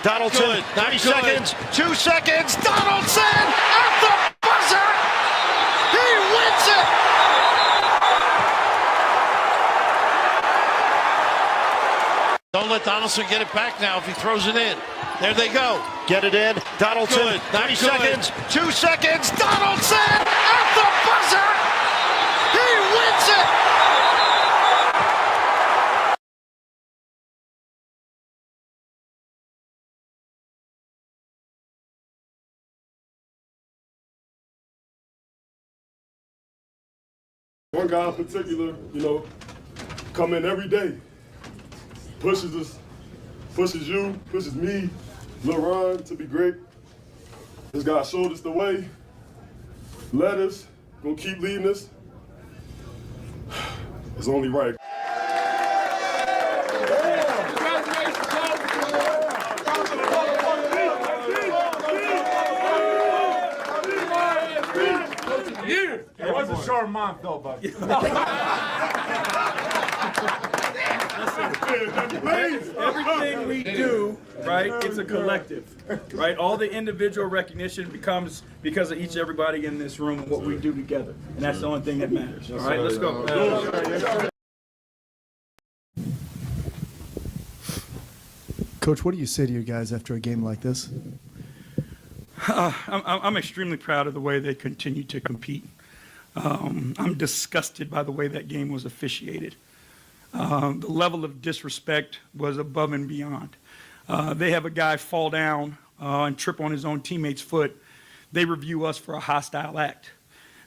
Donaldson, 90 seconds, 2 seconds. Donaldson at the buzzer. He wins it. Don't let Donaldson get it back now if he throws it in. There they go. Get it in. Donaldson, 90 seconds, 2 seconds. Donaldson at the buzzer. He wins it. One guy in particular, come in every day, pushes us, pushes you, pushes me, Lil Ron to be great. This guy showed us the way, led us, gonna keep leading us. It's only right. It was a short month though, buddy. Everything we do, right, it's a collective, right? All the individual recognition becomes because of everybody in this room and what we do together. And that's the only thing that matters. All right, let's go. Coach, what do you say to your guys after a game like this? I'm extremely proud of the way they continue to compete. I'm disgusted by the way that game was officiated. The level of disrespect was above and beyond. They have a guy fall down and trip on his own teammate's foot. They review us for a hostile act.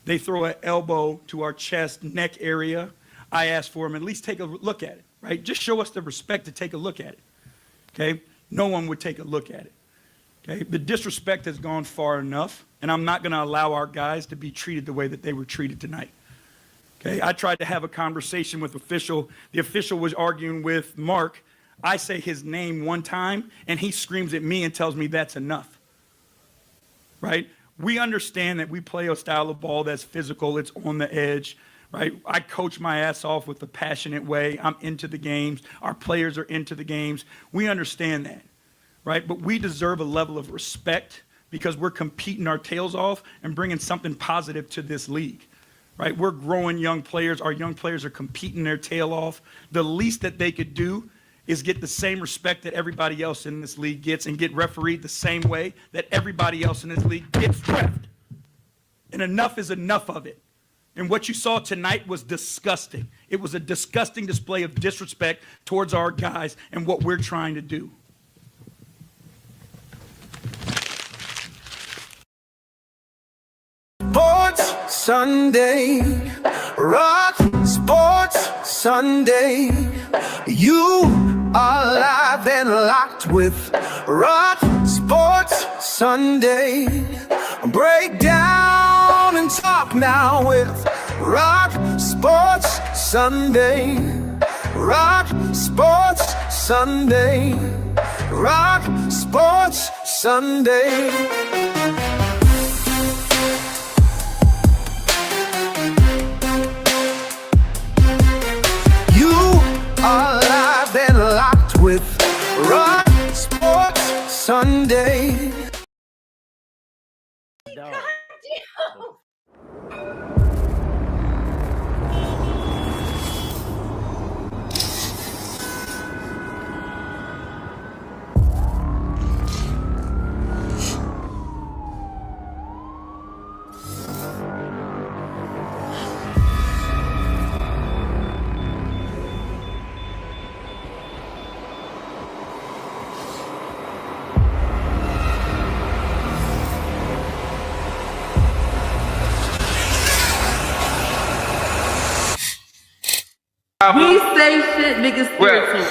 They throw an elbow to our chest, neck area. I ask for him, at least take a look at it, right? Just show us the respect to take a look at it, okay? No one would take a look at it. Okay, the disrespect has gone far enough, and I'm not going to allow our guys to be treated the way that they were treated tonight. Okay, I tried to have a conversation with official. The official was arguing with Mark. I say his name one time, and he screams at me and tells me that's enough. Right? We understand that we play a style of ball that's physical, it's on the edge. Right? I coach my ass off with a passionate way. I'm into the games. Our players are into the games. We understand that. Right? But we deserve a level of respect because we're competing our tails off and bringing something positive to this league. Right? We're growing young players. Our young players are competing their tail off. The least that they could do is get the same respect that everybody else in this league gets and get refereed the same way that everybody else in this league gets reffed. And enough is enough of it. And what you saw tonight was disgusting. It was a disgusting display of disrespect towards our guys and what we're trying to do. Sports Sunday, Rock Sports Sunday. You are live and locked with Rock Sports Sunday. Break down and talk now with Rock Sports Sunday. Rock Sports Sunday. Rock Sports Sunday. Are live and locked with Rock Sports Sunday. We say shit, niggas spiritual.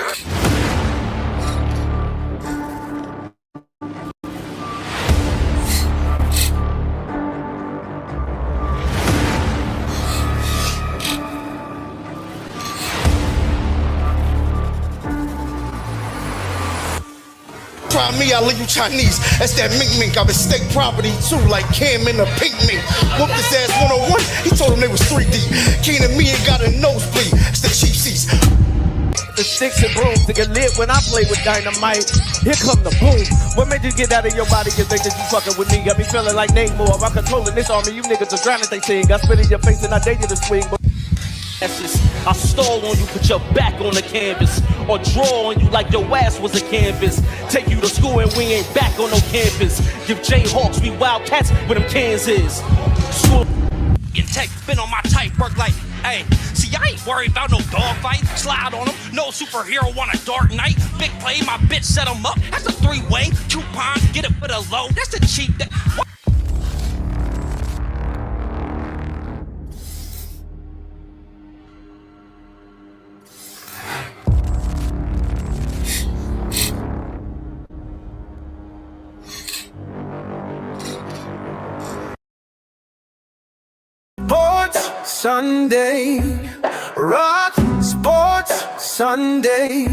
Try me, I leave you Chinese. That's that mink mink. I been state property too, like Cam in the pink mink. Whooped his ass 101. He told him they was 3D. Keen and me ain't got a nosebleed. It's the cheap seats. the sticks and brooms to get lit when I play with dynamite. Here come the boom. What made you get out of your body and think that you fucking with me? Got me feeling like Namor. I'm controlling this army. You niggas are drowning, they sing. I spit in your face and I dare you to swing. But I stall on you, put your back on the canvas, or draw on you like your ass was a canvas. Take you to school and we ain't back on no campus. Give Jayhawks, we wildcats where them cans is. School in tech, been on my type, work like, hey, see, I ain't worried about no dog fight. Slide on them, no superhero on a dark night. Big play, my bitch set him up. That's a three-way coupon, get it for the low. That's the cheap. Sports Sunday, Rock Sports Sunday.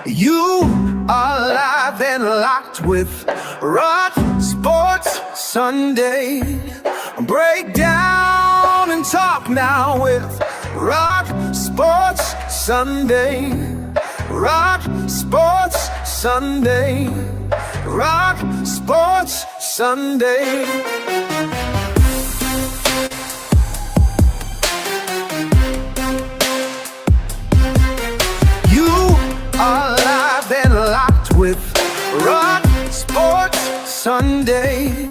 You are live and locked with Rock Sports Sunday. Break down and talk now with Rock Sports Sunday. Rock Sports Sunday. Rock Sports Sunday. Are live and locked with Rock Sports Sunday.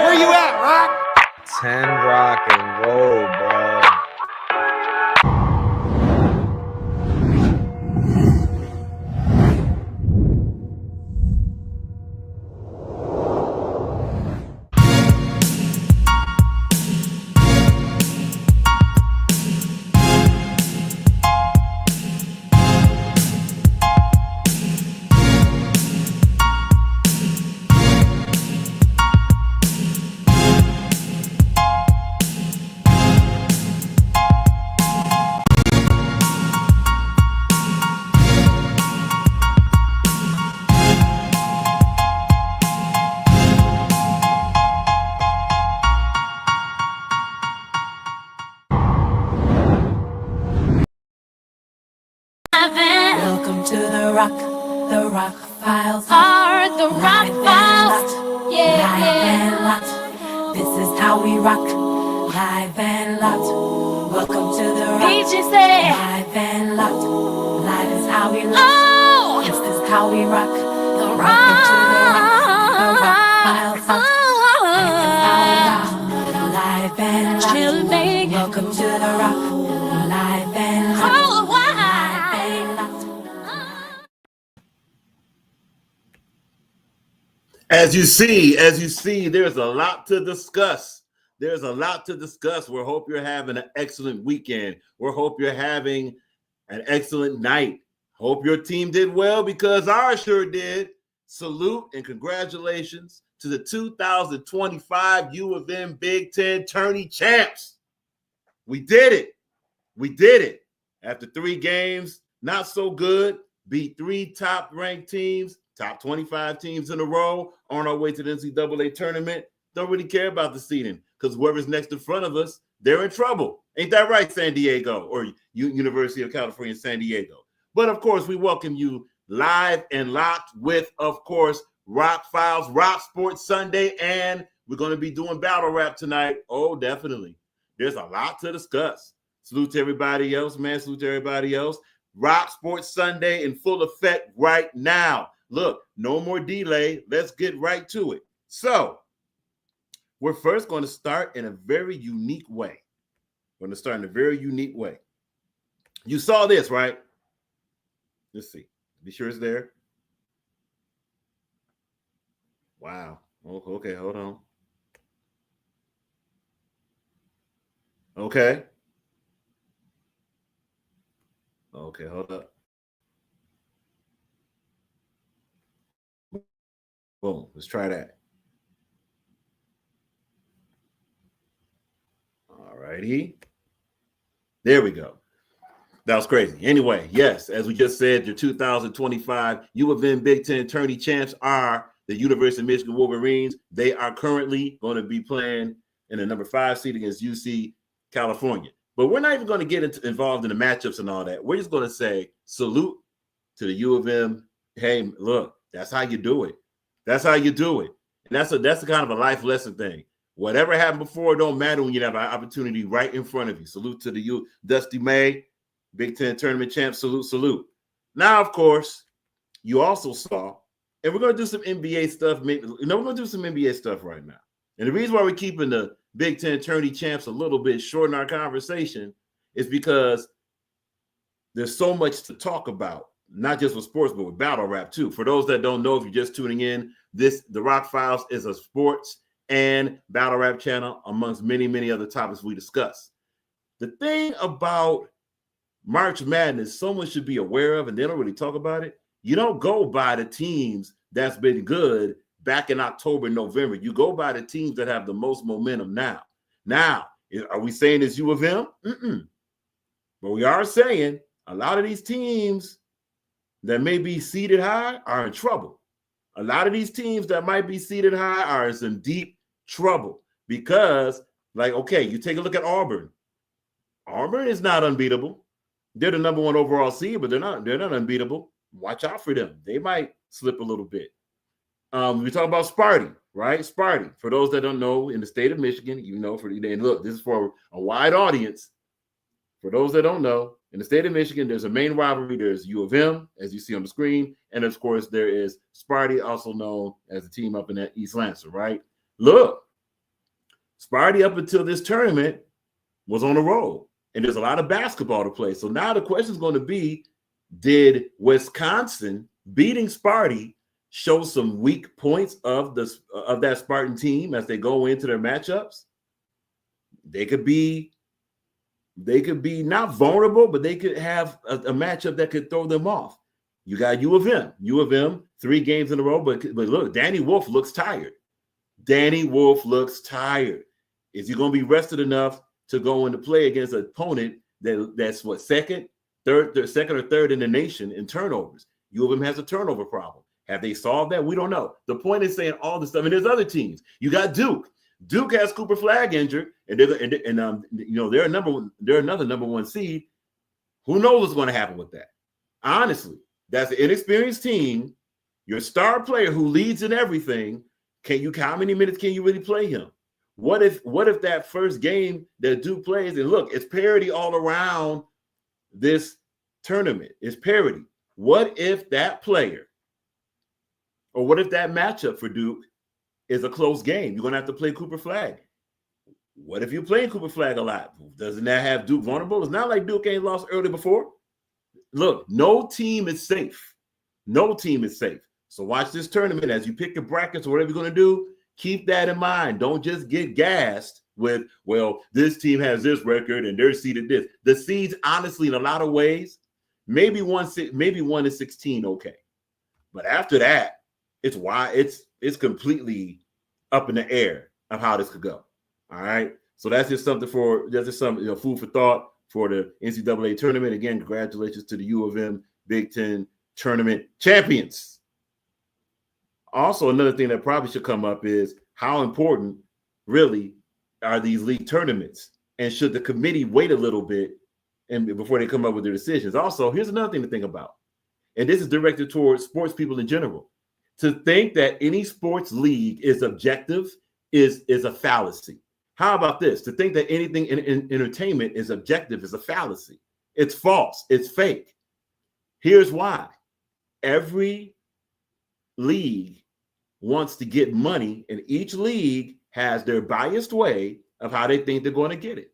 Where you at, Rock? 10 rock and roll, bro. Welcome to the Rock Files. Are the Rock Files? Yeah, yeah. This is how we rock, live and locked. Welcome to the Rock. Live and locked. Live is how we rock. Oh, this is how we rock. The Rock. The Rock Files. Live and locked. Welcome to the Rock, live and locked. As you see, there's a lot to discuss. There's a lot to discuss. We hope you're having an excellent weekend. We hope you're having an excellent night. Hope your team did well because ours sure did. Salute and congratulations to the 2025 U of M Big Ten Tourney champs. We did it. We did it. After 3 games, not so good, beat 3 top-ranked teams, top 25 teams in a row on our way to the NCAA tournament. Don't really care about the seeding because whoever's next in front of us, they're in trouble. Ain't that right, San Diego or University of California, San Diego? But, of course, we welcome you live and locked with, of course, Rock Files, Rock Sports Sunday, and we're going to be doing battle rap tonight. Oh, definitely. There's a lot to discuss. Salute to everybody else, man. Salute to everybody else. Rock Sports Sunday in full effect right now. Look, no more delay. Let's get right to it. So, we're first going to start in a very unique way. We're going to start in a very unique way. You saw this, right? Let's see. Be sure it's there. Wow. Okay, hold on. Okay. Okay, hold up. Boom. Let's try that. All righty. There we go. That was crazy. Anyway, yes, as we just said, your 2025 U of M Big Ten Tourney champs are the University of Michigan Wolverines. They are currently going to be playing in the number 5 seed against UC California. But we're not even going to get involved in the matchups and all that. We're just going to say salute to the U of M. Hey, look, that's how you do it. That's how you do it. And that's a kind of a life lesson thing. Whatever happened before, it don't matter when you have an opportunity right in front of you. Salute to the U. Dusty May, Big Ten tournament champ. Salute, salute. Now, of course, you also saw, and we're going to do some NBA stuff. We're going to do some NBA stuff right now. And the reason why we're keeping the Big Ten tourney champs a little bit short in our conversation is because there's so much to talk about, not just with sports, but with battle rap too. For those that don't know, if you're just tuning in, the Rock Files is a sports and battle rap channel amongst many, many other topics we discuss. The thing about March Madness, someone should be aware of, and they don't really talk about it. You don't go by the teams that's been good back in October, November. You go by the teams that have the most momentum now. Now, are we saying it's U of M? But we are saying a lot of these teams that may be seated high are in trouble. A lot of these teams that might be seated high are in some deep trouble because, like, okay, you take a look at Auburn. Auburn is not unbeatable. They're the number 1 overall seed, but they're not unbeatable. Watch out for them. They might slip a little bit. We talk about Sparty, right? Sparty. For those that don't know, in the state of Michigan, and look, this is for a wide audience. For those that don't know, in the state of Michigan, there's a main rivalry. There's U of M, as you see on the screen. And of course, there is Sparty, also known as the team up in that East Lancer, right? Look, Sparty up until this tournament was on a roll. And there's a lot of basketball to play. So now the question is going to be, did Wisconsin beating Sparty show some weak points of that Spartan team as they go into their matchups? They could be not vulnerable, but they could have a matchup that could throw them off. You got U of M, 3 games in a row, but look, Danny Wolf looks tired. Is he going to be rested enough to go into play against an opponent that's what, second or third in the nation in turnovers? U of M has a turnover problem. Have they solved that? We don't know. The point is saying all this stuff, and there's other teams. You got Duke. Duke has Cooper Flagg injured, and they're another number 1 seed. Who knows what's going to happen with that? Honestly, that's an inexperienced team. Your star player who leads in everything. How many minutes can you really play him? What if that first game that Duke plays, and look, it's parity all around this tournament. It's parity. What if that player, or what if that matchup for Duke is a close game? You're going to have to play Cooper Flagg. What if you're playing Cooper Flagg a lot? Doesn't that have Duke vulnerable? It's not like Duke ain't lost early before. Look, no team is safe. No team is safe. So watch this tournament as you pick your brackets or whatever you're going to do. Keep that in mind. Don't just get gassed with, well, this team has this record and they're seeded this. The seeds, honestly, in a lot of ways, maybe 1 is 16, okay. But after that, it's completely up in the air of how this could go. All right. So that's just something food for thought for the NCAA tournament. Again, congratulations to the U of M Big Ten tournament champions. Also, another thing that probably should come up is how important really are these league tournaments, and should the committee wait a little bit and before they come up with their decisions? Also, here's another thing to think about, and this is directed towards sports people in general. To think that any sports league is objective is a fallacy. How about this? To think that anything in entertainment is objective is a fallacy. It's false. It's fake. Here's why. Every league wants to get money, and each league has their biased way of how they think they're going to get it.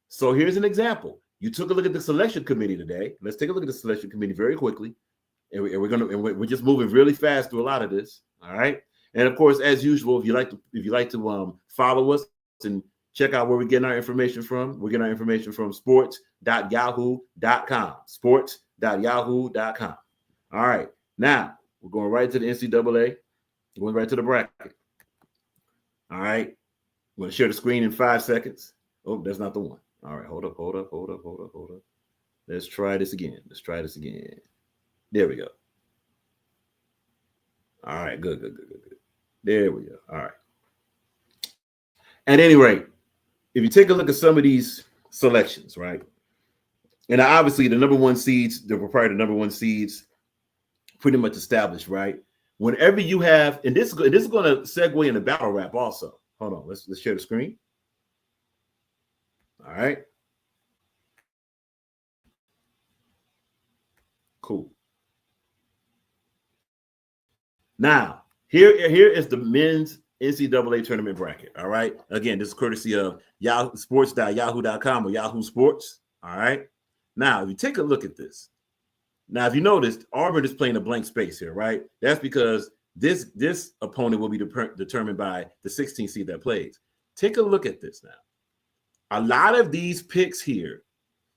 So here's an example. You took a look at the selection committee today. Let's take a look at the selection committee very quickly. And we're just moving really fast through a lot of this. All right. And of course, as usual, if you like to follow us and check out where we're getting our information from, we're getting our information from sports.yahoo.com. Sports.yahoo.com. All right. Now we're going right to the NCAA. Going right to the bracket. All right. I'm going to share the screen in 5 seconds. Oh, that's not the one. All right, hold up. Let's try this again. There we go. All right, good. There we go. All right. At any rate, if you take a look at some of these selections, right? And obviously the number one seeds, the proprietary number one seeds, pretty much established, right? Whenever you have, and this is going to segue into battle rap also. Hold on, let's share the screen. All right. Cool. Now, here is the men's NCAA tournament bracket. All right. Again, this is courtesy of sports.yahoo.com or Yahoo Sports. All right. Now, if you take a look at this, now if you noticed, Auburn is playing a blank space here, right? That's because this opponent will be determined by the 16th seed that plays. Take a look at this now. A lot of these picks here,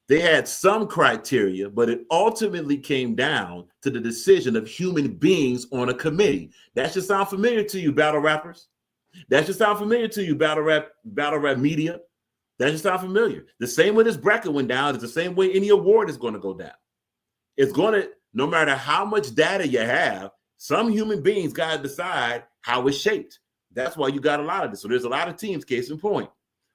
they had some criteria, but it ultimately came down to the decision of human beings on a committee. That should sound familiar to you, battle rappers. That should sound familiar to you, battle rap media. That should sound familiar. The same way this bracket went down is the same way any award is going to go down. It's going to, no matter how much data you have, some human beings got to decide how it's shaped. That's why you got a lot of this. So there's a lot of teams, case in point.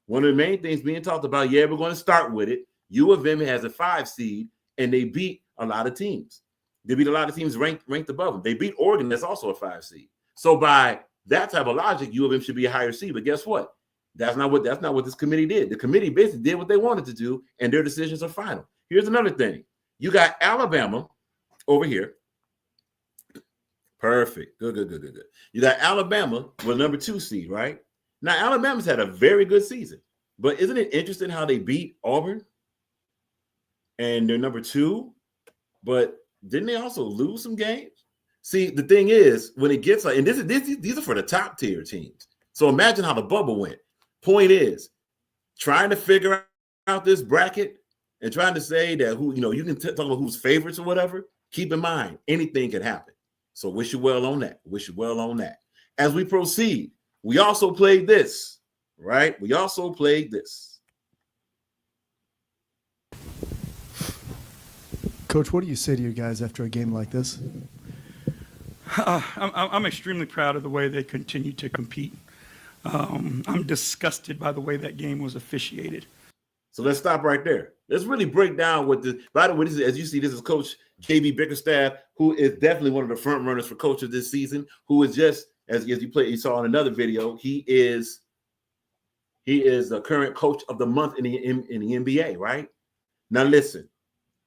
One of the main things being talked about, we're going to start with it. U of M has a 5 seed, and they beat a lot of teams. They beat a lot of teams ranked above them. They beat Oregon, that's also a 5 seed. So by that type of logic, U of M should be a higher seed. But guess what? That's not what this committee did. The committee basically did what they wanted to do, and their decisions are final. Here's another thing. You got Alabama over here. Perfect. Good. You got Alabama with number 2 seed, right? Now, Alabama's had a very good season. But isn't it interesting how they beat Auburn? And they're number 2, but didn't they also lose some games? See, the thing is, when it gets like, and these are for the top tier teams. So imagine how the bubble went. Point is, trying to figure out this bracket and trying to say that you can talk about who's favorites or whatever. Keep in mind, anything can happen. So wish you well on that. As we proceed, we also played this, right? Coach, what do you say to your guys after a game like this? I'm extremely proud of the way they continue to compete. I'm disgusted by the way that game was officiated. So let's stop right there. Let's really break down by the way, as you see, this is Coach JB Bickerstaff, who is definitely one of the front runners for coach of this season, who is just, as you saw in another video, he is the current coach of the month in the NBA, right? Now listen,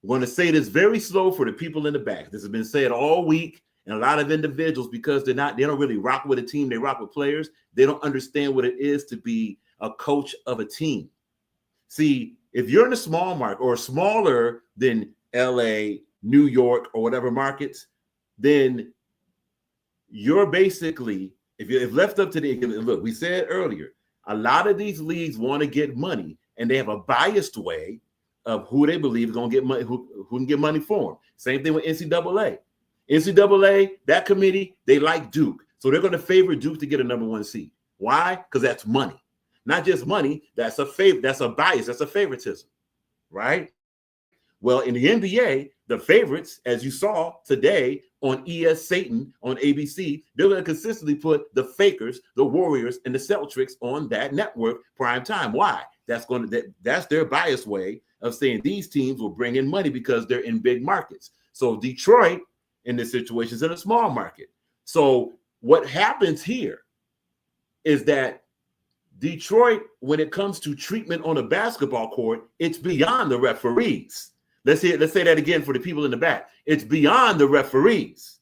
I'm going to say this very slow for the people in the back. This has been said all week, and a lot of individuals, because they don't really rock with a team, they rock with players. They don't understand what it is to be a coach of a team. See, if you're in a small market or smaller than LA, New York, or whatever markets, then you're basically, if left up to look, we said earlier, a lot of these leagues want to get money, and they have a biased way of who they believe is going to get money, who can get money for them. Same thing with NCAA. NCAA, that committee, they like Duke. So they're going to favor Duke to get a number 1 seed. Why? Because that's money. Not just money, that's a favor, that's a bias, that's a favoritism, right? Well, in the NBA, the favorites, as you saw today on ES Satan on ABC, they're going to consistently put the Fakers, the Warriors, and the Celtics on that network prime time. Why? That's their biased way of saying these teams will bring in money because they're in big markets. So Detroit, in this situation, is in a small market. So what happens here is that Detroit, when it comes to treatment on a basketball court, it's beyond the referees. Let's say that again for the people in the back. It's beyond the referees.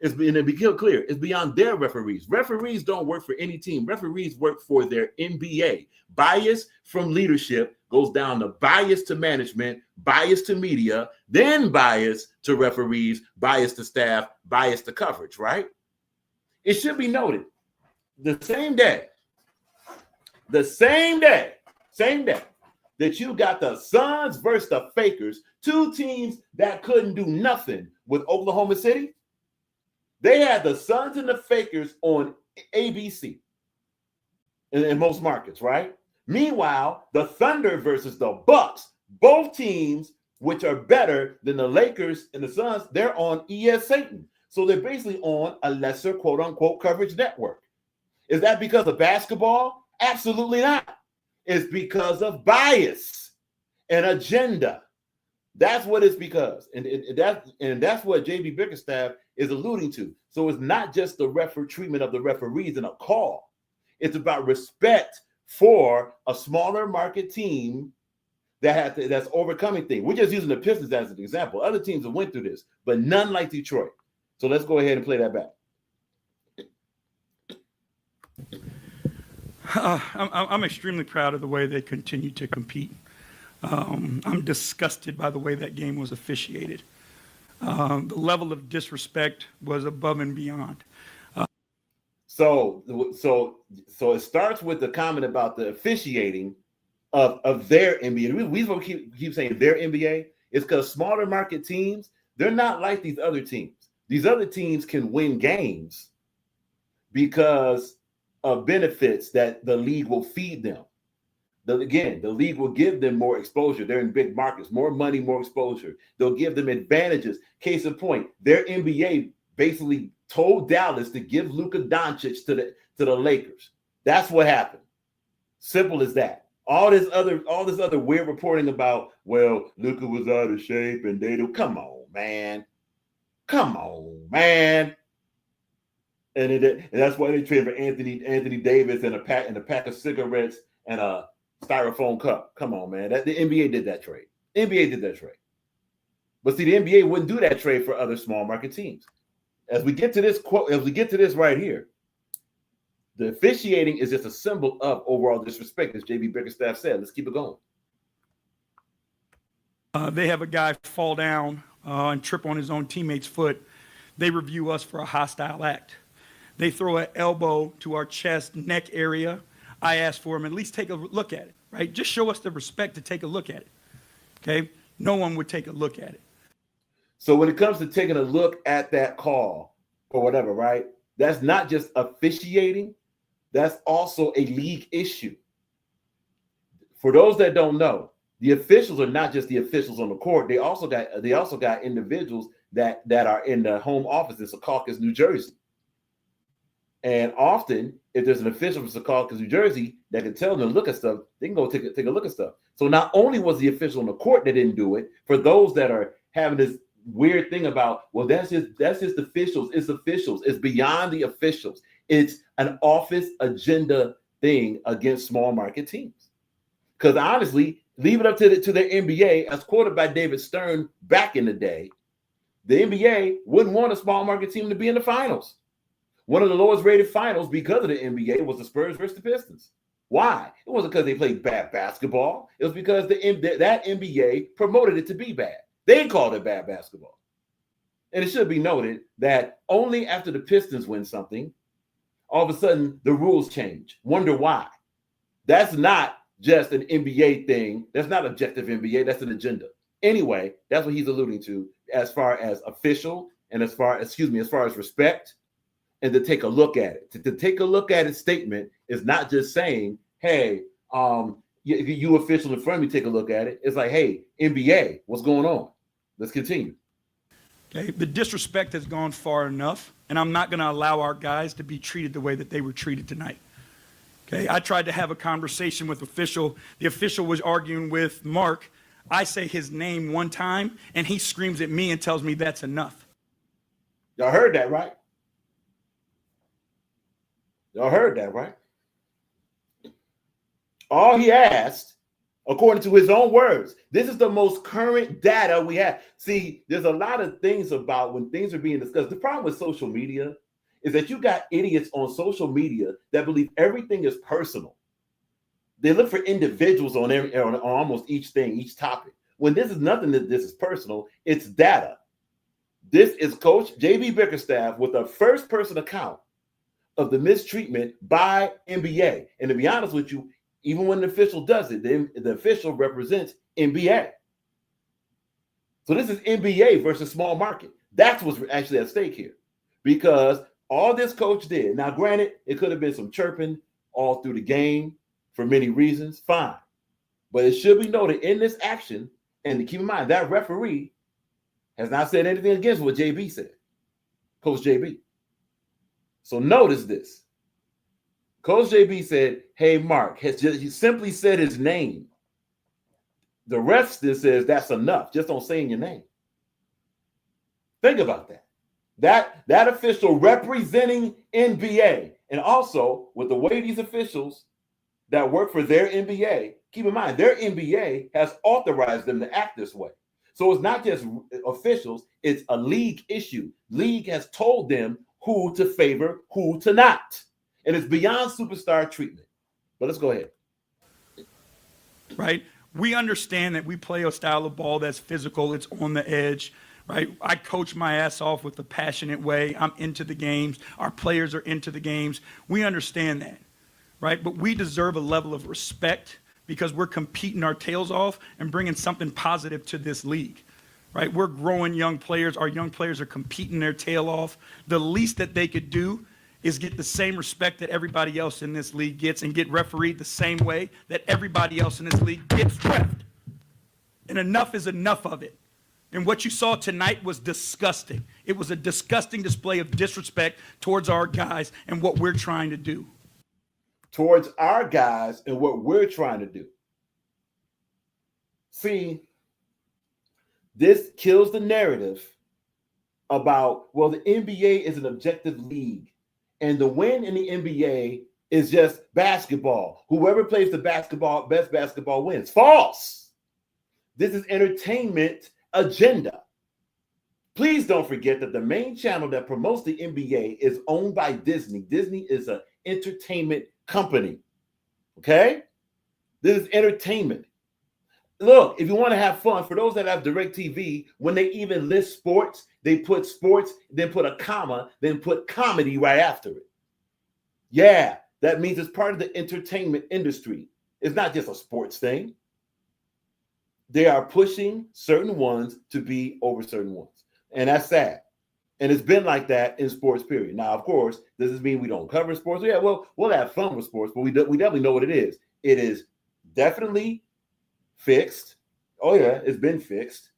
And to be clear, it's beyond their referees. Referees don't work for any team. Referees work for their NBA. Bias from leadership goes down to bias to management, bias to media, then bias to referees, bias to staff, bias to coverage, right? It should be noted, the same day that you got the Suns versus the Fakers, 2 teams that couldn't do nothing with Oklahoma City. They had the Suns and the Fakers on ABC in most markets, right? Meanwhile, the Thunder versus the Bucks, both teams which are better than the Lakers and the Suns, they're on ES Satan. So they're basically on a lesser quote-unquote coverage network. Is that because of basketball? Absolutely not. It's because of bias and agenda. That's what it's because. And that's what JB Bickerstaff is alluding to. So it's not just the treatment of the referees in a call. It's about respect for a smaller market team that's overcoming things. We're just using the Pistons as an example. Other teams have went through this, but none like Detroit. So let's go ahead and play that back. I'm extremely proud of the way they continue to compete. I'm disgusted by the way that game was officiated. The level of disrespect was above and beyond. So it starts with the comment about the officiating of their NBA. We keep saying their NBA. It's because smaller market teams, they're not like these other teams. These other teams can win games because of benefits that the league will feed them. The league will give them more exposure. They're in big markets, more money, more exposure. They'll give them advantages. Case in point, their NBA basically told Dallas to give Luka Doncic to the Lakers. That's what happened. Simple as that. All this other weird reporting about, well, Luka was out of shape and they do. Come on, man. And that's why they traded for Anthony Davis and a pack of cigarettes and a styrofoam cup. Come on, man. The NBA did that trade. But see, the NBA wouldn't do that trade for other small market teams. As we get to this right here, the officiating is just a symbol of overall disrespect, as JB Bickerstaff said. Let's keep it going. They have a guy fall down and trip on his own teammate's foot. They review us for a hostile act. They throw an elbow to our chest, neck area. I ask for him, at least take a look at it, right? Just show us the respect to take a look at it, okay? No one would take a look at it. So when it comes to taking a look at that call or whatever, right? That's not just officiating. That's also a league issue. For those that don't know, the officials are not just the officials on the court. They also got individuals that are in the home office in Secaucus, New Jersey. And often, if there's an official from Secaucus, New Jersey, that can tell them to look at stuff, they can go take a look at stuff. So not only was the official on the court that didn't do it, for those that are having this weird thing about, well, that's just officials. It's officials. It's beyond the officials. It's an office agenda thing against small market teams. Because honestly, leave it up to the NBA, as quoted by David Stern back in the day, the NBA wouldn't want a small market team to be in the finals. One of the lowest rated finals because of the NBA was the Spurs versus the Pistons. Why? It wasn't because they played bad basketball. It was because that NBA promoted it to be bad. They called it bad basketball. And it should be noted that only after the Pistons win something, all of a sudden the rules change. Wonder why? That's not just an NBA thing. That's not objective NBA. That's an agenda. Anyway, that's what he's alluding to as far as official and as far as respect and to take a look at it. To take a look at its statement is not just saying, hey, you official in front of me, take a look at it. It's like, hey, NBA, what's going on? Let's continue. Okay, the disrespect has gone far enough, and I'm not going to allow our guys to be treated the way that they were treated tonight. Okay, I tried to have a conversation with official. The official was arguing with Mark. I say his name one time, and he screams at me and tells me that's enough. Y'all heard that, right? Y'all heard that, right? All he asked, according to his own words, this is the most current data we have. See, there's a lot of things about when things are being discussed. The problem with social media is that you got idiots on social media that believe everything is personal. They look for individuals on almost each thing, each topic. When this is nothing that this is personal, it's data. This is Coach JB Bickerstaff with a first-person account of the mistreatment by NBA. And to be honest with you, even when the official does it, the official represents NBA. So this is NBA versus small market. That's what's actually at stake here. Because all this coach did, now granted, it could have been some chirping all through the game for many reasons, fine. But it should be noted in this action, and to keep in mind, that referee has not said anything against what JB said, Coach JB. So notice this. Coach JB said, hey, Mark, he simply said his name. The ref still says that's enough. Just don't say your name. Think about that. That official representing NBA, and also with the way these officials that work for their NBA, keep in mind, their NBA has authorized them to act this way. So it's not just officials, it's a league issue. League has told them who to favor, who to not. And it's beyond superstar treatment. But let's go ahead. Right? We understand that we play a style of ball that's physical, it's on the edge, right? I coach my ass off with a passionate way. I'm into the games. Our players are into the games. We understand that, right? But we deserve a level of respect because we're competing our tails off and bringing something positive to this league, right? We're growing young players. Our young players are competing their tail off. The least that they could do is get the same respect that everybody else in this league gets and get refereed the same way that everybody else in this league gets reffed. And enough is enough of it. And what you saw tonight was disgusting. It was a disgusting display of disrespect towards our guys and what we're trying to do. Towards our guys and what we're trying to do. See, this kills the narrative about, well, the NBA is an objective league. And the win in the NBA is just basketball. Whoever plays the best basketball wins. False. This is entertainment agenda. Please don't forget that the main channel that promotes the NBA is owned by Disney. Disney is an entertainment company. Okay? This is entertainment. Look, if you want to have fun, for those that have DirecTV, when they even list sports, they put sports, then put a comma, then put comedy right after it. Yeah, that means it's part of the entertainment industry. It's not just a sports thing. They are pushing certain ones to be over certain ones. And that's sad. And it's been like that in sports, period. Now, of course, does this mean we don't cover sports? Yeah, well, we'll have fun with sports, but we definitely know what it is. It is definitely fixed. Oh, yeah, it's been fixed.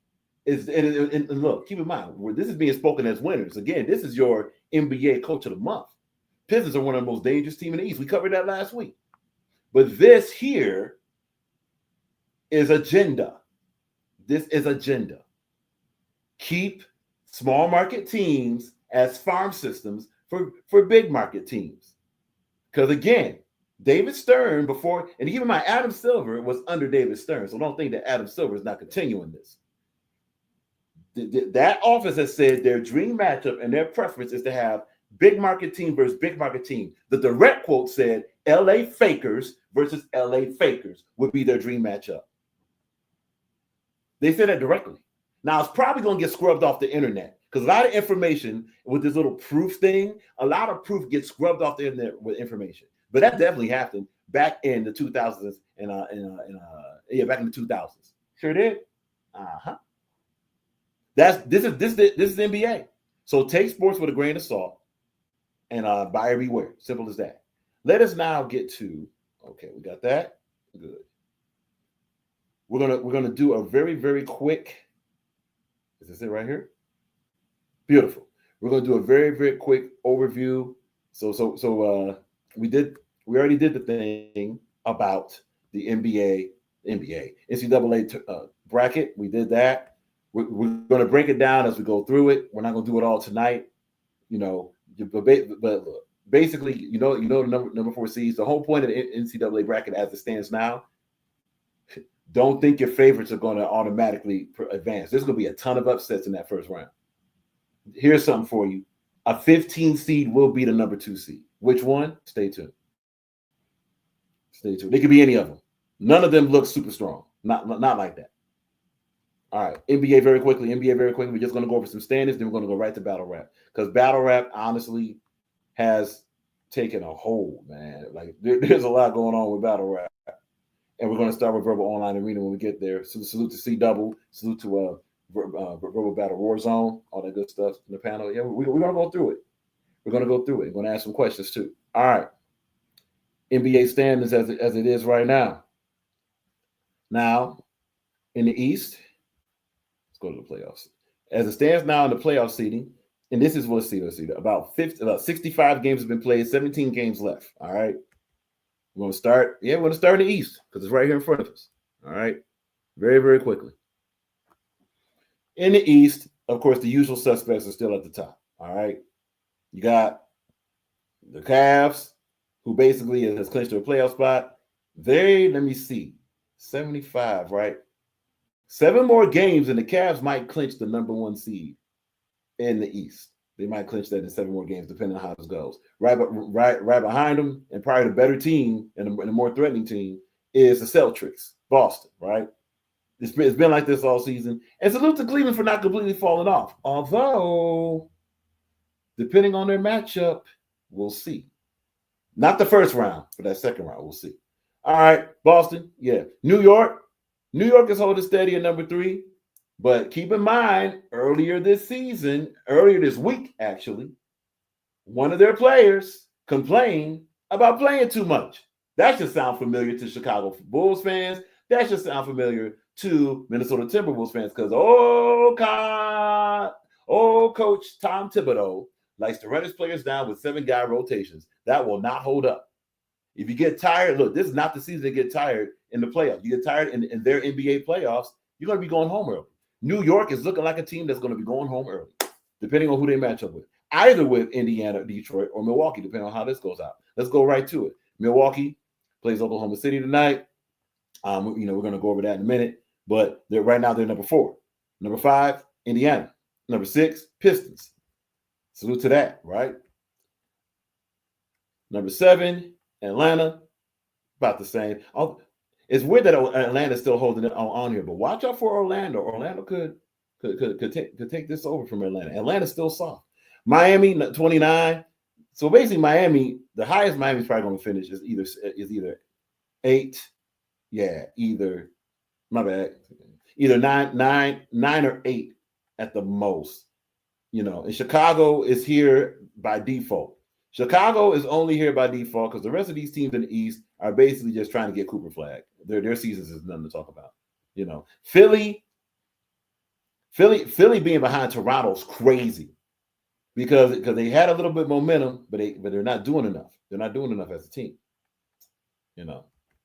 And look, keep in mind, this is being spoken as winners. Again, this is your NBA Coach of the Month. Pistons are one of the most dangerous teams in the East. We covered that last week. But this here is agenda. This is agenda. Keep small market teams as farm systems for big market teams. Because again, David Stern before, and keep in mind, Adam Silver was under David Stern. So don't think that Adam Silver is not continuing this. That office has said their dream matchup and their preference is to have big market team versus big market team. The direct quote said LA Fakers versus LA Fakers would be their dream matchup. They said that directly. Now, it's probably going to get scrubbed off the internet because a lot of information with this little proof thing, a lot of proof gets scrubbed off the internet with information. But that definitely happened back in the 2000s back in the 2000s. Sure did. Uh-huh. This is NBA. So take sports with a grain of salt and buyer beware. Simple as that. Let us now get to, okay, we got that. Good. We're gonna do a very, very quick. Is this it right here? Beautiful. We're gonna do a very, very quick overview. So we already did the thing about the NCAA bracket. We did that. We're going to break it down as we go through it. We're not going to do it all tonight, but look, basically, you know the number 4 seeds. The whole point of the NCAA bracket as it stands now, don't think your favorites are going to automatically advance. There's going to be a ton of upsets in that first round. Here's something for you. A 15 seed will be the number 2 seed. Which one? Stay tuned. Stay tuned. It could be any of them. None of them look super strong. Not like that. All right, NBA very quickly. We're just going to go over some standards, then we're going to go right to battle rap. Because battle rap, honestly, has taken a hold, man. Like, there's a lot going on with battle rap. And we're going to start with Verbal Online Arena when we get there. So salute to C-Double. Salute to Verbal Battle War Zone. All that good stuff in the panel. Yeah, we're going to go through it. We're going to go through it. We're going to ask some questions, too. All right. NBA standings as it is right now. Now, in the East, let's go to the playoffs. As it stands now in the playoff seeding, and this is let's see, about 65 games have been played, 17 games left. All right. We're going to start. Yeah, we're going to start in the East because it's right here in front of us. All right. Very, very quickly. In the East, of course, the usual suspects are still at the top. All right. You got the Cavs, who basically has clinched their playoff spot. Let me see, 75, right? 7 more games, and the Cavs might clinch the number 1 seed in the East. They might clinch that in 7 more games, depending on how this goes. Right behind them, and probably the better team and the more threatening team is the Celtics, Boston, right? It's been like this all season. And salute to Cleveland for not completely falling off. Although, depending on their matchup, we'll see. Not the first round, but that second round, we'll see. All right, Boston, yeah. New York is holding steady at number 3. But keep in mind, earlier this week, actually, one of their players complained about playing too much. That should sound familiar to Chicago Bulls fans. That should sound familiar to Minnesota Timberwolves fans because, Coach Tom Thibodeau likes to run his players down with 7-guy rotations. That will not hold up. If you get tired, look, this is not the season to get tired in the playoffs. You get tired in their NBA playoffs, you're going to be going home early. New York is looking like a team that's going to be going home early, depending on who they match up with. Either with Indiana, Detroit, or Milwaukee, depending on how this goes out. Let's go right to it. Milwaukee plays Oklahoma City tonight. We're going to go over that in a minute. But right now they're number 4. Number 5, Indiana. Number 6, Pistons. Salute to that, right? Number 7, Atlanta. About the same. It's weird that Atlanta's still holding it on here, but watch out for Orlando. Orlando could take this over from Atlanta. Atlanta's still soft. Miami 29. So basically, Miami, the highest Miami's probably going to finish is either 8. Yeah, either 9 or 8 at the most. And Chicago is here by default. Chicago is only here by default because the rest of these teams in the East are basically just trying to get Cooper flagged. Their seasons is nothing to talk about. Philly being behind Toronto's crazy because they had a little bit of momentum, but they're not doing enough. They're not doing enough as a team. And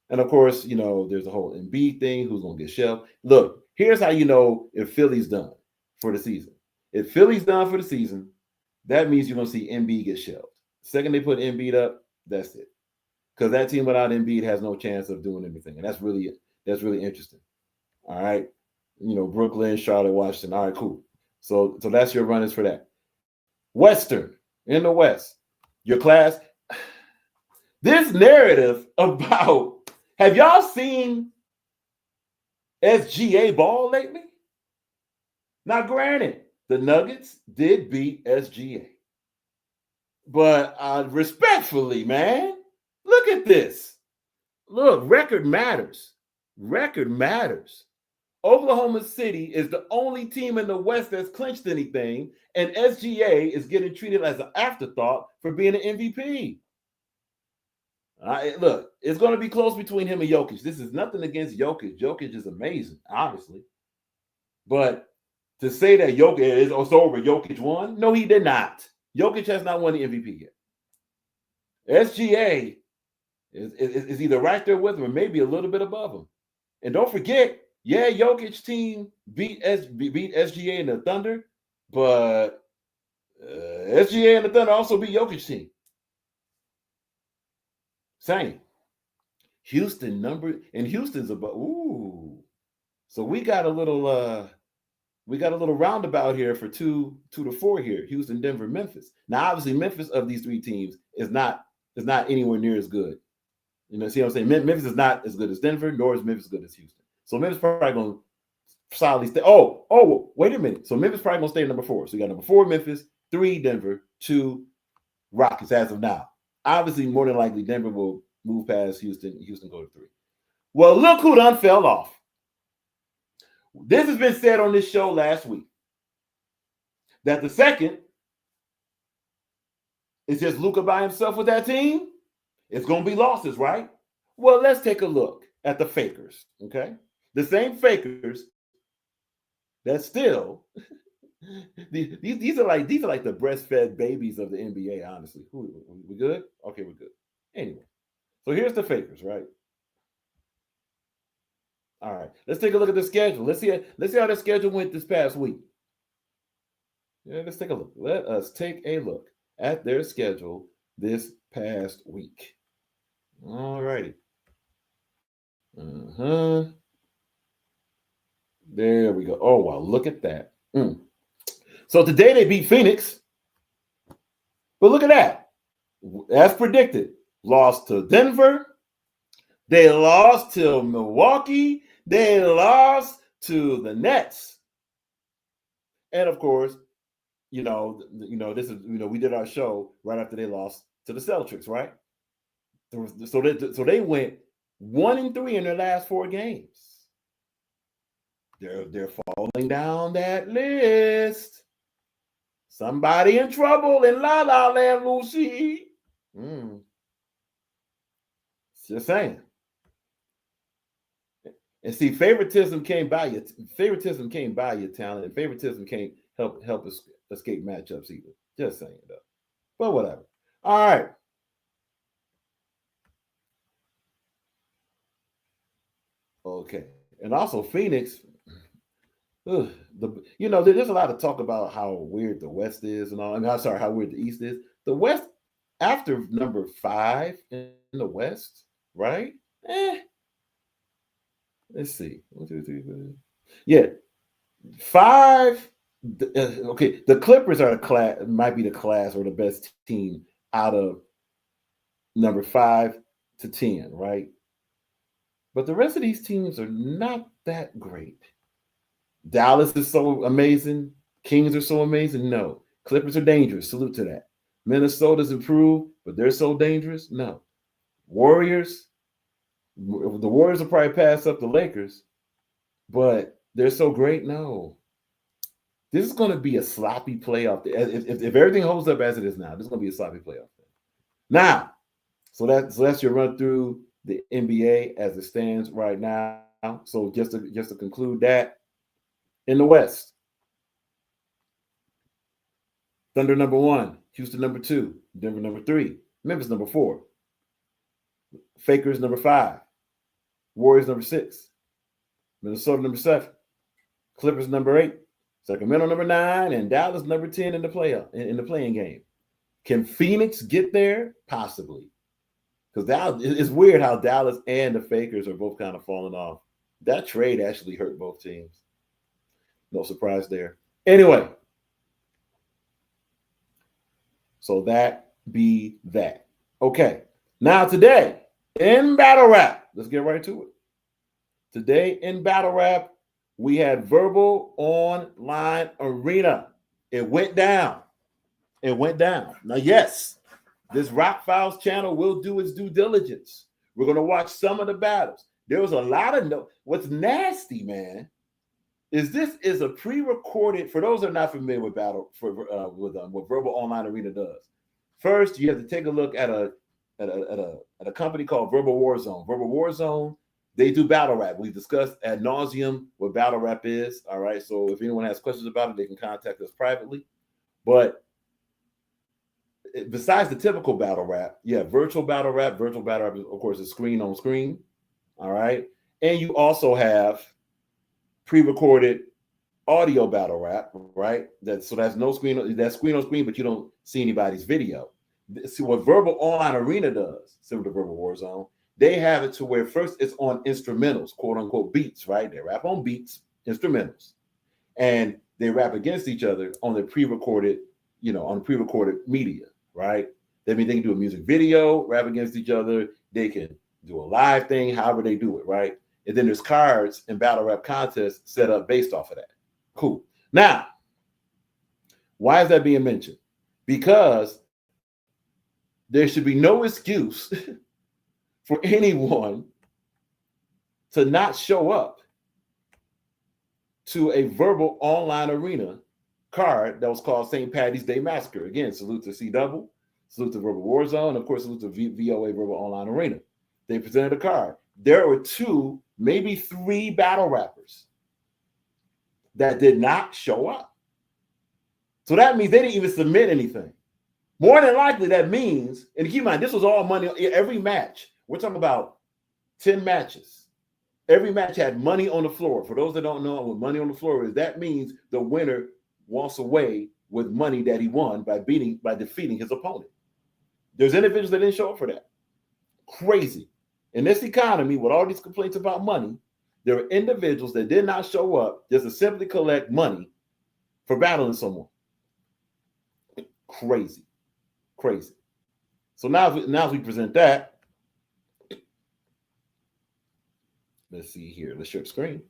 of course, there's a whole Embiid thing. Who's going to get shelved? Look, here's how you know if Philly's done for the season. If Philly's done for the season, that means you're going to see Embiid get shelved. Second they put Embiid up, that's it. Because that team without Embiid has no chance of doing anything. And that's really interesting. All right. Brooklyn, Charlotte, Washington. All right, cool. So that's your runners for that. Western, in the West, your class. This narrative about, have y'all seen SGA ball lately? Now, granted, the Nuggets did beat SGA. But respectfully, man, look at this. Look, record matters. Record matters. Oklahoma City is the only team in the West that's clinched anything, and SGA is getting treated as an afterthought for being an MVP. Look, it's going to be close between him and Jokic. This is nothing against Jokic. Jokic is amazing, obviously. But to say that Jokic is over, Jokic won? No, he did not. Jokic has not won the MVP yet. SGA is either right there with him or maybe a little bit above him. And don't forget, Jokic's team beat SGA and the Thunder, but SGA and the Thunder also beat Jokic's team. Same. Houston's about, So we got a little roundabout here for 2 to 4 here. Houston, Denver, Memphis. Now, obviously, Memphis of these 3 teams is not anywhere near as good. See what I'm saying? Memphis is not as good as Denver, nor is Memphis as good as Houston. So Memphis probably going to solidly stay. Oh, wait a minute. So Memphis probably going to stay at number 4. So you got number 4 Memphis, 3 Denver, 2 Rockets as of now. Obviously, more than likely, Denver will move past Houston. Houston go to 3. Well, look who done fell off. This has been said on this show last week that the second is just Luka by himself with that team. It's going to be losses, right? Well, let's take a look at the fakers, okay? The same fakers that still these are like the breastfed babies of the NBA, honestly. We good? Okay, we're good. Anyway, so here's the fakers, right? All right, let's take a look at the schedule. Let's see how the schedule went this past week. Yeah, let's take a look. Let us take a look at their schedule this past week. All righty. There we go. Oh, wow. Look at that. So today they beat Phoenix. But look at that. As predicted, lost to Denver. They lost to Milwaukee. They lost to the Nets. And of course, this is, we did our show right after they lost to the Celtics, right? So they went 1-3 in their last 4 games. They're falling down that list. Somebody in trouble in La La Land, Lucy. Just saying. And see, favoritism came by your talent, and favoritism can't help us escape matchups either. Just saying though. But whatever. All right. Okay. And also Phoenix. There's a lot of talk about how weird the West is and all. How weird the East is. The West, after number 5 in the West, right? Let's see. 1, 2, 3, 4. Yeah. 5. Okay. The Clippers are might be the class or the best team out of number 5 to 10, right? But the rest of these teams are not that great. Dallas is so amazing. Kings are so amazing. No. Clippers are dangerous. Salute to that. Minnesota's improved, but they're so dangerous. No. Warriors. The Warriors will probably pass up the Lakers, but they're so great. No. This is going to be a sloppy playoff. If everything holds up as it is now, this is going to be a sloppy playoff. Now, so that's your run through the NBA as it stands right now. So just to conclude that, in the West, Thunder number 1, Houston number 2, Denver number 3, Memphis number 4, Fakers number 5, Warriors number 6, Minnesota number 7, Clippers number 8, Sacramento number 9, and Dallas number 10 in the playoff in the playing game. Can Phoenix get there? Possibly, because it's weird how Dallas and the Fakers are both kind of falling off. That trade actually hurt both teams. No surprise there. Anyway, so that be that. Okay, now today in Battle Rap, let's get right to it. Today in Battle Rap, we had Verbal Online Arena. It went down. Now, yes, this Rock Files channel will do its due diligence. We're going to watch some of the battles. There was a lot of what's nasty, man, is this is a pre-recorded, for those that are not familiar with what Verbal Online Arena does. First, you have to take a look at a company called Verbal Warzone. Verbal Warzone, they do battle rap. We've discussed ad nauseum what battle rap is. All right. So if anyone has questions about it, they can contact us privately. But besides the typical battle rap, virtual battle rap. Virtual battle rap, of course, is screen on screen. All right. And you also have pre-recorded audio battle rap, right? That's no screen. That's screen on screen, but you don't see anybody's video. See what Verbal Online Arena does, similar to Verbal Warzone, they have it to where first it's on instrumentals, quote unquote beats, right? They rap on beats, instrumentals, and they rap against each other on the pre-recorded, media, right? That means they can do a music video, rap against each other. They can do a live thing, however they do it, right? And then there's cards and battle rap contests set up based off of that. Cool. Now, why is that being mentioned? Because there should be no excuse for anyone to not show up to a Verbal Online Arena card that was called St. Patty's Day Massacre. Again, salute to C Double, Salute to Verbal Warzone. Of course, salute to VOA Verbal Online Arena. They presented a card. There were 2, maybe 3 battle rappers that did not show up. So that means they didn't even submit anything. More than likely, that means, and keep in mind, this was all money. Every match, we're talking about 10 matches. Every match had money on the floor. For those that don't know what money on the floor is, that means the winner walks away with money that he won by defeating his opponent. There's individuals that didn't show up for that. Crazy. In this economy, with all these complaints about money, there are individuals that did not show up just to simply collect money for battling someone. Crazy. Crazy. So now as we present that, let's see here. Let's share the screen.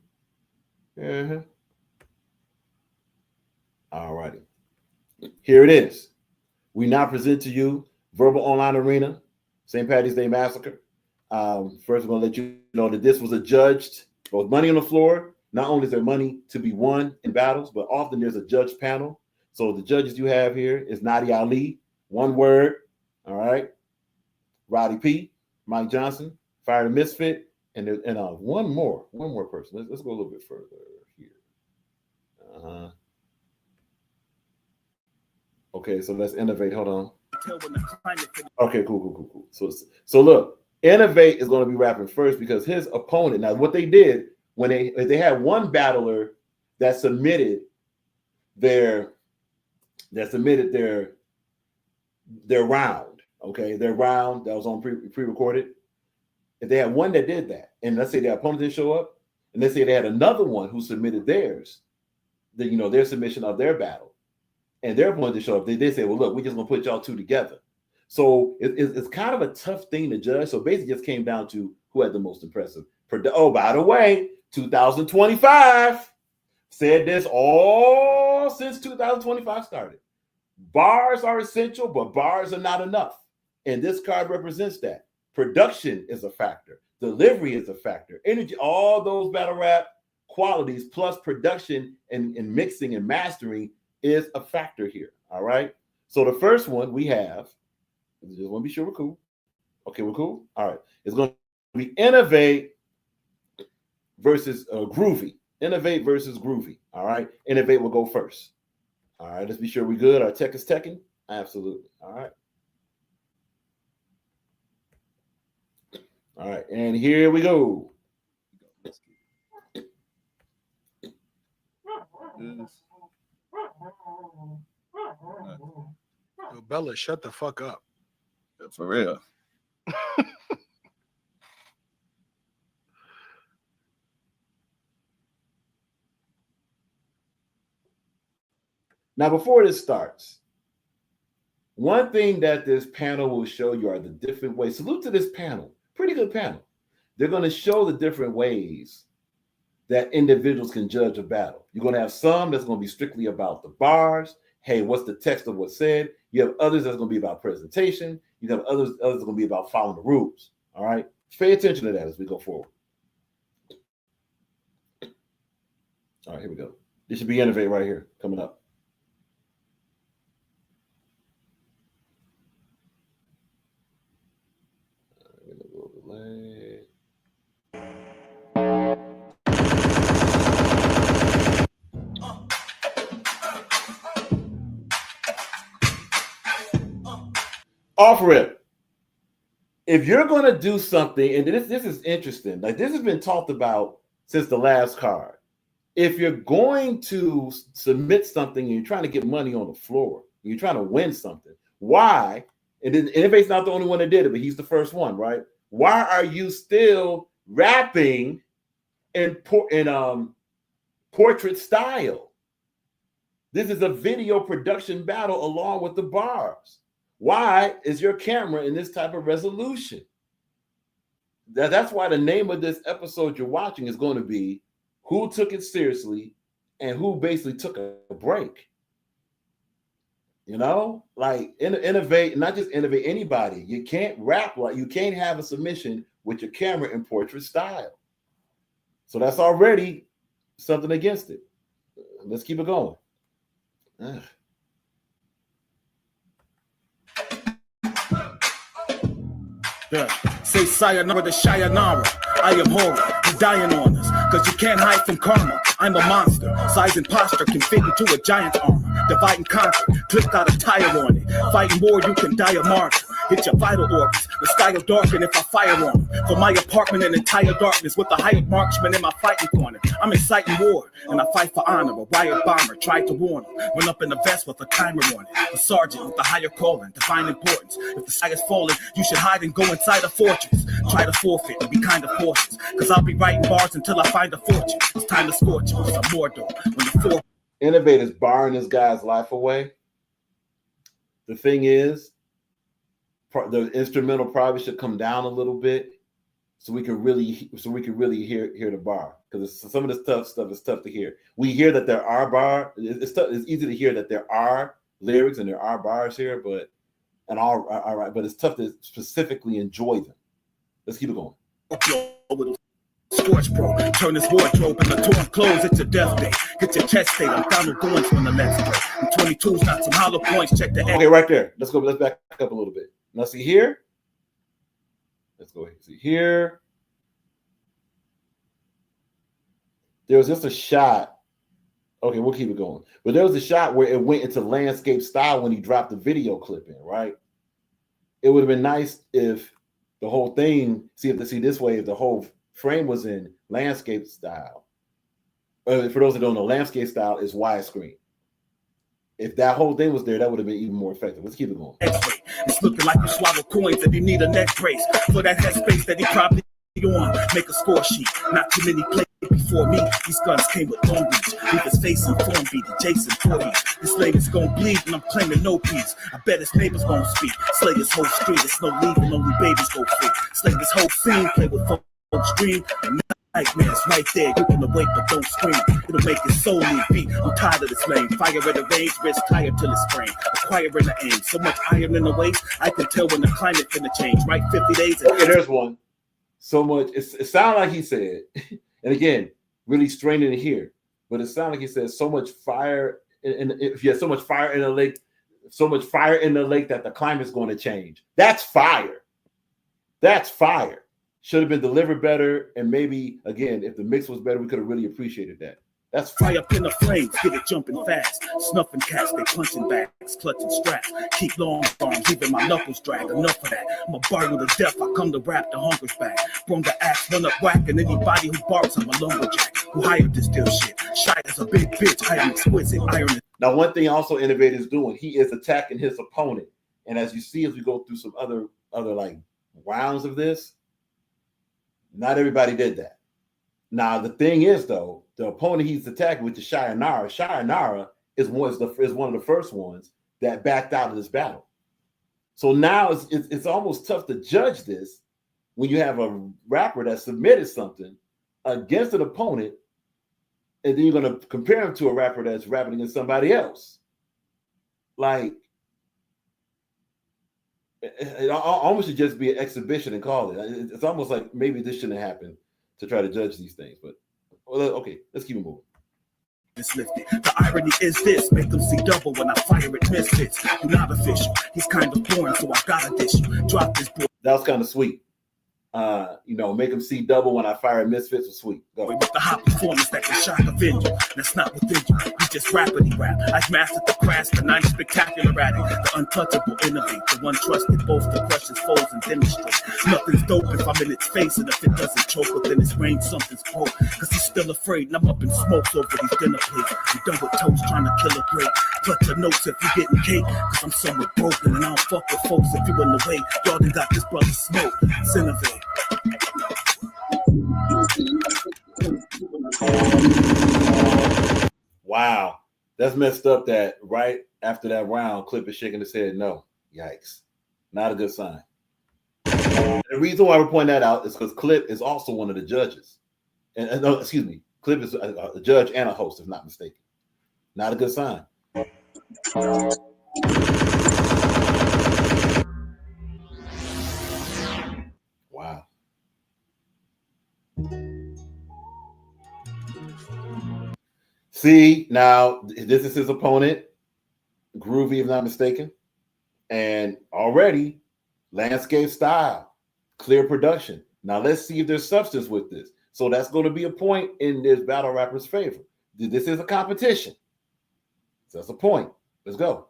All righty. Here it is. We now present to you Verbal Online Arena, St. Patty's Day Massacre. First, I'm going to let you know that this was adjudged, both money on the floor. Not only is there money to be won in battles, but often there's a judge panel. So the judges you have here is Nadia Ali, one word, all right, Roddy P, Mike Johnson, Fire the Misfit, and one more person. Let's go a little bit further here. Okay, so let's innovate. Hold on. Okay, cool. So look, Innovate is going to be rapping first because his opponent. Now, what they did when they had one battler that submitted their round. Okay, their round that was on pre-recorded. If they had one that did that, and let's say their opponent didn't show up, and let's say they had another one who submitted theirs, their submission of their battle, and their opponent didn't show up, they say, well, look, we're just gonna put y'all 2 together. So it's kind of a tough thing to judge. So basically, it just came down to who had the most impressive. Oh, by the way, 2025 said this all since 2025 started. Bars are essential, but bars are not enough. And this card represents that. Production is a factor. Delivery is a factor. Energy, all those battle rap qualities plus production and mixing and mastering is a factor here. All right. So the first one we have, I just want to be sure we're cool. Okay, we're cool. All right. It's going to be Innovate versus Groovy. Innovate versus Groovy. All right. Innovate will go first. All right. Let's be sure we're good. Our tech is teching. Absolutely. All right. All right. And here we go. Yo, Bella, shut the fuck up. For real. Now, before this starts, one thing that this panel will show you are the different ways. Salute to this panel. Pretty good panel. They're going to show the different ways that individuals can judge a battle. You're going to have some that's going to be strictly about the bars. Hey, what's the text of what's said? You have others that's going to be about presentation. You have others that's going to be about following the rules. All right. Pay attention to that as we go forward. All right, here we go. This should be Innovate right here coming up. Offer it. If you're going to do something, and this is interesting, like this has been talked about since the last card. If you're going to submit something and you're trying to get money on the floor, you're trying to win something, why? And Innovate's not the only one that did it, but he's the first one, right? Why are you still rapping in portrait style? This is a video production battle along with the bars. Why is your camera in this type of resolution? That's why the name of this episode you're watching is going to be who took it seriously and who basically took a break. You know, like Innovate, not just Innovate, anybody. You can't rap like you can't have a submission with your camera in portrait style. So that's already something against it. Let's keep it going. Yeah. Say sayonara to sayonara. I am horror. You're dying on us. Cause you can't hide from karma. I'm a monster. Size and posture can fit into a giant's armor. Divide and conquer. Clipped out a tire on it. Fighting more, you can die a martyr. Hit your vital organs. The sky will darken if I fire on them. For my apartment in entire darkness with the hired marksman in my fighting corner. I'm inciting war, and I fight for honor. A riot bomber tried to warn him. Went up in the vest with a timer on it. A sergeant with a higher calling, divine importance. If the sky is falling, you should hide and go inside a fortress. Try to forfeit and be kind of cautious. Cause I'll be writing bars until I find a fortune. It's time to scorch you with some more dough. When the Innovator's barring this guy's life away. The thing is, the instrumental probably should come down a little bit so we can really hear the bar, because some of this tough stuff is tough to hear. We hear that there are bars. It's easy to hear that there are lyrics and there are bars here, but all right, but it's tough to specifically enjoy them. Let's keep it going. Scorch bro, turn this wardrobe into torn clothes. It's your death day. Get your chest state. I'm Donald Goins from the Let's Play. 22's got some hollow points. Check the Okay, right there. Let's go. Let's back up a little bit. Now see here. Let's go ahead. See here. There was just a shot. Okay, we'll keep it going. But there was a shot where it went into landscape style when he dropped the video clip in, right? It would have been nice if the whole thing, see this way, if the whole frame was in landscape style. For those that don't know, landscape style is widescreen. If that whole thing was there, that would have been even more effective. Let's keep it going. It's looking like you swallow coins and you need a neck brace for that headspace that he probably on. Make a score sheet. Not too many plays before me. These guns came with long reach. Leave his face in form beat. Jason 40. This lady's gonna bleed and I'm claiming no peace. I bet his neighbors won't speak. Slay this whole street. It's no leaving. Only babies go free. Slay this whole scene. Play with folks dream. Nightmares right there. You can awake but don't scream. It'll make your soul leave beat. I'm tired of this lane. Fire in the range. Wrist tired till it's sprained. Acquire in the aim. So much iron in the waist. I can tell when the climate finna change. Right, 50 days. Okay, there's one. So much. It sounded like he said, and again, really straining to hear, but it sounded like he said so much fire. And if you have so much fire in the lake, that the climate's going to change. That's fire. That's fire. Should have been delivered better, and maybe again, if the mix was better, we could have really appreciated that. That's fire up in the flames, get it jumping fast. Snuffing cats, they punching bags, clutching straps. Keep long arms, even my knuckles drag. Enough of that. I'm a bar with a death. I come to rap the hunger's back. Brung the axe, run up whacking anybody who barks. I'm a lumberjack who hired this deal shit. Shy as a big bitch. I am exquisite. Iron. Now, one thing also Innovator is doing, he is attacking his opponent. And as you see, as we go through some other like rounds of this, not everybody did that. Now, the thing is, though, the opponent he's attacking with the Sayonara is one of the first ones that backed out of this battle. So now it's almost tough to judge this when you have a rapper that submitted something against an opponent, and then you're going to compare him to a rapper that's rapping against somebody else. Like, it almost should just be an exhibition and call it. It's almost like maybe this shouldn't happen to try to judge these things. But okay, let's keep it moving. The irony is this, make them see double when I fire it misfits. You're not official. He's kind of boring, so I gotta dish you. Drop this boy. That was kind of sweet. Make them see double when I fire at misfits was sweet. Go. With the hot performance that can shock a venue. That's not within you. You just rappity rap. I've mastered the craft, and I'm spectacular at it. The untouchable innovate, the one trusted both to crush his foes and demonstrate. Nothing's dope if I'm in its face, and if it doesn't choke within its range, something's broke. Cause he's still afraid, and I'm up in smokes over these dinner plates. I'm done with toast trying to kill a break. Clutch your notes if you're getting cake, cause I'm somewhat broken, and I don't fuck with folks if you in the way. Y'all done got this brother smoke. It's innovate. Wow, that's messed up that right after that round, Clip is shaking his head no. Yikes. Not a good sign. And the reason why we're pointing that out is because Clip is also one of the judges. No, excuse me. Clip is a judge and a host, if not mistaken. Not a good sign. Wow. See, now this is his opponent, Groovy, if not mistaken. And already, landscape style. Clear production. Now let's see if there's substance with this. So that's going to be a point in this battle rapper's favor. This is a competition. So that's a point. Let's go.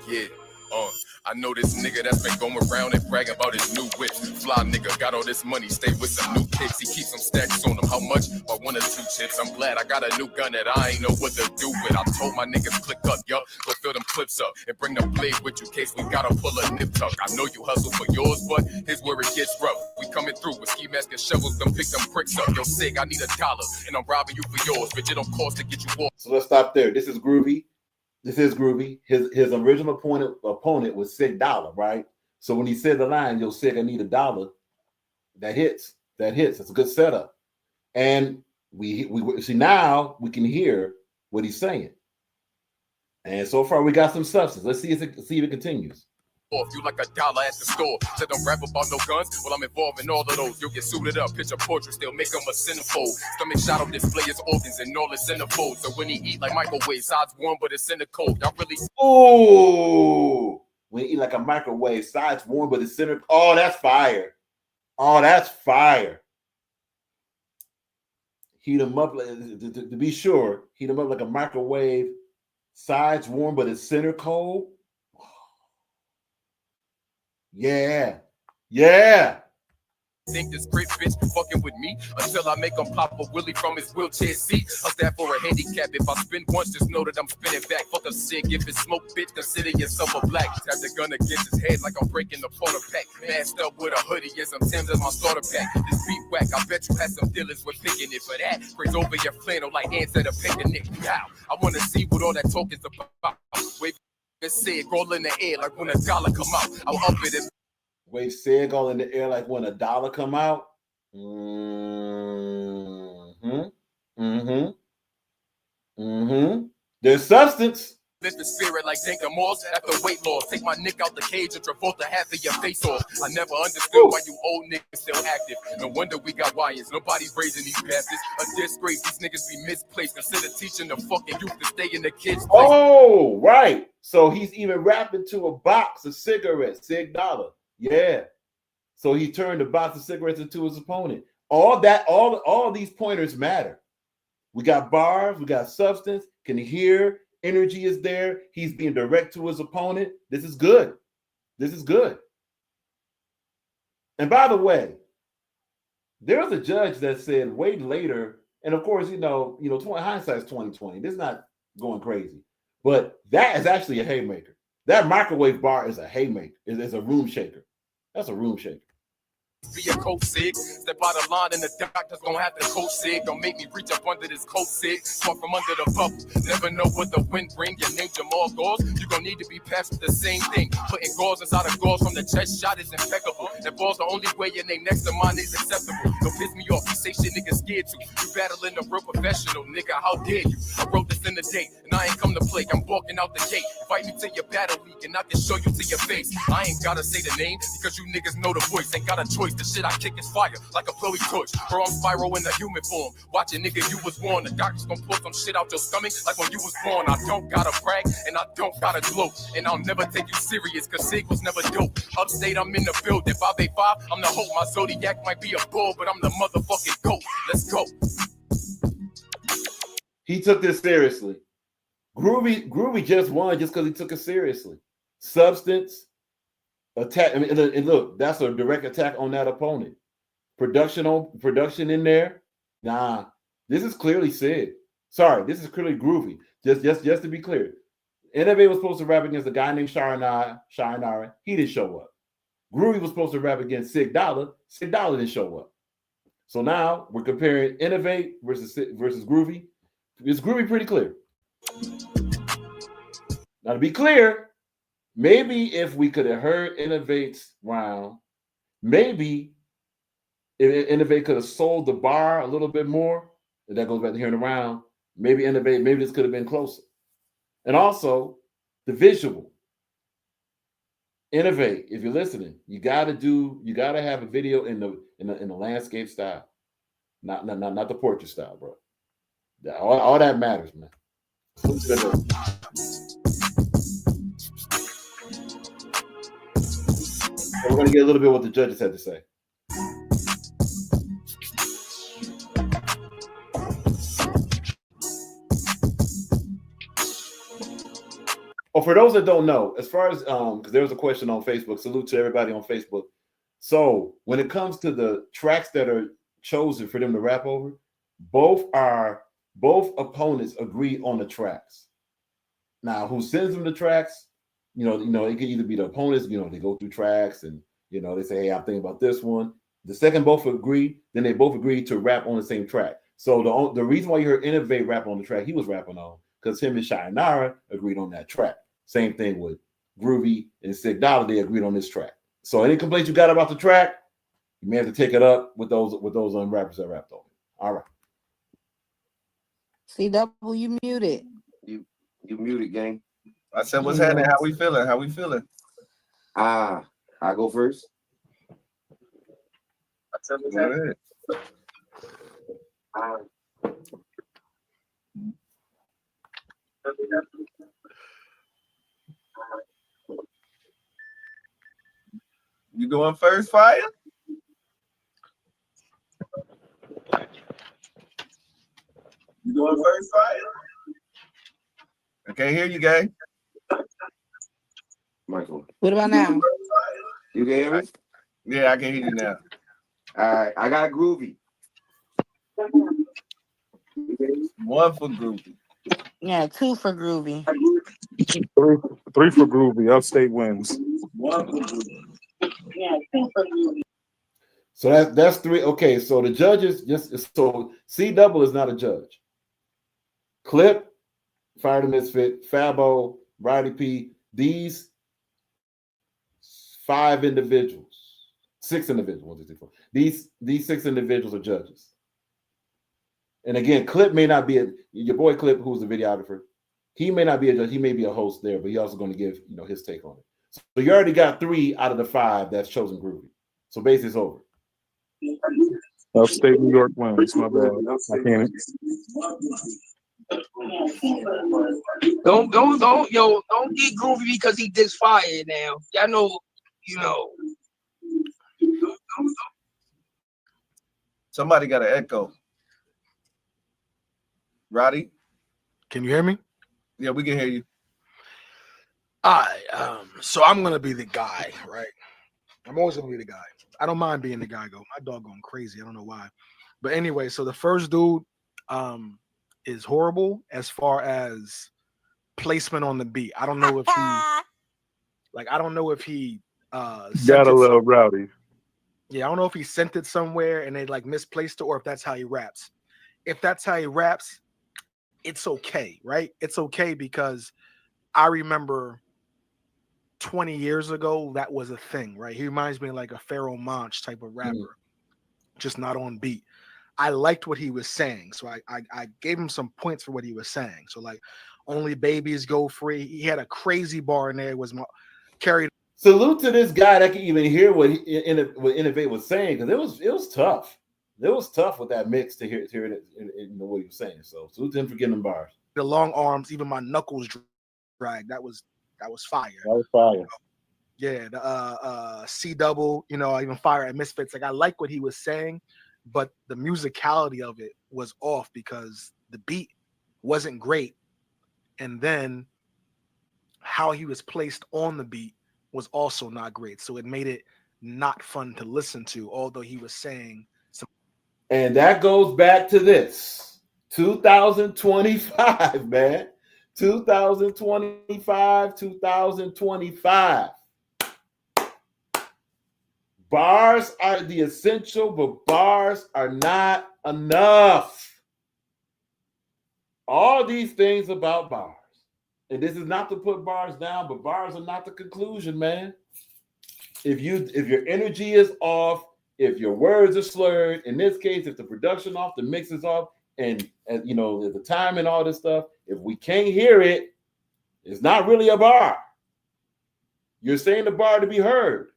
Yeah, I know this nigga that's been going around and bragging about his new whip. Fly nigga, got all this money, stay with some new kicks. He keeps some stacks on him. How much? Or 1 or 2 chips. I'm glad I got a new gun that I ain't know what to do with. I told my niggas click up, yo, go fill them clips up and bring the blade with you, case we gotta pull a nip tuck. I know you hustle for yours, but here's where it gets rough. We coming through with ski mask and shovels, them pick them bricks up. Yo, Sig, I need $1 and I'm robbing you for yours, but it don't cost to get you off. So let's stop there. This is groovy. This is groovy. His original opponent was Sig Dollar, right? So when he said the line, "Yo, Sig, I need $1," that hits. That hits. It's a good setup. And we see now we can hear what he's saying. And so far we got some substance. Let's see if it continues. You like $1 at the store. Said don't rap about no guns. Well, I'm involved in all of those. You'll get suited up, picture portrait, still make him a centerfold. Stomach shot on display his organs and all his centerfolds. So when he eat like microwave, sides warm, but it's in the cold. Y'all really. Oh, when he eat like a microwave, sides warm, but it's center. Oh, that's fire. Oh, that's fire. Heat him up to be sure. Heat him up like a microwave, sides warm, but it's center cold. Yeah. Think this great bitch fucking with me until I make him pop a willy from his wheelchair seat. I'll stand for a handicap. If I spin once, just know that I'm spinning back. Fuck a Sig, if it's smoke, bitch, consider yourself a black. Tap the gun against his head like I'm breaking the porter pack. Masked up with a hoodie and some Timbs as my starter pack. This beat whack, I bet you had some dealers with picking it for that. Praise over your flannel like ants at a picnic. Wow, I wanna see what all that talk is about. Wave Sig roll in the air like when $1 come out. I'll up it and Wave Sig all in the air like when $1 come out. There's substance. lift the spirit like Dinka Moss after weight loss. Take my nick out the cage and Travolta half of your face off. I never understood why you old niggas still active. No wonder we got Wyans. Nobody's raising these bastards. A disgrace. These niggas be misplaced. Consider teaching the fucking youth to stay in the kids' place. Oh, right. So he's even rapping to a box of cigarettes, Sig Dollar. Yeah. So he turned the box of cigarettes into his opponent. All these pointers matter. We got bars, we got substance, can hear, energy is there. He's being direct to his opponent. This is good. This is good. And by the way, there was a judge that said way later, and of course, hindsight's 2020. This is not going crazy, but that is actually a haymaker. That microwave bar is a haymaker. It's a room shaker. That's a room shaker. Be a coach Sig, step out of line and the doctor's gonna have to coach Sig. Don't make me reach up under this coat Sig, swung from under the bubble. Never know what the wind bring. Your name Jamal Gauze, you gonna need to be passed with the same thing. Putting gauze inside of gauze from the chest shot is impeccable. That ball's the only way your name next to mine is acceptable. Don't piss me off, you say shit niggas scared to. You battling a real professional, nigga, how dare you? I wrote this in the date, and I ain't come to play. I'm walking out the gate. Invite me to your battle league, and I can show you to your face. I ain't gotta say the name, because you niggas know the voice. Ain't got a choice, the shit I kick is fire like a flowy torch. Bro, I'm Spyro in the human form. Watch it, nigga, you was born. The doctor's gonna pull some shit out your stomach like when you was born. I don't gotta brag and I don't gotta gloat. And I'll never take you serious, cause Sig was never dope. Upstate, I'm in the building. 585, I'm the hope. My zodiac might be a bull, but I'm the motherfucking goat. Let's go. He took this seriously. Groovy just won just because he took it seriously. Substance. Attack. I mean, and look, that's a direct attack on that opponent. Production in there. Nah, this is clearly Sig. Sorry, this is clearly Groovy. Just to be clear, NFA was supposed to rap against a guy named Sharinara. He didn't show up. Groovy was supposed to rap against Sig Dollar. Sig Dollar didn't show up. So now we're comparing Innovate versus Groovy. Is Groovy pretty clear? Now to be clear. Maybe if we could have heard Innovate's round, maybe if Innovate could have sold the bar a little bit more, and that goes back to hearing the round, maybe this could have been closer. And also, the visual. Innovate. If you're listening, you gotta have a video in the landscape style, not the portrait style, bro. All that matters, man. We're gonna get a little bit what the judges had to say. Oh, for those that don't know, as far as because there was a question on Facebook. Salute to everybody on Facebook. So when it comes to the tracks that are chosen for them to rap over, both opponents agree on the tracks. Now, who sends them the tracks? It can either be the opponents. They go through tracks and they say, "Hey, I'm thinking about this one." The second both agree, then they both agree to rap on the same track. So the reason why you heard Innovate rap on the track he was rapping on, because him and Shynara agreed on that track. Same thing with Groovy and Sig Dollar, they agreed on this track. So any complaints you got about the track, you may have to take it up with those rappers that rapped on it. All right. CW, you muted. You muted, gang. I said, what's happening? How we feeling? I go first. I said, what's happening? You going first, Fire? You going first, Fire? I can't hear you, gang. Michael. What about now? You can hear me? Yeah, I can hear you now. All right, I got Groovy. One for Groovy. Yeah, 2 for Groovy. Three for Groovy. Upstate wins. One for Groovy. Yeah, 2 for Groovy. So that's 3. Okay, so the judges C Double is not a judge. Clip, Fire the Misfit, Fabo, Roddy P, these 6 individuals, 1, 2, 3, 4. These 6 individuals are judges. And again, Clip may not be your boy Clip, who's the videographer. He may not be a judge. He may be a host there, but he's also going to give his take on it. So you already got 3 out of the 5 that's chosen Groovy. So basically, it's over. Upstate New York wins. My bad. I can't. Don't get Groovy because he did Fire now. Y'all know, Somebody got an echo. Roddy? Can you hear me? Yeah, we can hear you. All right. So I'm gonna be the guy, right? I'm always gonna be the guy. I don't mind being the guy. My dog going crazy. I don't know why. But anyway, so the first dude is horrible as far as placement on the beat. I don't know if he got a little rowdy. Yeah, I don't know if he sent it somewhere and they misplaced it, or if that's how he raps. If that's how he raps, it's okay, right? It's okay, because I remember 20 years ago that was a thing, right? He reminds me like a Pharoah Monch type of rapper, just not on beat. I liked what he was saying, so I gave him some points for what he was saying. So only babies go free. He had a crazy bar in there. Carried. Salute to this guy that can even hear what Innovate was saying, because it was tough. It was tough with that mix to hear it in what he was saying. So salute to him for getting them bars. The long arms, even my knuckles dragged. That was fire. That was fire. Yeah, the C Double, even Fire at Misfits. I like what he was saying, but the musicality of it was off because the beat wasn't great, and then how he was placed on the beat was also not great. So it made it not fun to listen to, although he was saying some. And that goes back to this 2025, man. 2025. Bars are the essential, but bars are not enough. All these things about bars. And this is not to put bars down, but bars are not the conclusion, man. If your energy is off, if your words are slurred, in this case, if the production off, the mix is off, and the time and all this stuff, if we can't hear it, it's not really a bar. You're saying the bar to be heard.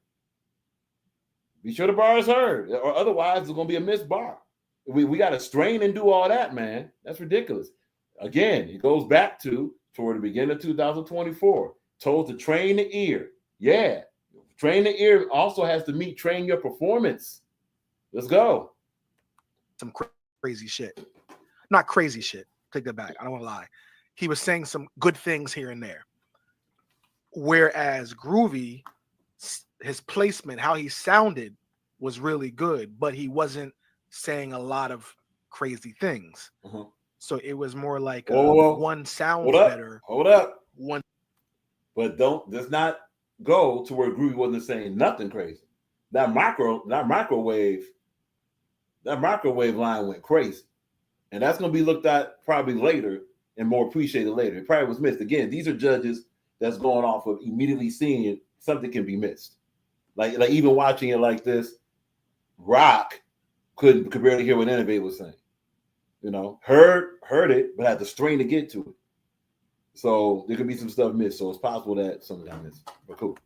Be sure the bar is heard, or otherwise it's going to be a missed bar. We got to strain and do all that, man. That's ridiculous. Again, it goes back to toward the beginning of 2024. Told to train the ear. Yeah, train the ear also has to train your performance. Let's go. Some crazy shit. Not crazy shit. Take that back. I don't want to lie. He was saying some good things here and there. Whereas Groovy, his placement, how he sounded was really good, but he wasn't saying a lot of crazy things. So it was more like one sounds better. Hold up. One, but does not go to where Groovy wasn't saying nothing crazy. That microwave line went crazy, and that's going to be looked at probably later and more appreciated later. It probably was missed. Again, these are judges that's going off of immediately seeing something can be missed. Like even watching it like this, Rock could barely hear what Innovate was saying. You know, heard it, but had to strain to get to it. So there could be some stuff missed. So it's possible that something got missed. But cool.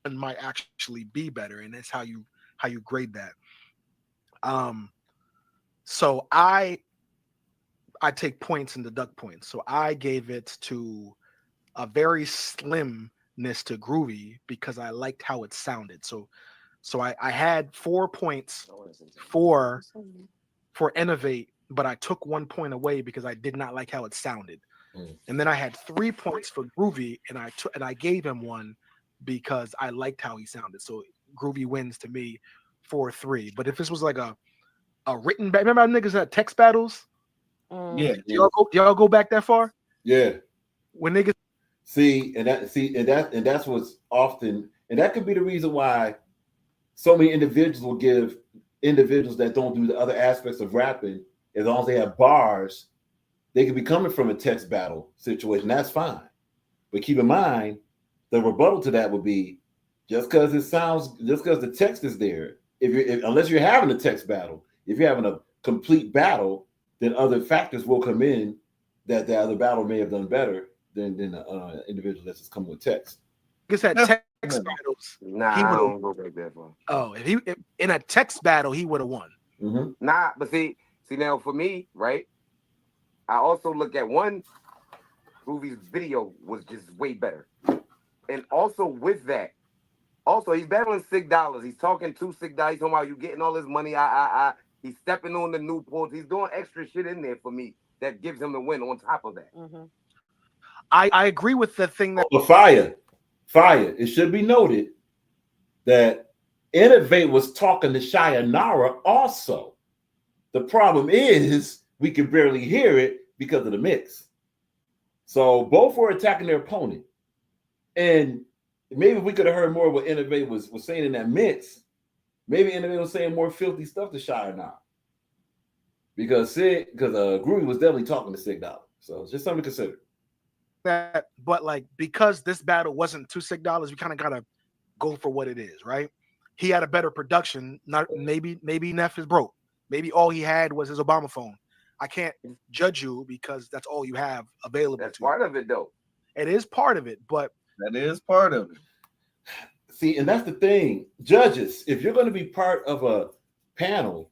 And might actually be better, and that's how you grade that. So I take points and deduct points. So I gave it to a very slimness to Groovy because I liked how it sounded. So I had 4 points for Innovate, but I took 1 point away because I did not like how it sounded. And then I had 3 points for Groovy, and I gave him 1 because I liked how he sounded. So Groovy wins to me 4-3. But if this was like a written battle, remember how niggas had text battles? Yeah. Do y'all go back that far? Yeah. When niggas and that's what's often, and that could be the reason why so many individuals will give individuals that don't do the other aspects of rapping, as long as they have bars, they could be coming from a text battle situation. That's fine. But keep in mind, the rebuttal to that would be just because the text is there, unless you're having a text battle, if you're having a complete battle, then other factors will come in that the other battle may have done better than the individual that's just coming with text. Niggas had text battles. Nah, I don't go back that far. Oh, if in a text battle, he would have won. Nah, but see now for me, right? I also look at one Groovy's video was just way better. And also with that, he's battling $6. He's talking to $6. He's talking about you getting all this money. He's stepping on the new ports. He's doing extra shit in there for me that gives him the win on top of that. I agree with the thing that Fire. It should be noted that Innovate was talking to Shayanara also. The problem is we can barely hear it because of the mix. So both were attacking their opponent. And maybe if we could have heard more of what Innovate was saying in that mix, maybe Innovate was saying more filthy stuff to Shayanara. Because Groovy was definitely talking to $6. So it's just something to consider. that, but like because this battle wasn't $2 we kind of gotta go for what it is, right? He had a better production. Not maybe Neff is broke. Maybe all he had was his Obama phone. I can't judge you because that's all you have available. That's part of it, though. It is part of it, but that is part of it. See, and that's the thing, judges. If you're going to be part of a panel,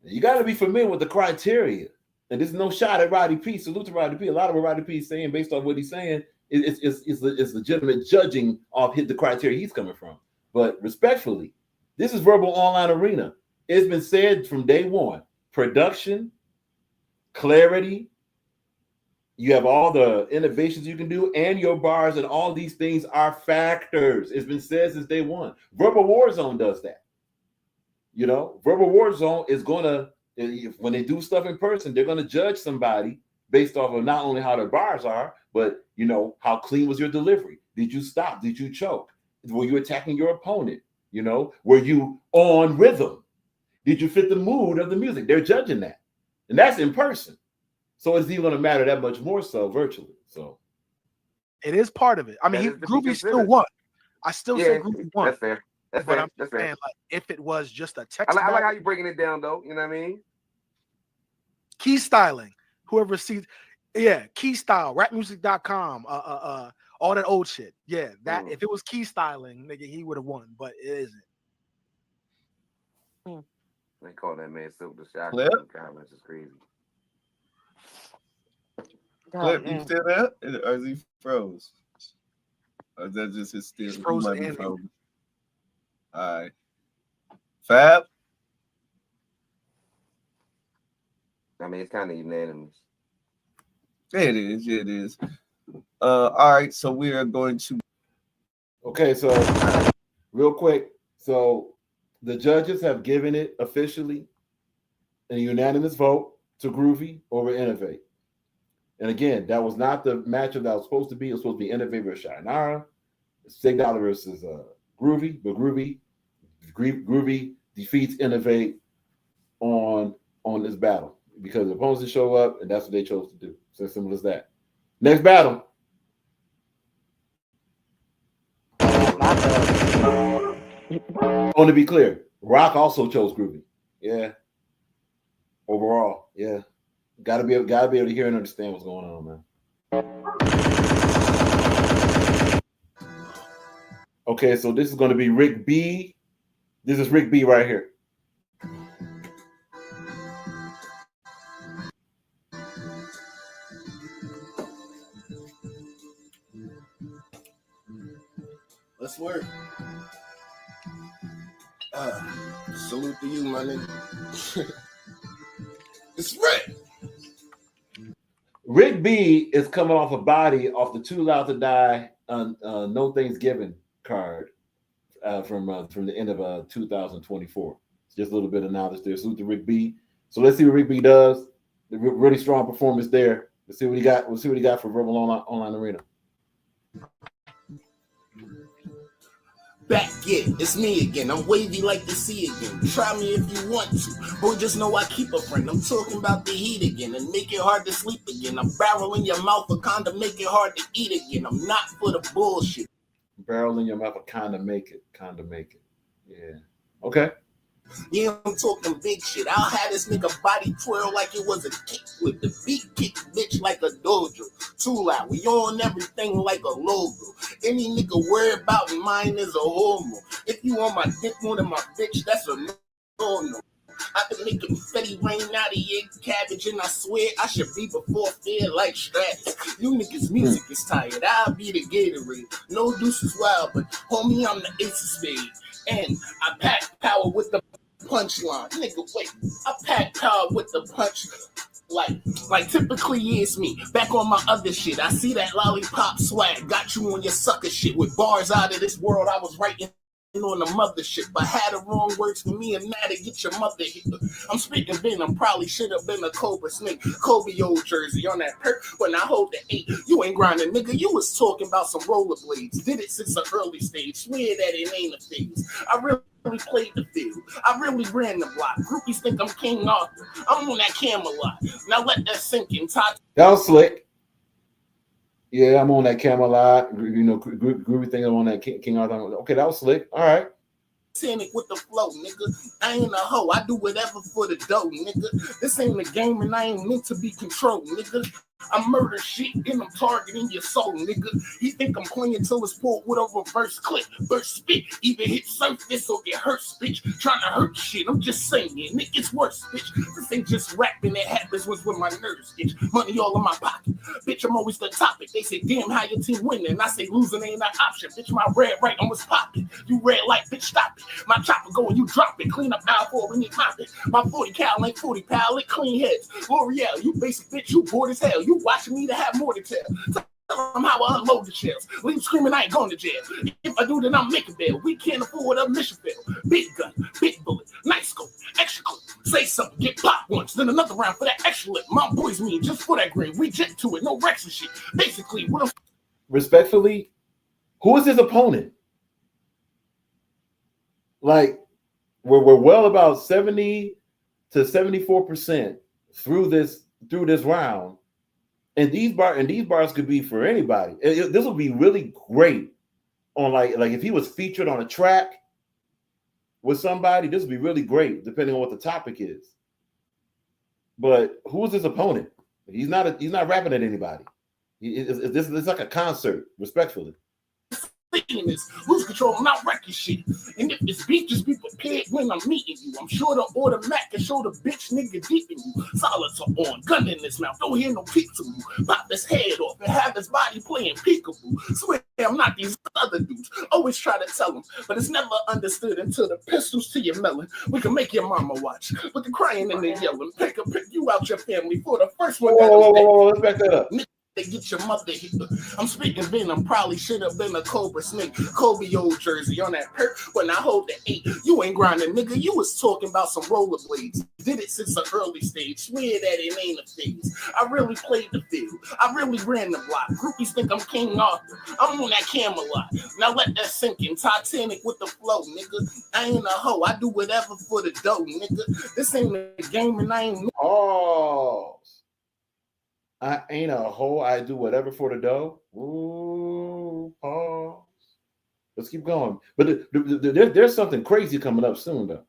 you got to be familiar with the criteria. And there's no shot at Roddy P. Salute to Roddy P. A lot of what Roddy P is saying, based on what he's saying, is legitimate judging of the criteria he's coming from. But respectfully, this is Verbal Online Arena. It's been said from day one: production, clarity. You have all the innovations you can do, and your bars, and all these things are factors. It's been said since day one. Verbal Warzone does that. You know, Verbal Warzone is going to, when they do stuff in person, they're going to judge somebody based off of not only how their bars are, but, you know, how clean was your delivery? Did you stop? Did you choke? Were you attacking your opponent? You know, were you on rhythm? Did you fit the mood of the music? They're judging that. And that's in person. So it's even going to matter that much more so virtually. So it is part of it. I mean, Groovy still won. I still say Groovy won. That's fair. That's fair. That's fair. Saying, like, if it was just a text, I like how you're breaking it down, though. You know what I mean? Key styling. Whoever sees, yeah, key style. Rapmusic.com. all that old shit. Yeah, that if it was key styling, nigga, he would have won, but it isn't. They call that man Silk the Shocker. Clip? Comments is crazy. Clip, you still there? Or is he froze? Or is that just his still? He's frozen and frozen. All right. Fab? I mean, it's kind of unanimous. Yeah, it is. Yeah, it is. All right, so we are going to. Okay, so real quick. So the judges have given it officially a unanimous vote to Groovy over Innovate. And again, that was not the matchup that was supposed to be. It was supposed to be Innovate versus Shainara, Sig Dollar versus Groovy, but Groovy defeats Innovate on this battle because the opponents didn't show up, and that's what they chose to do. So simple as that. Next battle. To be clear, Rock also chose Groovy. Yeah. Overall, yeah. Gotta be able to hear and understand what's going on, man. Okay, so this is going to be Rick B. This is Rick B right here. Let's work. Salute to you, my nigga. It's Rick. Rick B is coming off a body off the Too Loud to Die No Thanksgiving card from the end of 2024. It's just a little bit of knowledge there. Salute to Rick B. So let's see what Rick B does. The really strong performance there. Let's see what he got. We'll see what he got for Verbal Online Arena. Back again, it's me again. I'm wavy like the sea again. Try me if you want to, boy. Just know I keep a friend. I'm talking about the heat again and make it hard to sleep again. I'm barrel in your mouth, a kinda make it hard to eat again. I'm not for the bullshit. Barrel in your mouth, a kinda make it. Yeah. Okay. Yeah, I'm talking big shit. I'll have this nigga body twirl like it was a kick with the beat kick bitch like a dojo. Too loud, we on everything like a logo. Any nigga worry about mine is a homo. If you on my dick more than my bitch, that's a no. I can make confetti rain out of your cabbage, and I swear I should be before fear like Stratus. You niggas' music is tired. I'll be the Gatorade. No deuce is wild, but homie, I'm the ace of spades. And I pack power with the punchline. Nigga, wait. I pack power with the punch. Like typically it's me. Back on my other shit. I see that lollipop swag. Got you on your sucker shit. With bars out of this world, I was writing on the mothership, but had the wrong words for me and now to get your mother hit. I'm speaking Venom, probably should have been a Cobra Snake. Kobe old jersey on that perk when I hold the 8. You ain't grinding, nigga. You was talking about some rollerblades. Did it since the early stage. Swear that it ain't a phase. I really played the field. I really ran the block. Groupies think I'm King Arthur. I'm on that Camelot. Now let that sink in. Todd. That was slick. Yeah, I'm on that Camelot. You know, groovy thing. I'm on that King Arthur. Okay, that was slick. All right. Cynic with the flow, nigga. I ain't a hoe. I do whatever for the dough, nigga. This ain't a game and I ain't meant to be controlled, nigga. I murder shit and I'm targeting your soul, nigga. He think I'm playing till it's pulled with a reverse clip, burst spit, even hit surface or get hurt, bitch. Trying to hurt shit, I'm just saying, it gets worse, bitch. This ain't just rapping, it happens when my nerves itch. Money all in my pocket, bitch. I'm always the topic. They say, damn, how your team winning? I say, losing ain't an option, bitch. My red right almost popping. You red light, bitch, stop it. My chopper go and you drop it. Clean up aisle 4 when you mop it. My 40 cal ain't 40 pal, it clean heads. L'Oreal, you basic bitch, you bored as hell. You watching me to have more to tell. Tell them how I unload the shells. Leave screaming, I ain't going to jail. If I do, then I'm making bail. We can't afford a mission fail. Big gun, big bullet, nice scope, extra clip. Say something, get popped once, then another round for that extra lip. My boys mean just for that green. We jet to it, no Rex and shit. Basically, what I'm respectfully, who is his opponent? Like, we're well about 70 to 74% through this round. And these bars could be for anybody. This would be really great on like if he was featured on a track with somebody. This would be really great, depending on what the topic is. But who is his opponent? He's not rapping at anybody. It's like a concert, respectfully. Lose control, I'm not wrecking shit. And if it's beef, just be prepared when I'm meeting you. I'm sure to order Mac and show the bitch nigga deep in you. Solids are on, gun in his mouth, don't hear no peep to you. Pop his head off and have his body playing peekaboo. Swear I'm not these other dudes. Always try to tell them, but it's never understood until the pistols to your melon. We can make your mama watch, with the crying and the yelling. Pick you out your family for the first one. Whoa, let's back that up. They get your mother hit. I'm speaking Venom, probably should have been a Cobra Snake. Kobe old jersey on that perk when I hold the 8. You ain't grinding, nigga. You was talking about some rollerblades. Did it since an early stage. Swear that it ain't a phase. I really played the field. I really ran the block. Groupies think I'm King Arthur. I'm on that Camelot. Now let that sink in. Titanic with the flow, nigga. I ain't a hoe. I do whatever for the dough, nigga. This ain't a game and I ain't. Oh. I ain't a hoe. I do whatever for the dough. Ooh, pause. Let's keep going. But there's something crazy coming up soon, though.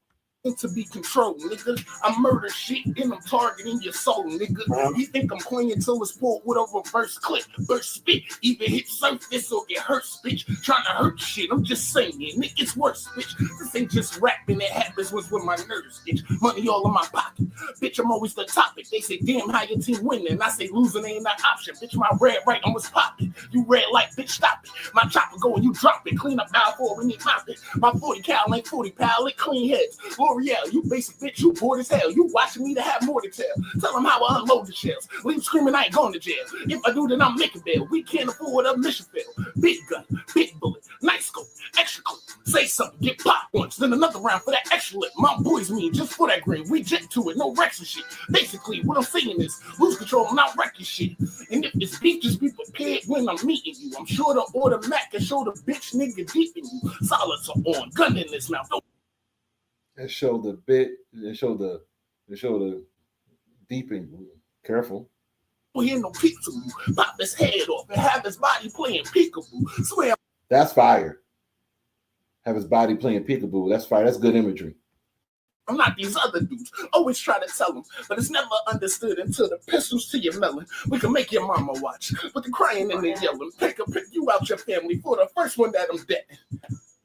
To be controlled, nigga. I murder shit and I'm targeting your soul, nigga. You think I'm clean till it's pulled with a reverse clip, burst spit, even hit surface or get hurt, bitch. Trying to hurt shit, I'm just saying, nigga, it's worse, bitch. This ain't just rapping, it happens with my nerves, bitch. Money all in my pocket, bitch. I'm always the topic. They say, damn, how your team winning? I say, losing ain't an option, bitch. My red right on was popping. You red light, bitch, stop it. My chopper go and you drop it. Clean up aisle 4 when you mop it. My 40 cal ain't 40 pal, it clean heads. L'Oreal, you basic bitch, you bored as hell. You watching me to have more to tell. Tell them how I unload the shells. Leave screaming, I ain't going to jail. If I do, then I'm making bail. We can't afford a mission fail. Big gun, big bullet, nice scope, extra cool. Say something, get popped once, then another round for that extra lip. My boys mean just for that green. We jet to it, no wrecks and shit. Basically, what I'm saying is lose control, I'm not wrecking shit. And if it's beef, just be prepared when I'm meeting you. I'm sure to order Mac and show the bitch nigga deep in you. Solids are on, gun in his mouth. And show the bit, and show the deeping. Careful. Don't hear no peek to you. Pop his head off and have his body playing peekaboo. Swear. That's fire. Have his body playing peekaboo. That's fire. That's good imagery. I'm not these other dudes. Always try to tell them, but it's never understood until the pistols to your melon. We can make your mama watch, with the crying and the yelling. Pick you out your family for the first one that I'm dead.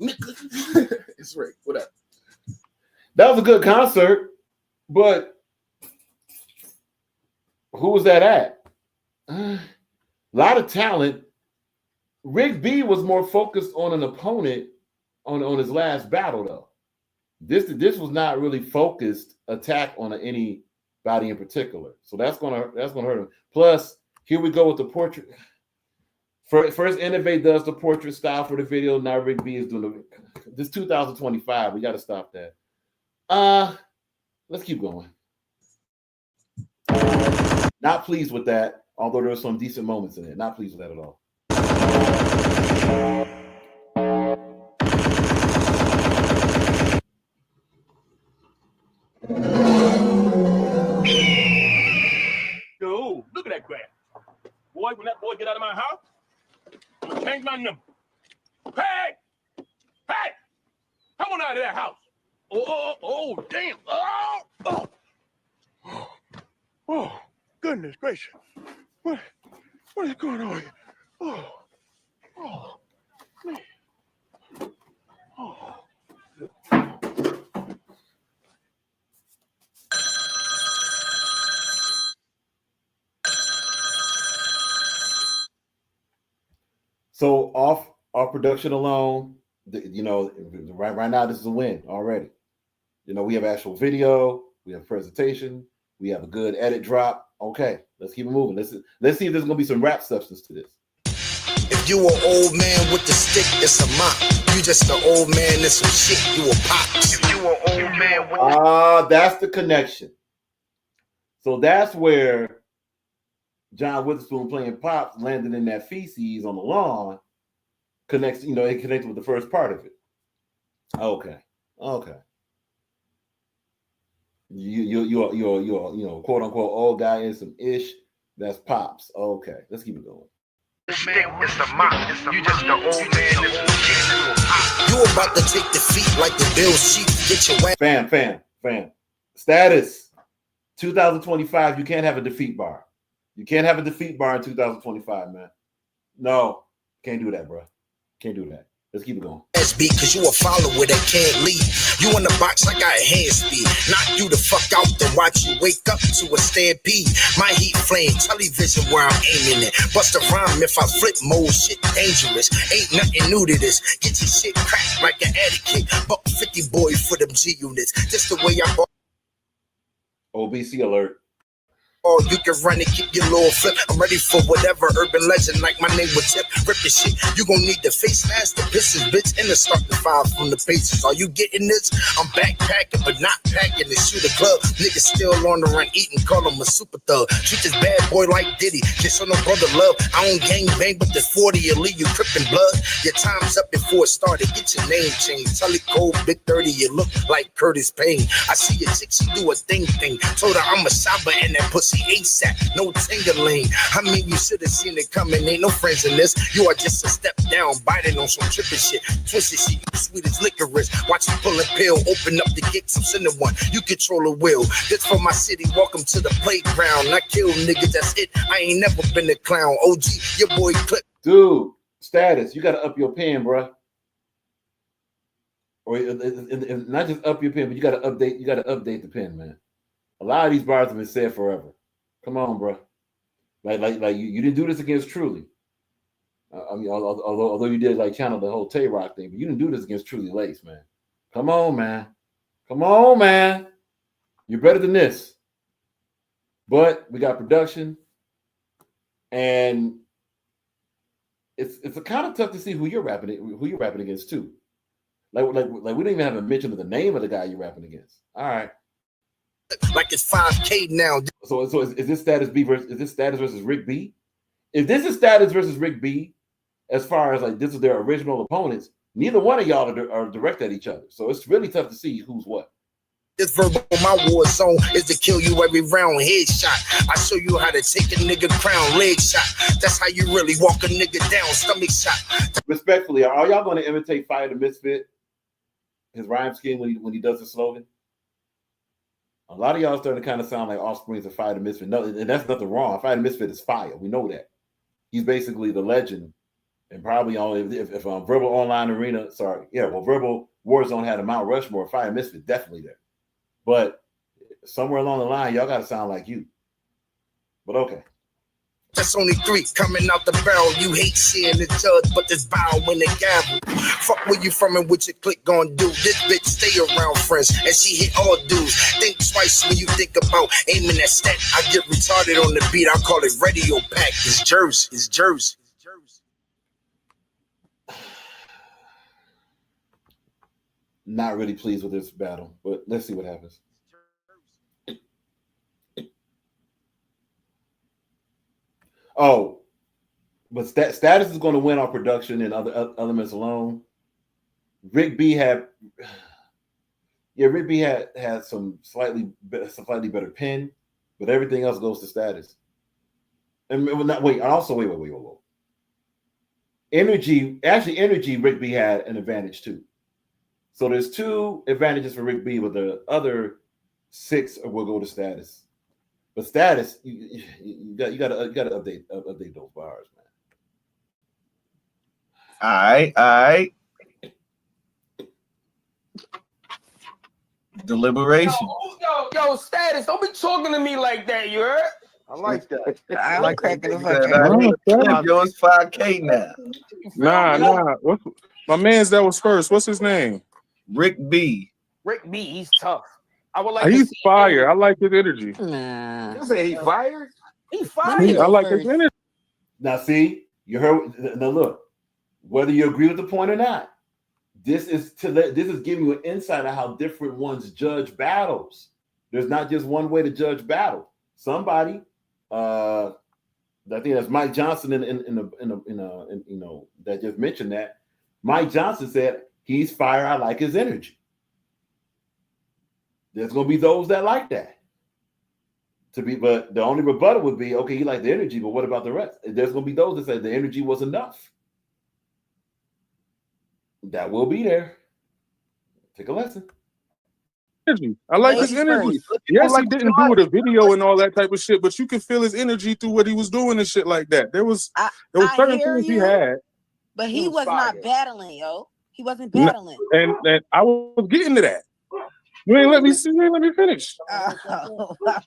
Nigga, it's right. What up? That was a good concert, but who was that at? A lot of talent. Rick B was more focused on an opponent on his last battle, though. This was not really focused attack on anybody in particular, so that's gonna hurt him. Plus, here we go with the portrait. First, Innovate does the portrait style for the video. Now Rick B is doing this 2025. We got to stop that. Let's keep going. Not pleased with that, although there were some decent moments in it. Not pleased with that at all. Yo, look at that grab. Boy, when that boy get out of my house, I'm gonna change my number. Hey! Hey! Come on out of that house. Oh, damn. Oh, goodness gracious. What is going on here? Man. So off production alone, right now this is a win already. We have actual video, we have presentation, we have a good edit drop. Okay, let's keep it moving. Let's see if there's gonna be some rap substance to this. If you an old man with the stick, it's a mop. You just an old man, that's some shit. You a pop. If you an old man with that's the connection. So that's where John Witherspoon playing Pops landed in that feces on the lawn connects, it connected with the first part of it. Okay. You quote unquote old guy in some ish. That's Pops. Okay, let's keep it going. it's a mop. You just an old man. You about to take defeat like the Bills Chiefs. Get your ass. Fam. Status 2025. You can't have a defeat bar. You can't have a defeat bar in 2025, man. No, can't do that, bro. Can't do that. Let's keep it going. SB, cause you a follower that can't leave. You in the box, I got hand speed. Knock you the fuck out, then watch you wake up to a stampede. My heat flame, television where I'm aiming it. Bust a rhyme if I flip mode, shit dangerous. Ain't nothing new to this. Get your shit cracked like an etiquette. Buck 50 boy for them G units. Just the way I bought. OBC alert. Oh, you can run and keep your little flip. I'm ready for whatever urban legend, like my name was Tip. Rip the shit. You gon' need the face mask, the pisses, bitch, and the start the file from the pages. Are you getting this? I'm backpacking, but not packing to shoot a club. Niggas still on the run, eating, call him a super thug. Treat this bad boy like Diddy. Just on no brother love. I don't gang bang, but the 40 will leave you crippin' blood. Your time's up before it started. Get your name changed. Tell it cold, big 30. You look like Curtis Payne. I see a chick, she do a thing. Told her I'm a shopper and that pussy ASAP, no tingling. I mean, you should have seen it coming. Ain't no friends in this. You are just a step down, biting on some tripping shit. Twisted shit, you sweet as licorice. Watch you pull a pill, open up the gates, I'm sending one. You control the will. This for my city, welcome to the playground. I kill niggas, that's it. I ain't never been a clown. OG, your boy Clip. Dude, status, you gotta up your pen, bro. Or not just up your pen, but you gotta update the pen, man. A lot of these bars have been said forever. Come on, bro. Like you didn't do this against Truly. I mean, although you did like channel the whole Tay Rock thing, but you didn't do this against Truly Lace, man. Come on, man. Come on, man. You're better than this. But we got production, and it's a kind of tough to see who you're rapping against too. Like we don't even have a mention of the name of the guy you're rapping against. All right. Like it's 5K now. So is this Status versus Rick B? If this is Status versus Rick B, as far as like this is their original opponents, neither one of y'all are direct at each other. So it's really tough to see who's what. This verbal, my war zone is to kill you every round. Headshot. I show you how to take a nigga crown. Leg shot. That's how you really walk a nigga down. Stomach shot. Respectfully, are y'all going to imitate Fire the Misfit? His rhyme scheme when he does the slogan? A lot of y'all starting to kind of sound like offsprings of Fire the Misfit. No, and that's nothing wrong. Fire the Misfit is fire. We know that. He's basically the legend. And probably only if Verbal Online Arena, Verbal Warzone had a Mount Rushmore, Fire Misfit definitely there. But somewhere along the line, y'all got to sound like you. But okay. That's only 3 coming out the barrel. You hate seeing the judge, but this bow when they gavel. Fuck where you from and what your clique gonna do. This bitch stay around friends and she hit all dudes. Think twice when you think about aiming that stat. I get retarded on the beat. I call it radio pack. It's Jersey. It's Jersey. Not really pleased with this battle, but let's see what happens. Oh, but Status is going to win on production and other elements alone. Rick B had some slightly better pen, but everything else goes to Status. And wait. Energy, Rick B had an advantage too. So there's 2 advantages for Rick B, but the other 6 will go to Status. But Status, you got to update those bars, man. All right. Deliberation. Yo, Status, don't be talking to me like that, you heard? I like that. I like cracking the fuck out. Yours 5K now. Nah. What's my man's that was first? What's his name? Rick B. Rick B, he's tough. I would like He's to see fire. I like his energy. Nah. You say he fired? He fired. I like his energy. Now, see, you heard. Now, look, whether you agree with the point or not, this is giving you an insight of how different ones judge battles. There's not just one way to judge battle. Somebody, I think that's Mike Johnson that just mentioned that. Mike Johnson said he's fire. I like his energy. There's going to be those that like that. But the only rebuttal would be, okay, he liked the energy, but what about the rest? There's going to be those that say the energy was enough. That will be there. Take a lesson. energy. I like his energy. Yes, he didn't do the video and all that type of shit, but you can feel his energy through what he was doing and shit like that. There was certain things he had. But he was not battling, yo. He wasn't No, battling. and I was getting to that. You ain't let me see. You ain't let me finish.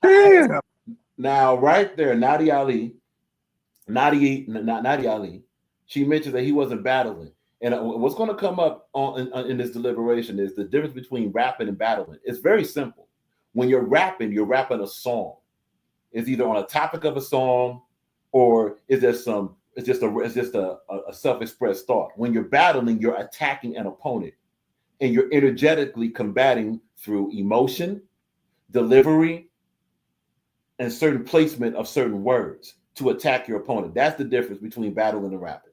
Damn. Now, right there, Nadia Ali, she mentioned that he wasn't battling. And what's going to come up in this deliberation is the difference between rapping and battling. It's very simple. When you're rapping a song. It's either on a topic of a song, or is there some? It's just a self-expressed thought. When you're battling, you're attacking an opponent, and you're energetically combating through emotion, delivery, and certain placement of certain words to attack your opponent. That's the difference between battling and rapping.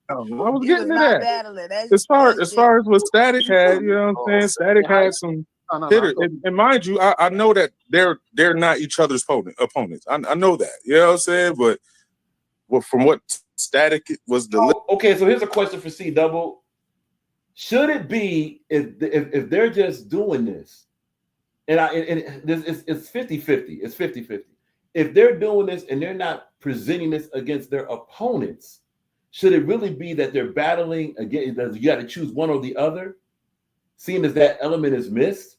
I was getting to that. As far as what Static had, you know what I'm saying? Static had some hitters. And mind you, I know that they're not each other's opponents. I know that. You know what I'm saying? But from what Static was okay, so here's a question for C Double. Should it be if they're just doing this, and it's 50-50. It's 50-50. If they're doing this and they're not presenting this against their opponents, should it really be that they're battling again? You got to choose one or the other, seeing as that element is missed?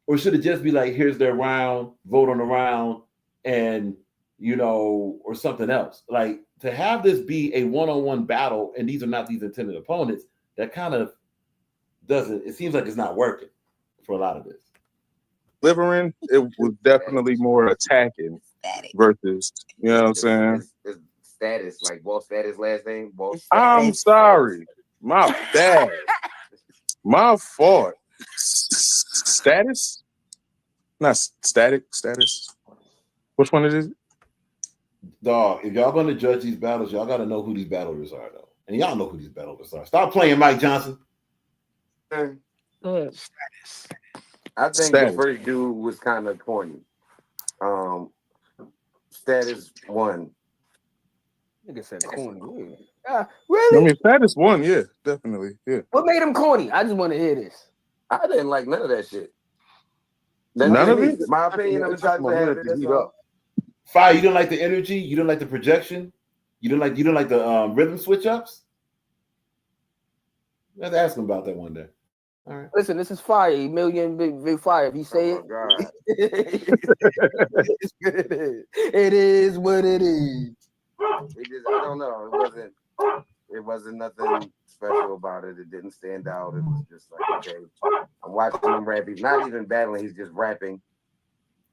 Or should it just be like, here's their round, vote on the round, and, or something else? Like, to have this be a one-on-one battle, and these are not these intended opponents, that kind of it seems like it's not working for a lot of this. Delivering, it was definitely more attacking versus, you know what I'm saying? It's Status, like Ball Status last name. I'm sorry. My bad. My fault. Status? Not Static. Status. Which one is it? Dog, if y'all going to judge these battles, y'all got to know who these battlers are, though. And y'all know who these battlers are. Stop playing Mike Johnson. Status. I think the first dude was kind of corny. Status won. Nigga said corny. Really? I mean, Status won, yeah, definitely. Yeah. What made him corny? I just want to hear this. I didn't like none of that shit. None of it? My opinion, I'm trying to have it. Fire, you didn't like the energy? You didn't like the projection? You didn't like the rhythm switch ups? Let's ask him about that one day. All right. Listen, this is Fire, million big Fire. If you say it is what it is. I don't know. It wasn't nothing special about it. It didn't stand out. It was just like, okay, I'm watching him rap. He's not even battling. He's just rapping.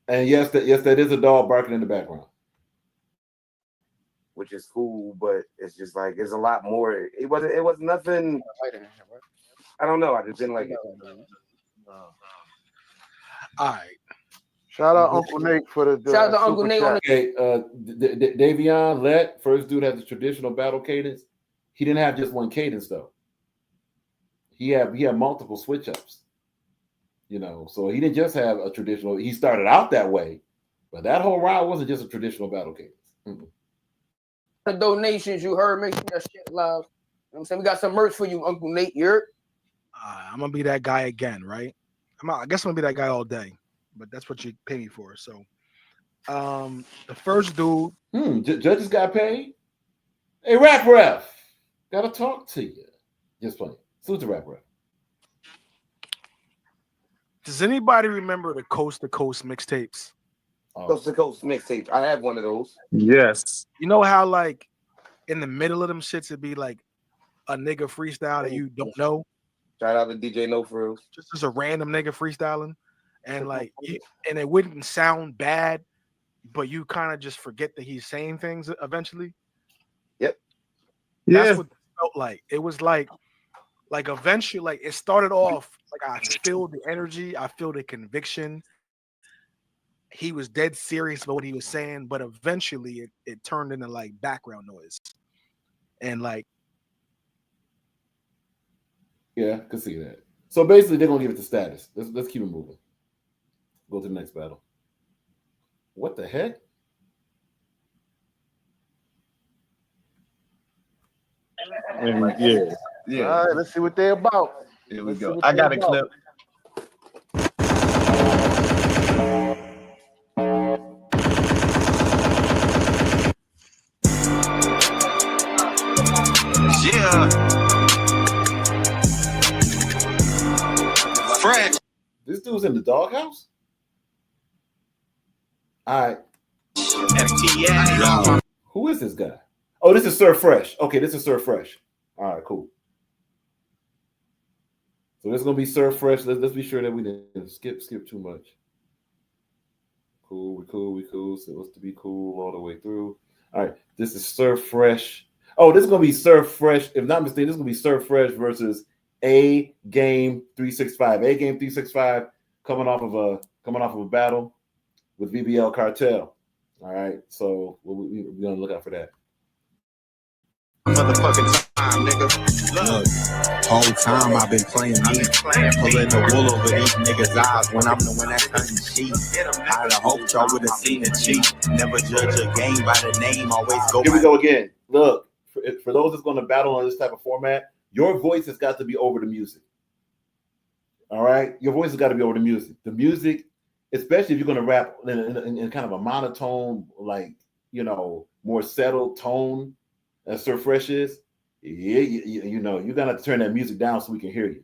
And yes, that is a dog barking in the background, which is cool. But it's just like it's a lot more. It was nothing. I don't know. I just didn't like it. All right. Shout out Uncle Nate for the shout out to Uncle Nate. Okay, Davion Let, first dude has the traditional battle cadence. He didn't have just one cadence though. He had multiple switch ups. So he didn't just have a traditional. He started out that way, but that whole round wasn't just a traditional battle cadence. Mm-hmm. The donations you heard, make sure that shit loud. You know what I'm saying? We got some merch for you, Uncle Nate. I'm gonna be that guy again, right? I guess I'm gonna be that guy all day, but that's what you pay me for. So, the first dude, judges got paid. Hey, Rap Ref, gotta talk to you. Just playing. Salute to Rap Ref. Does anybody remember the Coast to Coast mixtapes? Coast to Coast mixtapes. I have one of those. Yes. You know how like in the middle of them shits it'd be like a nigga freestyle that you don't know. Shout out to DJ No Frills. Just as a random nigga freestyling, and like and it wouldn't sound bad, but you kind of just forget that he's saying things eventually. Yep. That's what it felt like. It was like eventually, like it started off like I feel the energy, I feel the conviction. He was dead serious about what he was saying, but eventually it turned into like background noise. And like, yeah, I can see that. So basically, they're gonna give it to Status. Let's keep it moving. Go to the next battle. What the heck? Yeah. All right, let's see what they're about. Here we go. I got a clip. Yeah. Fresh. This dude's in the doghouse? All right. FTA. Who is this guy? Oh, this is Sir Fresh. Okay, this is Sir Fresh. All right, cool. So this is gonna be Sir Fresh. Let's be sure that we didn't skip too much. Cool, we cool. So let's be cool all the way through. All right, this is Sir Fresh. Oh, this is gonna be Sir Fresh. If not mistaken, this is gonna be Sir Fresh versus A Game 365. A Game 365 coming off of a battle with VBL Cartel. All right, so we're gonna look out for that. Motherfucking time, nigga. Look, whole time I've been playing me, pulling the wool over these niggas' eyes when I'm the one that cutting sheep. I'd have hoped y'all would have seen a cheat. Never judge a game by the name, always go. Here we go again. Look, for those that's going to battle on this type of format, your voice has got to be over the music. All right, your voice has got to be over the music. The music, especially if you're going to rap in kind of a monotone, like, you know, more settled tone. As Sir Fresh is, yeah, you know, you're gonna have to turn that music down so we can hear you.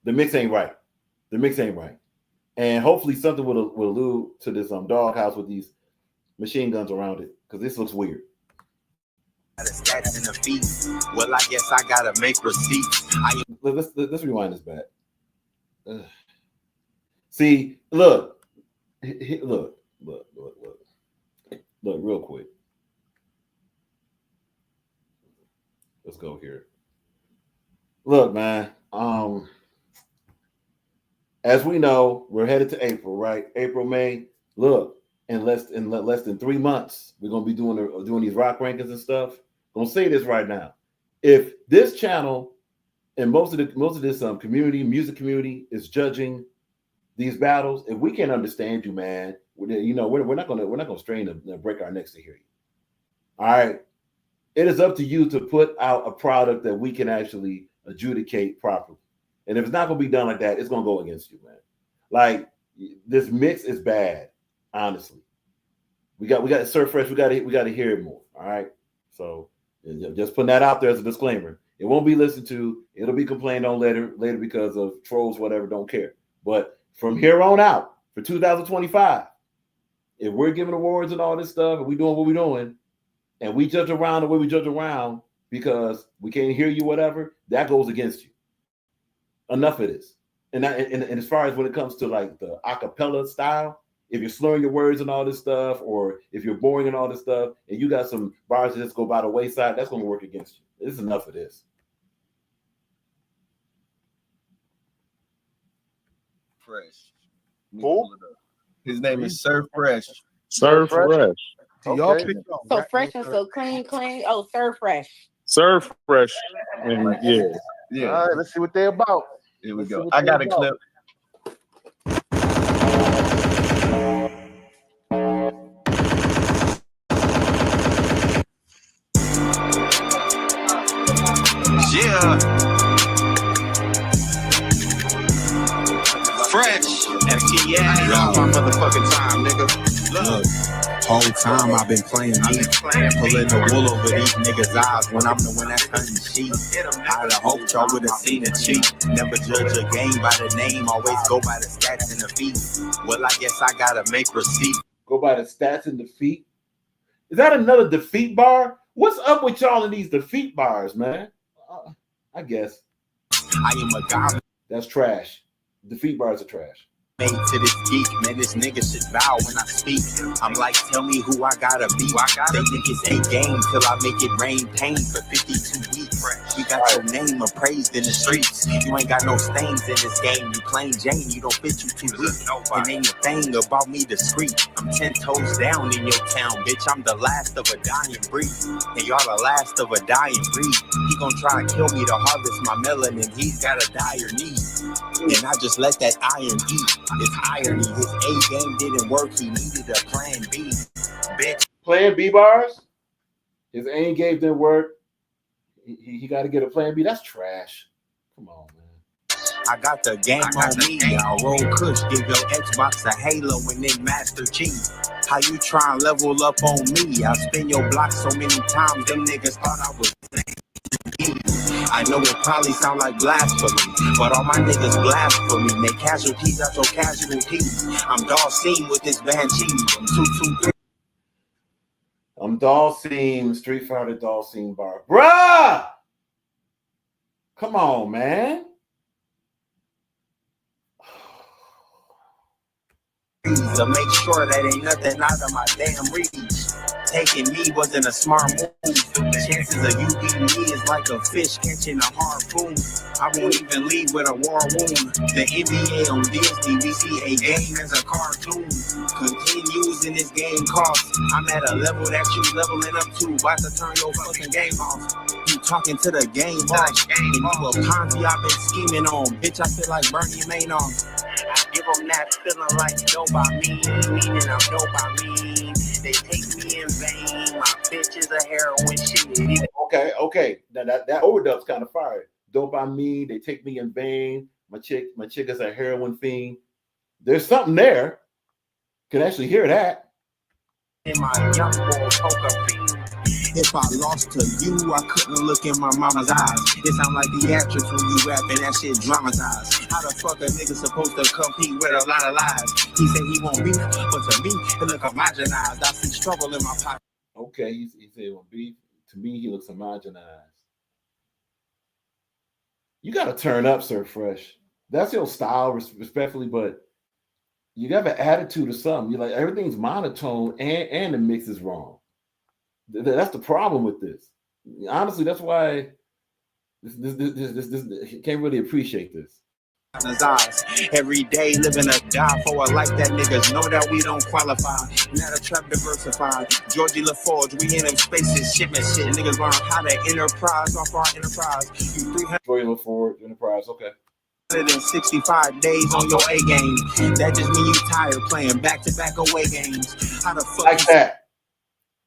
The mix ain't right. And hopefully something will allude to this doghouse with these machine guns around it, because this looks weird. Stats in the feet. Well, I guess I gotta make receipts. Let's rewind this back. See, look, real quick. Let's go here. Look, man. As we know, we're headed to April, right? April, May. Look, in less than 3 months, we're gonna be doing these rock rankings and stuff. I'm gonna say this right now: if this channel and most of this music community is judging these battles, if we can't understand you, man, we're not gonna strain to break our necks to hear you. All right. It is up to you to put out a product that we can actually adjudicate properly. And if it's not going to be done like that, it's going to go against you, man. Like, this mix is bad, honestly. We got Sir Fresh. We got to hear it more. All right. So just putting that out there as a disclaimer. It won't be listened to. It'll be complained on later because of trolls, whatever, don't care. But from here on out, for 2025, if we're giving awards and all this stuff, and we doing what we're doing, and we judge around the way we judge around because we can't hear you, whatever, that goes against you. Enough of this. And as far as when it comes to like the acapella style, if you're slurring your words and all this stuff, or if you're boring and all this stuff, and you got some bars that just go by the wayside, that's going to work against you. This is enough of this. Fresh. Who? His name is Sir Fresh. Sir Fresh. Okay. So fresh and so clean. Oh, Sir Fresh. Sir Fresh. And yeah. All right, let's see what they're about. Here we go. I got a clip. Yeah. Fresh. FTA. All my motherfucking time, nigga. Look. Whole time I've been playing me, pulling the wool over these niggas' eyes when I'm the one that cutting sheep. I'd have hoped y'all would have seen a cheat. Never judge a game by the name, always go by the stats and the feet. Well, I guess I gotta make receipt. Go by the stats and defeat. Is that another defeat bar? What's up with y'all in these defeat bars, man? I guess. I am a god. That's trash. Defeat bars are trash. Made to this geek, man, this nigga should bow when I speak. I'm like, tell me who I gotta be. They think it's a game till I make it rain pain for 52 weeks. You got your name appraised in the streets. You ain't got no stains in this game. You plain Jane, you don't fit, you too weak. And ain't a thing about me discreet. I'm 10 toes down in your town, bitch. I'm the last of a dying breed. And y'all the last of a dying breed. He gon' try to kill me to harvest my melanin. He's got a dire need. And I just let that iron eat. It's irony. His A game didn't work. He needed a plan B. Bitch. Plan B bars? His A game didn't work. He got to get a plan B. That's trash. Come on, man. I got the game on me. I'll roll kush. Give your Xbox a Halo and then Master Chief. How you try and level up on me? I spin your block so many times. Them niggas thought I was I know it probably sound like blasphemy, but all my niggas blasphemy. Make casualties out your casualties. I'm Dawson with this banshee. I'm 223. I'm Dawson, Street Fighter Dawson bar. Bruh! Come on, man. To make sure that ain't nothing out of my damn reach. Taking me wasn't a smart move. The chances of you beating me is like a fish catching a harpoon. I won't even leave with a war wound. The NBA on Disney, we see a game as a cartoon. Continues in this game cost. I'm at a level that you leveling up to. About to turn your fucking game off. You talking to the game boss. And you a Ponzi I've been scheming on. Bitch, I feel like Bernie Madoff. I give them that feeling like dopamine, meaning I'm dopamine. They take me in vain. My bitch is a heroin shit. Okay. Now that overdub's kind of fire. Dopamine, they take me in vain. My chick is a heroin fiend. There's something there. Can actually hear that. In my young boy poker fiend. If I lost to you, I couldn't look in my mama's eyes. It sound like theatrics when you rapping, that shit dramatized. How the fuck a nigga supposed to compete with a lot of lies? He said he won't beef, but to me, it look homogenized. I see struggle in my pocket. Okay, he said it won't beef. To me, he looks homogenized. You got to turn up, Sir Fresh. That's your style, respectfully, but you got an attitude or something. You're like, everything's monotone and the mix is wrong. That's the problem with this. Honestly, that's why this can't really appreciate this. Every day living a die for a life that niggas know that we don't qualify. Not a trap diversified. Georgie LaForge, we in them spaces, shipment shit. Niggas learn how to enterprise off our enterprise. You 300. Georgie LaForge, enterprise, okay. 165 days on your A game. That just mean you tired playing back-to-back away games. How the fuck like that?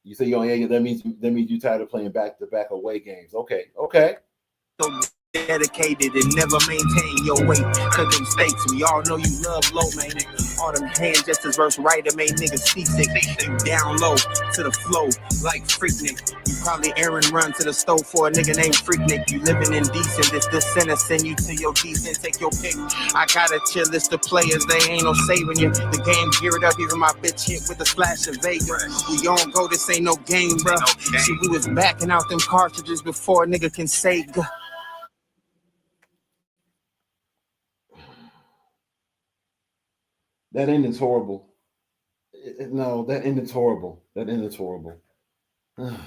You say you on A game, that means you tired of playing back-to-back away games. Okay. So dedicated and never maintain your weight. Cooking steaks, we all know you love low, man. All them hand gestures verse right that made niggas seasick. You down low to the flow like Freaknik. You probably Aaron run to the stove for a nigga named Freaknik. You living indecent, this the center send you to your decent. Take your pick. I got a chill list of players, they ain't no saving you. The game geared up, even my bitch hit with a splash of Vega. We on go, this ain't no game, bro. See, we was backing out them cartridges before a nigga can say That ending's horrible. No, that ending's horrible. That ending's horrible. What?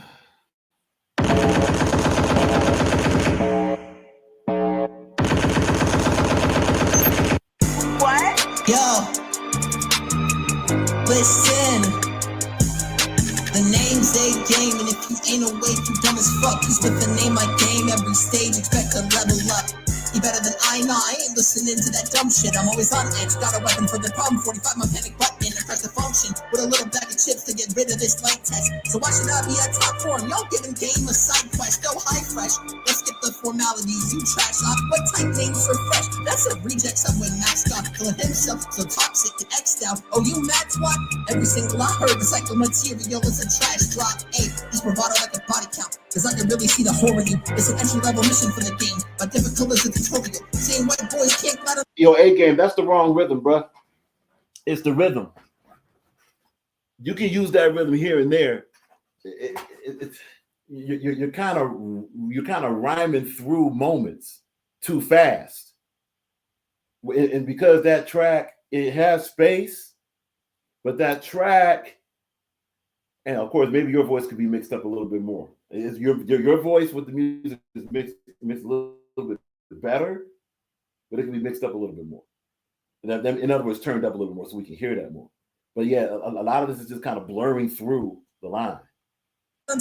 Yo, listen. The name's a game, and if you ain't awake, you dumb as fuck. Cause with the name I game, every stage expect to level up. You better than I know, I ain't listening to that dumb shit. I'm always on edge, got a weapon for the problem. 45 my panic button and press the function with a little bag of chips to get rid of this light test. So why should I be at top form? Y'all giving game a side quest, go high fresh. Let's skip the formalities, you trash off. What type names for fresh? That's a reject someone maxed off, feeling himself so toxic and X'd out. Oh, you mad twat? Every single I heard, recycled material is a trash drop. Hey, just bravado like a body count. Cause I can really see the horror in you. It's an entry level mission for the game. My difficult is to control you. Saying white boys can't matter. Yo, A game, that's the wrong rhythm, bro. It's the rhythm. You can use that rhythm here and there. You're kind of rhyming through moments too fast. And because that track, it has space, but that track, and of course, maybe your voice could be mixed up a little bit more. Is your voice with the music is mixed a little bit better, but it can be mixed up a little bit more. In other words, turned up a little more so we can hear that more. But yeah, a lot of this is just kind of blurring through the line.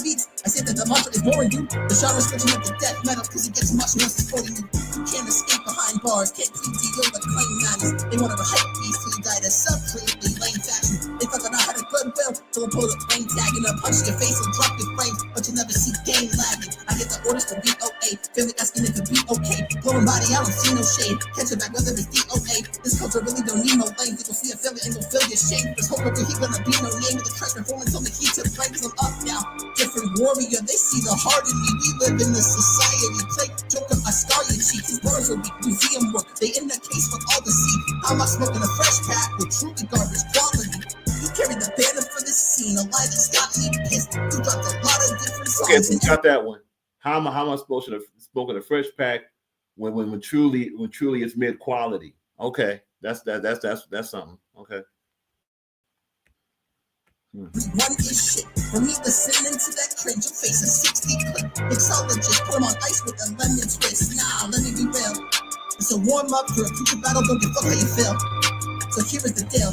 Beats. I said that the mantra is boring, dude. The genre switching up to death metal because it gets much less supporting you. You can't escape behind bars, can't plead to your the claim manners. They wanted a hype beast till you died a sub-clearly lame faction. They thought that I had a goodwill, so I pulled a plane tag and I punched your face and dropped your frame. But you never see game lagging. I get the orders from VOA, feeling asking if it be okay. Blowing body, I don't see no shade. Catch it back whether it's DOA. This culture really don't need no lane. People see a failure and go feel your shame. There's hope over here gonna be no name. With the trash performance on the key to the flame, cause I'm up now. Different warrior, they see the heart in me. We live in this society. Play joker bars a week, museum work, they in the case for all to see. How am I smoking a fresh pack with truly garbage quality? You carry the banner for the scene, a lie that's got me pissed. You dropped a lot of different songs. Okay, so we got that one. How am I smoking a fresh pack when truly it's mid quality? Okay, that's something. Okay. One is shit. For me, listening to that cringe, you face a 60 clip. Mixologist, put them on ice with a lemon twist. Nah, let me be real. It's a warm up for a future battle, don't give a fuck how you feel. So here is the deal.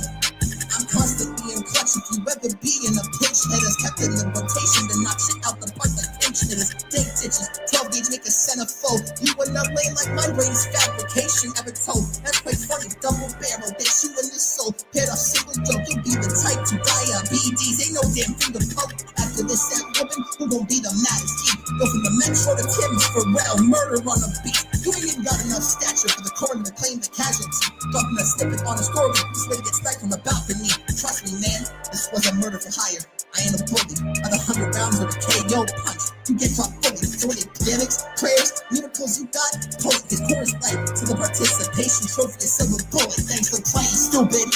I'm constantly in clutch. If you ever be in a pinch, hitters kept in the rotation to knock shit out the park like pinch hitters. Dig ditches, 12 gauge make a centerfold. You in LA like my brain is fabrication. Ever told that's quite funny. Double barrel, they shoot in the soul. Paired off single joke, you'll be the type to diabetes. Ain't no damn finger poke. After this, that woman who gon' be the maddest key. Go from the Metro to Tim's Pharrell, murder on a beat. You ain't even got enough stature for the coroner to claim the casualty. Dropping a snippet on a score, this way to get sniped from the balcony. Trust me, man, this was a murder for hire. I ain't a bully. By the 100 rounds with a KO punch, you get dropped fully. So any gimmicks, prayers, miracles you got, post this chorus light to the participation trophy, a silver bullet. Thanks for playing, stupid.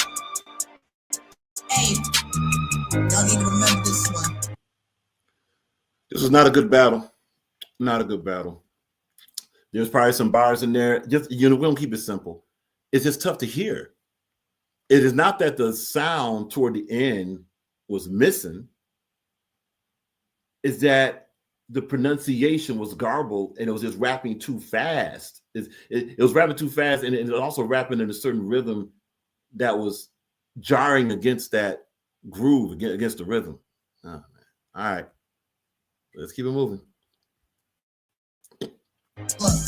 Hey, y'all need to remember this one. This was not a good battle. Not a good battle. There's probably some bars in there. Just we don't keep it simple. It's just tough to hear. It is not that the sound toward the end was missing. It's that the pronunciation was garbled and it was just rapping too fast. It was rapping too fast, and it was also rapping in a certain rhythm that was jarring against that groove, against the rhythm. Oh, man. All right. Let's keep it moving. Look,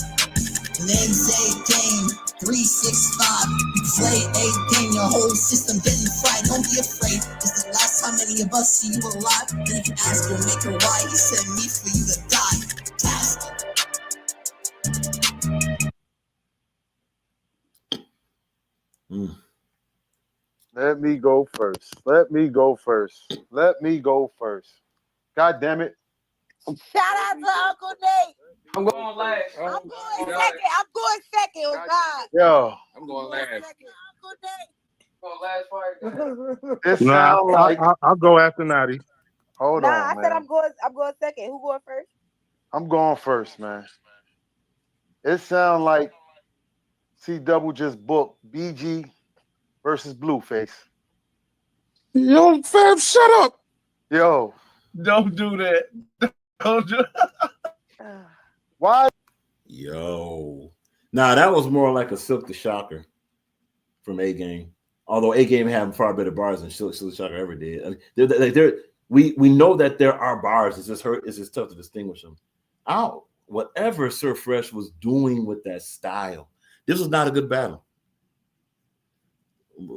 name's A game 365. You play A game, your whole system getting fried. Don't be afraid. It's the last time any of us see you alive. Then you can ask your maker why he sent me for you to die. Task. Let me go first. Let me go first. Let me go first. God damn it. Shout out to Uncle Nate. I'm going last. I'm going second. I'm going second. Oh God. Yo. I'm going last. Uncle Nate. Going last fight. It Nah, sound like I'll go after Natty. hold Nah, on, I man. said I'm going second. Who going first? I'm going first, man. It sound like C Double just booked BG versus Blueface. Yo, fam, shut up. Yo. Don't do that. Don't do Why? Yo. Nah, that was more like a Silk the Shocker from A Game. Although A Game had far better bars than Silk the Shocker ever did. I mean, we know that there are bars. It's just tough to distinguish them. Whatever Sir Fresh was doing with that style, this was not a good battle.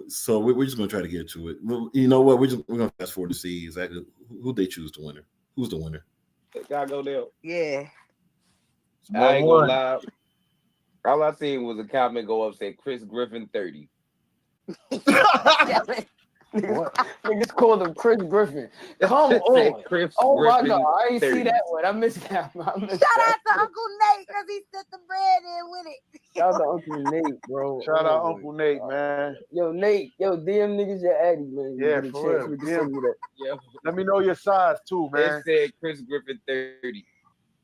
So we're just going to try to get to it. You know what? We're going to fast forward to see exactly who they choose to winner. Who's the winner? Gotta go there. Yeah. I ain't gonna lie. All I seen was a comment go up say Chris Griffin 30. Niggas called him Chris Griffin. Come on. Oh my God. I ain't see that one. I missed that. Shout out to Uncle Nate because he sent the bread in with it. Shout out to Uncle Nate, bro. Shout out Uncle Nate, man. Yo, Nate. Yo, DM niggas your Addy, man. Yeah, for real. Yeah. Let me know your size too, man. It said Chris Griffin 30.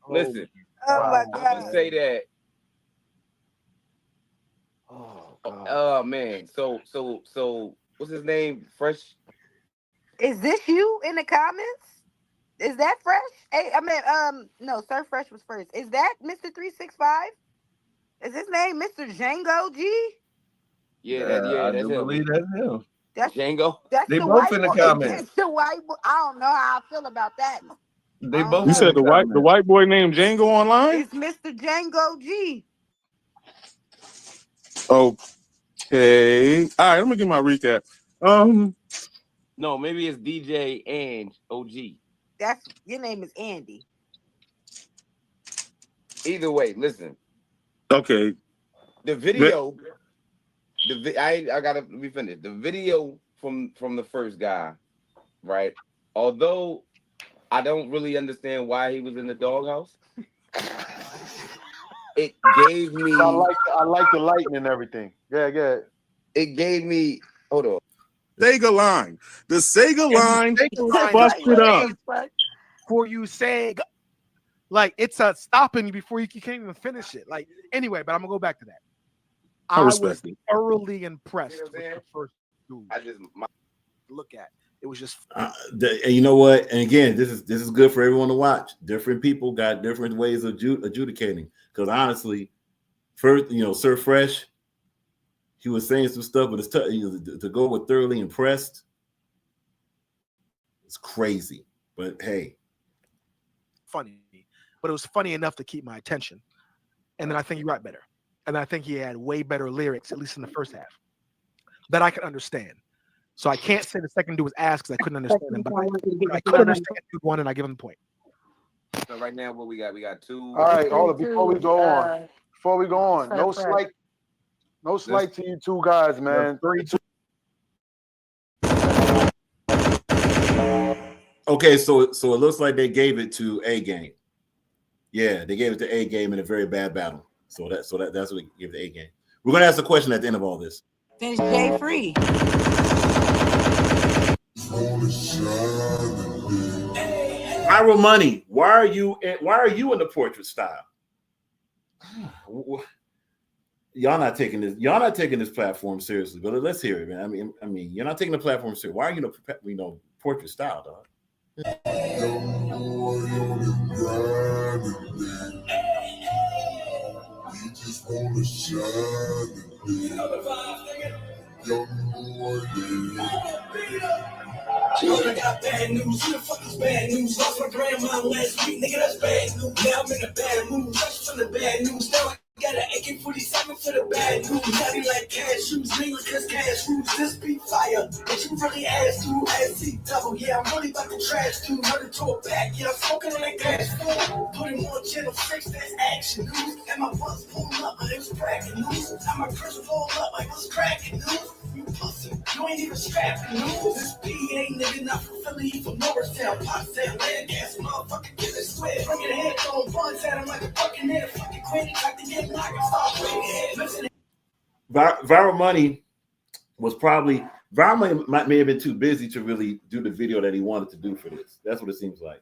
Listen. Oh my God. I'm say that. Oh man. So what's his name? Fresh. Is this you in the comments? Is that Fresh? Hey, no, Sir Fresh was first. Is that Mr. 365? Is his name Mr. Django G? Yeah, that's do him. believe that's him. That's Django. That's They the both white in the boy. comments. It's the white boy. I don't know how I feel about that. They both. You said the white boy named Django online? It's Mr. Django G. Okay. All right, let me get my recap. No, maybe it's DJ and OG. That's your name is Andy. Either way, listen. Okay. The video. I gotta be finished. The video from the first guy, right? Although I don't really understand why he was in the doghouse. it gave me. I like the lighting and everything. Yeah. It gave me. Hold on. Sega line. The Sega line busted up. For you Sega. Like, it's stopping you before you can't even finish it. Like, anyway, but I'm gonna go back to that. I was thoroughly impressed with the first dude. Look at it was just and you know what? And again, this is good for everyone to watch. Different people got different ways of adjudicating. Because honestly, first, Sir Fresh, he was saying some stuff, but it's to go with thoroughly impressed. It's crazy, but hey, funny. But it was funny enough to keep my attention. And then I think he wrote better. And I think he had way better lyrics, at least in the first half, that I could understand. So I can't say the second dude was ass because I couldn't understand him, but I could understand dude one, and I give him the point. So right now, what we got? We got 2. All right, hold on. Before we go on, no slight to you two guys, man. 3-2. Okay, so it looks like they gave it to A Game. Yeah, they gave it to A Game in a very bad battle. So that's what we give the A Game. We're gonna ask a question at the end of all this. Finish Jay free. Viral Money. Why are you in the portrait style? Y'all not taking this platform seriously. But let's hear it, man. I mean, you're not taking the platform seriously. Why are you portrait style, dog? Just wanna shine You know I got bad news. Who the fuck is bad news? Lost my grandma last week, nigga. That's bad news. Now I'm in a bad mood. Rush from the bad news. Now I got an AK-47 for the bad news. Heavy like cashews, nigga, cause cashews. This be fire. But you really ass to SC double. Yeah, I'm really about to trash dude. Murder to a back. Yeah, I'm smoking on that gas floor. Put him on channel 6, that's action news. And my bus pulled up, but it was cracking news. And my Chris rolled up, like what's cracking news? You pussy, you ain't even strapped news. This P ain't nigga not from Philly, he from Norristown. Pop said land gas, motherfucker, get it square. Bring your headphone, buns at him like a fucking head. Fucking queen, like to get knocked and start playing head. Listen. Viral Money was probably may have been too busy to really do the video that he wanted to do for this. That's what it seems like.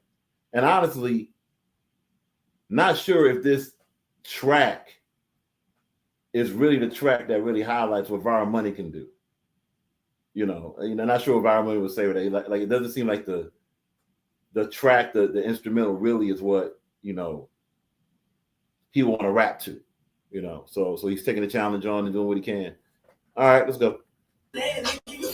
And honestly, not sure if this track is really the track that really highlights what Viral Money can do. Not sure what Viral Money would say with that. Like it doesn't seem like the track, the instrumental really is what he want to rap to. So he's taking the challenge on and doing what he can. All right, let's go.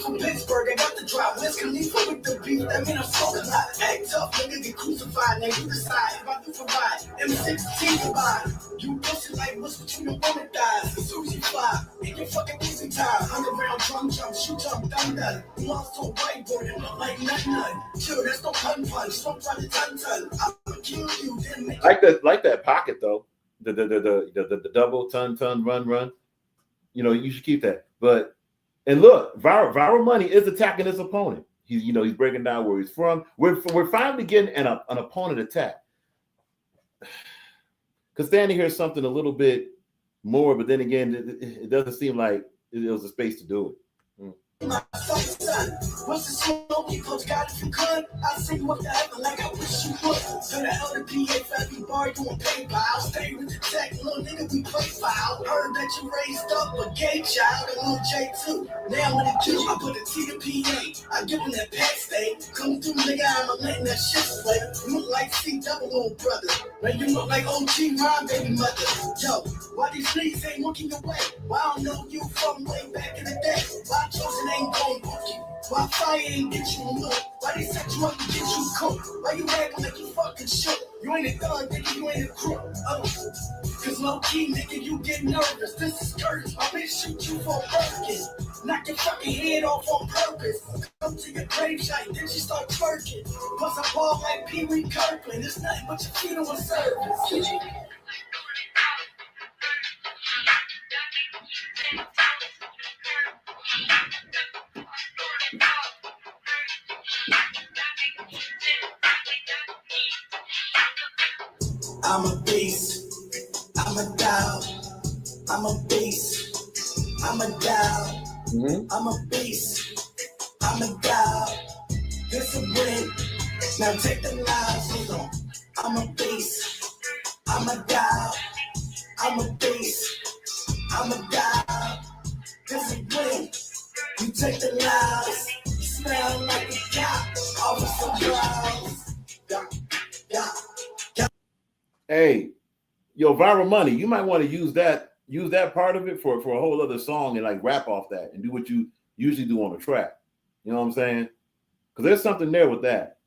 From Pittsburgh, I got the drop. Wiz Khalifa with the beef. That mean I'm smoking a lot. Act tough, nigga get crucified. Now you decide if I do provide. M16 provide. You pussy like what's between the woman thighs. The Susie fly. In your fucking pussy tie. Underground drum jump, shoot jump, thunder. You lost to a whiteboard and look like nothing. Chill, that's no pun punch. Smoke by the ton. I'll kill you, then make like that pocket though. The double ton run. You should keep that. And look, Viral Money is attacking his opponent. He's breaking down where he's from. We're finally getting an opponent attack. Because standing here is something a little bit more, but then again, it doesn't seem like it was a space to do it. My fucking son, what's the smoke? You coach God if you could. I'll send you up to heaven like I wish you would. So the LDPA for every bar you won't pay by. I'll stay with the tech, little nigga, we play foul. Heard that you raised up a gay child, a little J2. Now when it do, I put a T to PA. I give him that pack stay. Come through, nigga, I'm letting that shit play. You look like C double old brother. Man, you look like OG Ron baby mother. Yo, why these niggas ain't looking your way? Why I don't know you from way back in the day? Why chosen ain't gon' book you? Why fire ain't get you look? Why they set you up to get you cooked? Why you acting like you fucking shook? You ain't a thug, nigga, you ain't a crook. Cause low key, nigga, you get nervous. This is Curtis, my bitch shoot you for a Birkin. Knock your fucking head off on purpose. Come to your grave shite, then she start twerking. Plus I ball like Pee Wee Kirkland. It's nothing but your funeral service. I'm a beast. I'm I'm a dog. I'm a beast. I'm a dog. I'm a beast. I'm a dog. Discipline. Now take the lies. Hold on. I'm a beast. I'm a dog. I'm a beast. I'm a dog. Discipline. You take the lies. Smell like a cop. Officer Browns. Hey, yo, Viral Money, you might want to use that part of it for a whole other song and like rap off that and do what you usually do on a track. You know what I'm saying? Because there's something there with that.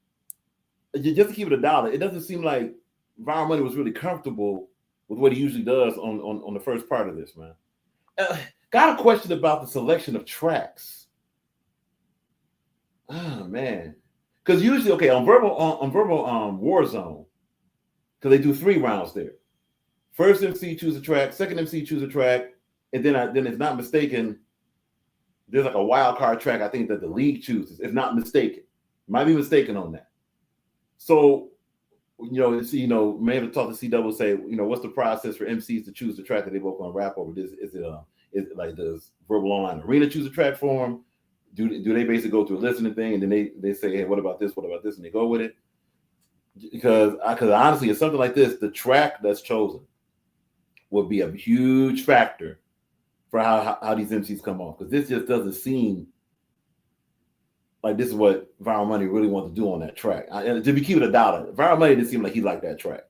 Just to keep it $1, it doesn't seem like Viral Money was really comfortable with what he usually does on the first part of this, man. Got a question about the selection of tracks. Oh man, because usually, okay, on verbal Warzone, because they do 3 rounds there. First MC choose a track, second MC choose a track, and then it's not mistaken, there's like a wild card track I think that the league chooses. If not mistaken, might be mistaken on that. So, may have to talk to C-Double, say, what's the process for MCs to choose the track that they both going to rap over? Is it like, does Verbal Online Arena choose a track for them? Do they basically go through a listening thing and then they say, hey, what about this? What about this? And they go with it? Because honestly, it's something like this. The track that's chosen would be a huge factor for how these MCs come off. Because this just doesn't seem like this is what Viral Money really wants to do on that track. And to be keep it $1, Viral Money didn't seem like he liked that track.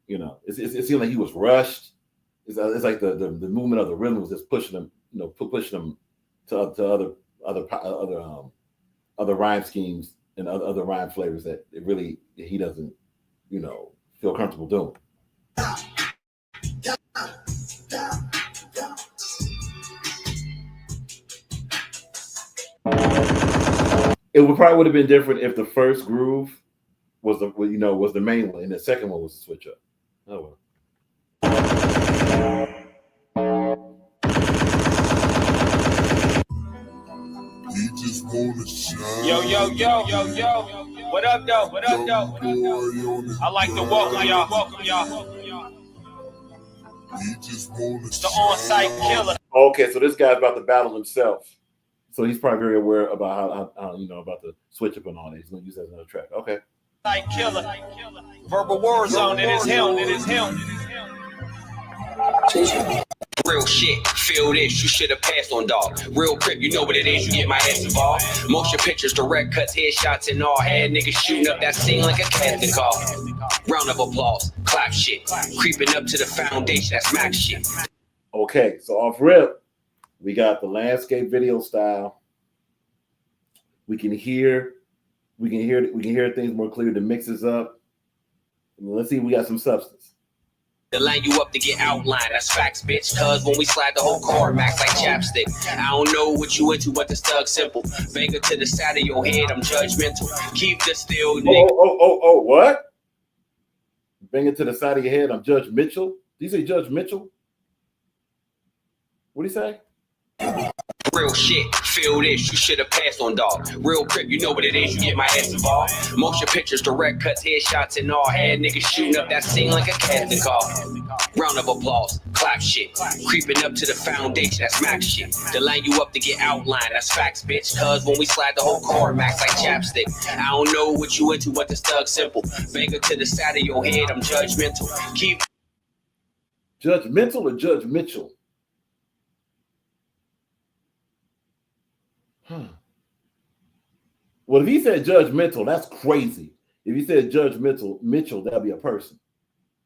It seemed like he was rushed. It's like the movement of the rhythm was just pushing him, pushing him to other rhyme schemes and other rhyme flavors that he doesn't, feel comfortable doing. It would have been different if the first groove was the main one and the second one was the switch up. Oh well. Yo. What up, though? I like to welcome y'all. It's the on-site killer. Okay, so this guy's about to battle himself. So he's probably very aware about how about the switch up and all that. He's going to use that as another track. Okay. Like killer. Verbal Warzone, it is him. Real shit, feel this, you should have passed on, dog. Real crip, you know what it is, you get my ass involved. Motion pictures, direct cuts, headshots, and all. Had niggas shooting up that scene like a casting call. Round of applause, clap shit. Creeping up to the foundation, that's Mac shit. Okay, so off rip, we got the landscape video style. We can hear things more clear. The mixes up. Let's see if we got some substance. To line you up to get outlined, that's facts, bitch. Cause when we slide the whole car max like chapstick. I don't know what you into, but the thug simple. Banger to the side of your head, I'm judgmental. Keep the still, nigga. Oh, what? Bang it to the side of your head, I'm Judge Mitchell. Did you say Judge Mitchell? What'd he say? Real shit, feel this, you should have passed on, dog. Real crip, you know what it is, you get my ass involved. Motion pictures, direct cuts, headshots, and all. Had niggas shooting up that scene like a casting call. Round of applause, clap shit. Creeping up to the foundation, that's Mac shit. To line you up to get outlined, that's facts, bitch. Cause when we slide the whole car max like chapstick. I don't know what you into, but the thug simple. Banger to the side of your head, I'm judgmental. Keep Judgmental or Judge Mitchell? Well, if he said judgmental, that's crazy. If he said Judge Mitchell, that'd be a person.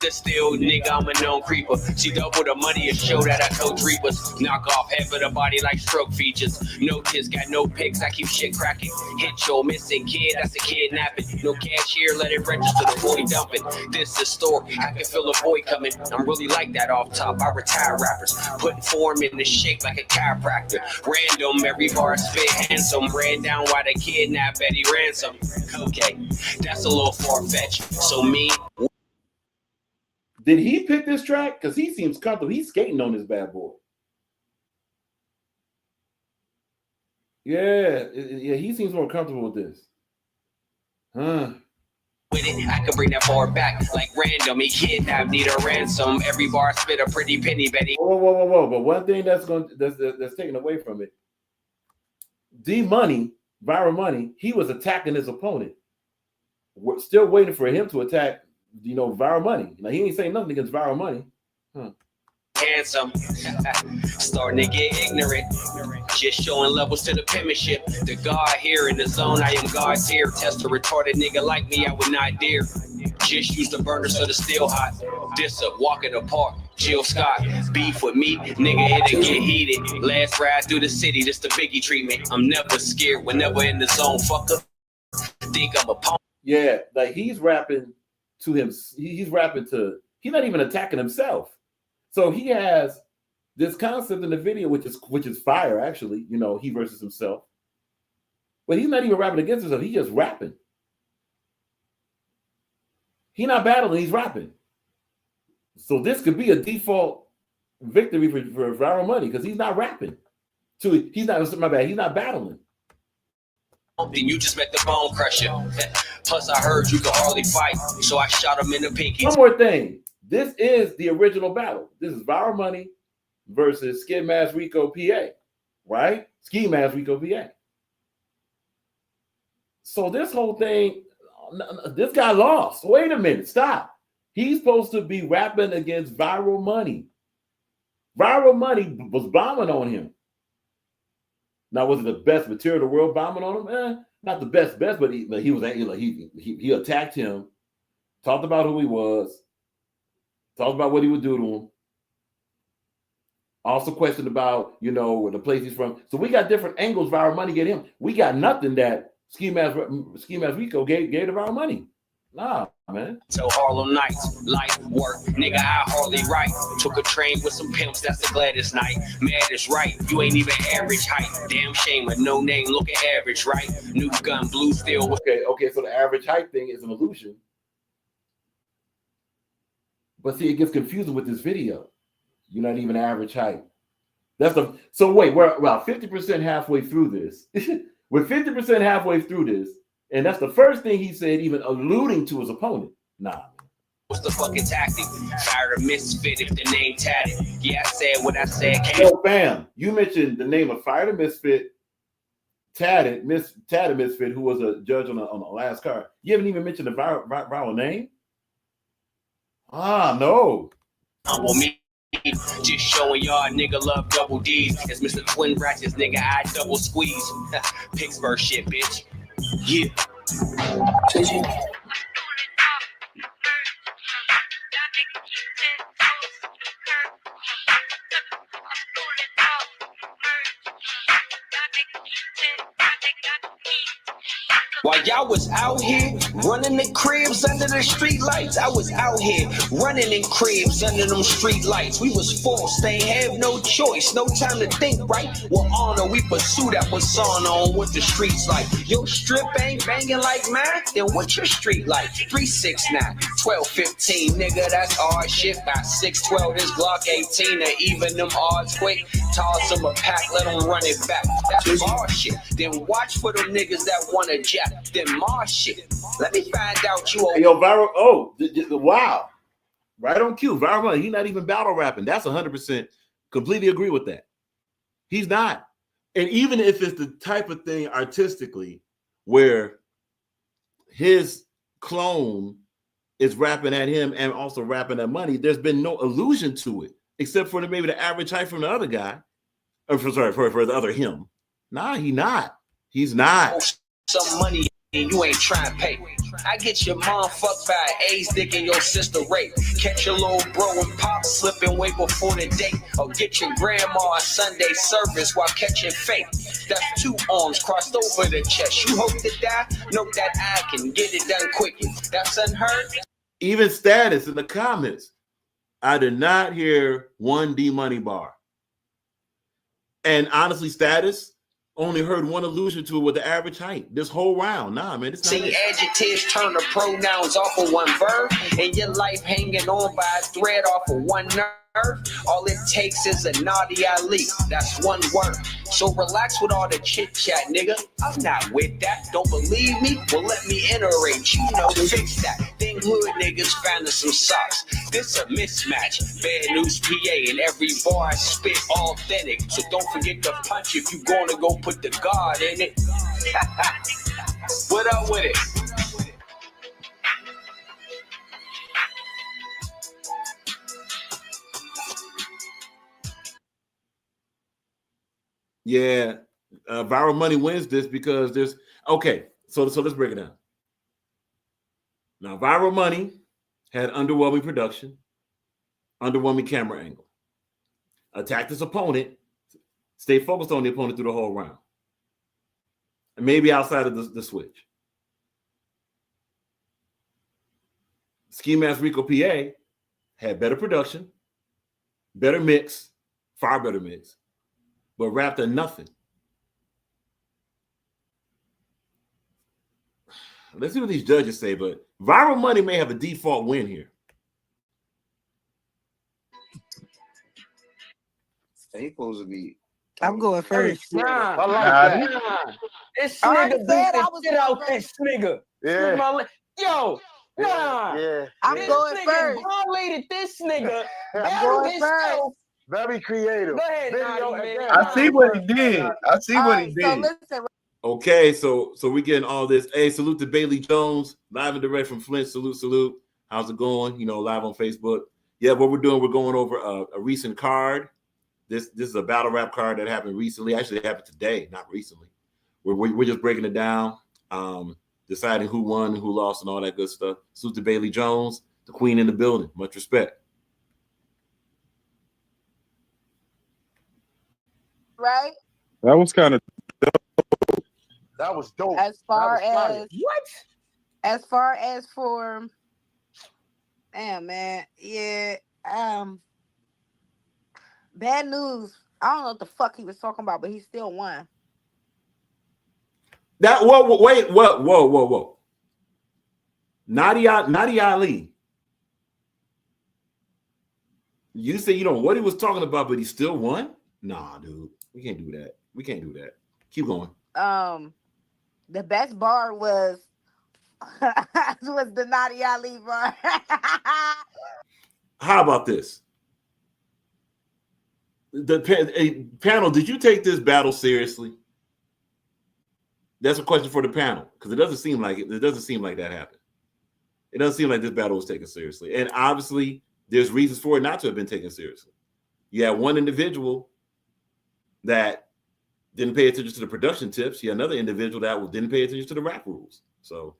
The still nigga, I'm a known creeper. See double the money and show that I coach reapers. Knock off half of the body like stroke features. No kids, got no pics, I keep shit cracking. Hit your missing kid, that's a kidnapping. No cashier, let it register, the boy dumping. This is store, I can feel a boy coming. I'm really like that off top, I retire rappers. Putting form in the shape like a chiropractor. Random, every bar spit handsome. Ran down while they kidnap Betty Ransom. Okay, that's a little far-fetched. So me... Did he pick this track? Because he seems comfortable. He's skating on this bad boy. Yeah, he seems more comfortable with this. with it, I can bring that bar back like random. He kidnapped, need a ransom. Every bar spit a pretty penny, Betty. Whoa. But one thing that's taken away from it, D-Money, Viral Money, he was attacking his opponent. We're still waiting for him to attack, Viral Money. Now, he ain't saying nothing against Viral Money. Handsome, starting to get ignorant. Just showing levels to the penmanship. The God here in the zone, I am God's here. Test a retarded nigga like me, I would not dare. Just use the burner so the still hot. This up, walk in the park. Jill Scott, beef with me, nigga, it'll get heated. Last ride through the city, this the Biggie treatment. I'm never scared, whenever in the zone, fucker. Think I'm a punk. Yeah, like he's rapping to him. He's not even attacking himself. So he has this concept in the video, which is fire, actually, he versus himself. But he's not even rapping against himself. He's just rapping. He's not battling, he's rapping. So this could be a default victory for Viral Money because he's not rapping. He's not battling. Then you just met the bone crusher. Plus, I heard you could hardly fight, so I shot him in the pinky. One more thing. This is the original battle. This is Viral Money versus Ski Mask Rico PA, right? Ski Mask Rico PA. So this whole thing, this guy lost. Wait a minute, stop. He's supposed to be rapping against Viral Money. Viral Money was bombing on him. Now, was it the best material in the world bombing on him? Not the best, but he attacked him, talked about who he was, talked about what he would do to him. Also questioned about, the place he's from. So we got different angles Viral Money get him. We got nothing that Ski Mask Rico gave to Viral Money. Nah, man. So Harlem Nights, life, work, nigga, I hardly write. Took a train with some pimps, that's the gladdest night. Mad is right, you ain't even average height. Damn shame, a no name, look at average, right? New gun, blue steel. Okay, so the average height thing is an illusion. But see, it gets confusing with this video. You're not even average height. So wait, we're about 50% halfway through this. We're 50% halfway through this. And that's the first thing he said, even alluding to his opponent. Nah. What's the fucking tactic? Fire a misfit if the name tatted. Yeah, I said what I said. Yo, bam. You mentioned the name of Fire the Misfit, Tatted Misfit, who was a judge on the last card. You haven't even mentioned the viral name? No. Humble me. Just showing y'all nigga love double D's. It's Mr. Twin Ratchets, nigga, I double squeeze. Pittsburgh shit, bitch. Yeah. While y'all was out here running the cribs under the street lights, I was out here running in cribs under them street lights. We was forced, they ain't have no choice, no time to think, right? Well, honor, we pursue that persona on what the streets like. Your strip ain't banging like mine, then what's your street like? 369, 1215, nigga, that's our shit. Got 612, this Glock 18, and even them odds quick. Toss them a pack, let them run it back. That's our shit. Then watch for them niggas that wanna jack. Then Mars shit. Let me find out you. Hey, yo, Viral. Oh, wow. Right on cue. Viral Money. He's not even battle rapping. That's 100%. Completely agree with that. He's not. And even if it's the type of thing artistically where his clone is rapping at him and also rapping at Money, there's been no allusion to it, except for maybe the average height from the other guy. Or for the other him. Nah, he's not. He's not. Some money and you ain't trying to pay. I get your mom fucked by an AIDS dick and your sister rape. Catch your little bro and pop slipping way before the date. Or get your grandma a Sunday service while catching fate. That's 2 arms crossed over the chest. You hope to die? Note that I can get it done quickly. That's unheard. Even Status in the comments. I did not hear one D-Money bar. And honestly, Status only heard one allusion to it with the average height this whole round. Nah, man. It's not See, adjectives turn the pronouns off of one verb, and your life hanging on by a thread off of one nerve. All it takes is a naughty Ali. That's one word. So relax with all the chit chat, nigga. I'm not with that. Don't believe me? Well, let me iterate. You know, fix that. Then hood niggas found some socks. This a mismatch. Bad news PA, and every bar I spit authentic. So don't forget to punch if you gonna go put the guard in it. What up with it? Yeah, Viral Money wins this because there's okay. So let's break it down. Now, Viral Money had underwhelming production, underwhelming camera angle, attacked his opponent, stayed focused on the opponent through the whole round, and maybe outside of the switch. Ski Mask Rico PA had better production, better mix, far better mix, but rapped at nothing. Let's see what these judges say, but Viral Money may have a default win here. They supposed to be. I'm going first. Nah, I like that. nah. This I already nigga beat said I the was shit going out first. this nigga. Yeah. Yo, nah. Yeah. I'm This going nigga first. violated this nigga. I'm Battled going himself. Very creative. Go ahead, Video Naughty, man. again. I see what he did. I see All what he right, so did. listen. Okay, so we getting all this. Hey, salute to Bailey Jones, live and direct from Flint. Salute. How's it going? You know, live on Facebook. Yeah, what we're doing, we're going over a recent card. This is a battle rap card that happened recently. Actually, it happened today, not recently. We're just breaking it down, deciding who won and who lost and all that good stuff. Salute to Bailey Jones, the queen in the building. Much respect. Right? That was kind of That was dope. As far That was fire. as what? As far as for damn man, yeah. Bad news. I don't know what the fuck he was talking about, but he still won. That whoa. Nadia Ali. You say you don't know what he was talking about, but he still won? Nah, dude. We can't do that. Keep going. The best bar was the Nadia Ali bar. How about this? The panel, did you take this battle seriously? That's a question for the panel, because it doesn't seem like it doesn't seem like that happened. It doesn't seem like this battle was taken seriously. And obviously, there's reasons for it not to have been taken seriously. You had one individual that didn't pay attention to the production tips. You had another individual that didn't pay attention to the rap rules. So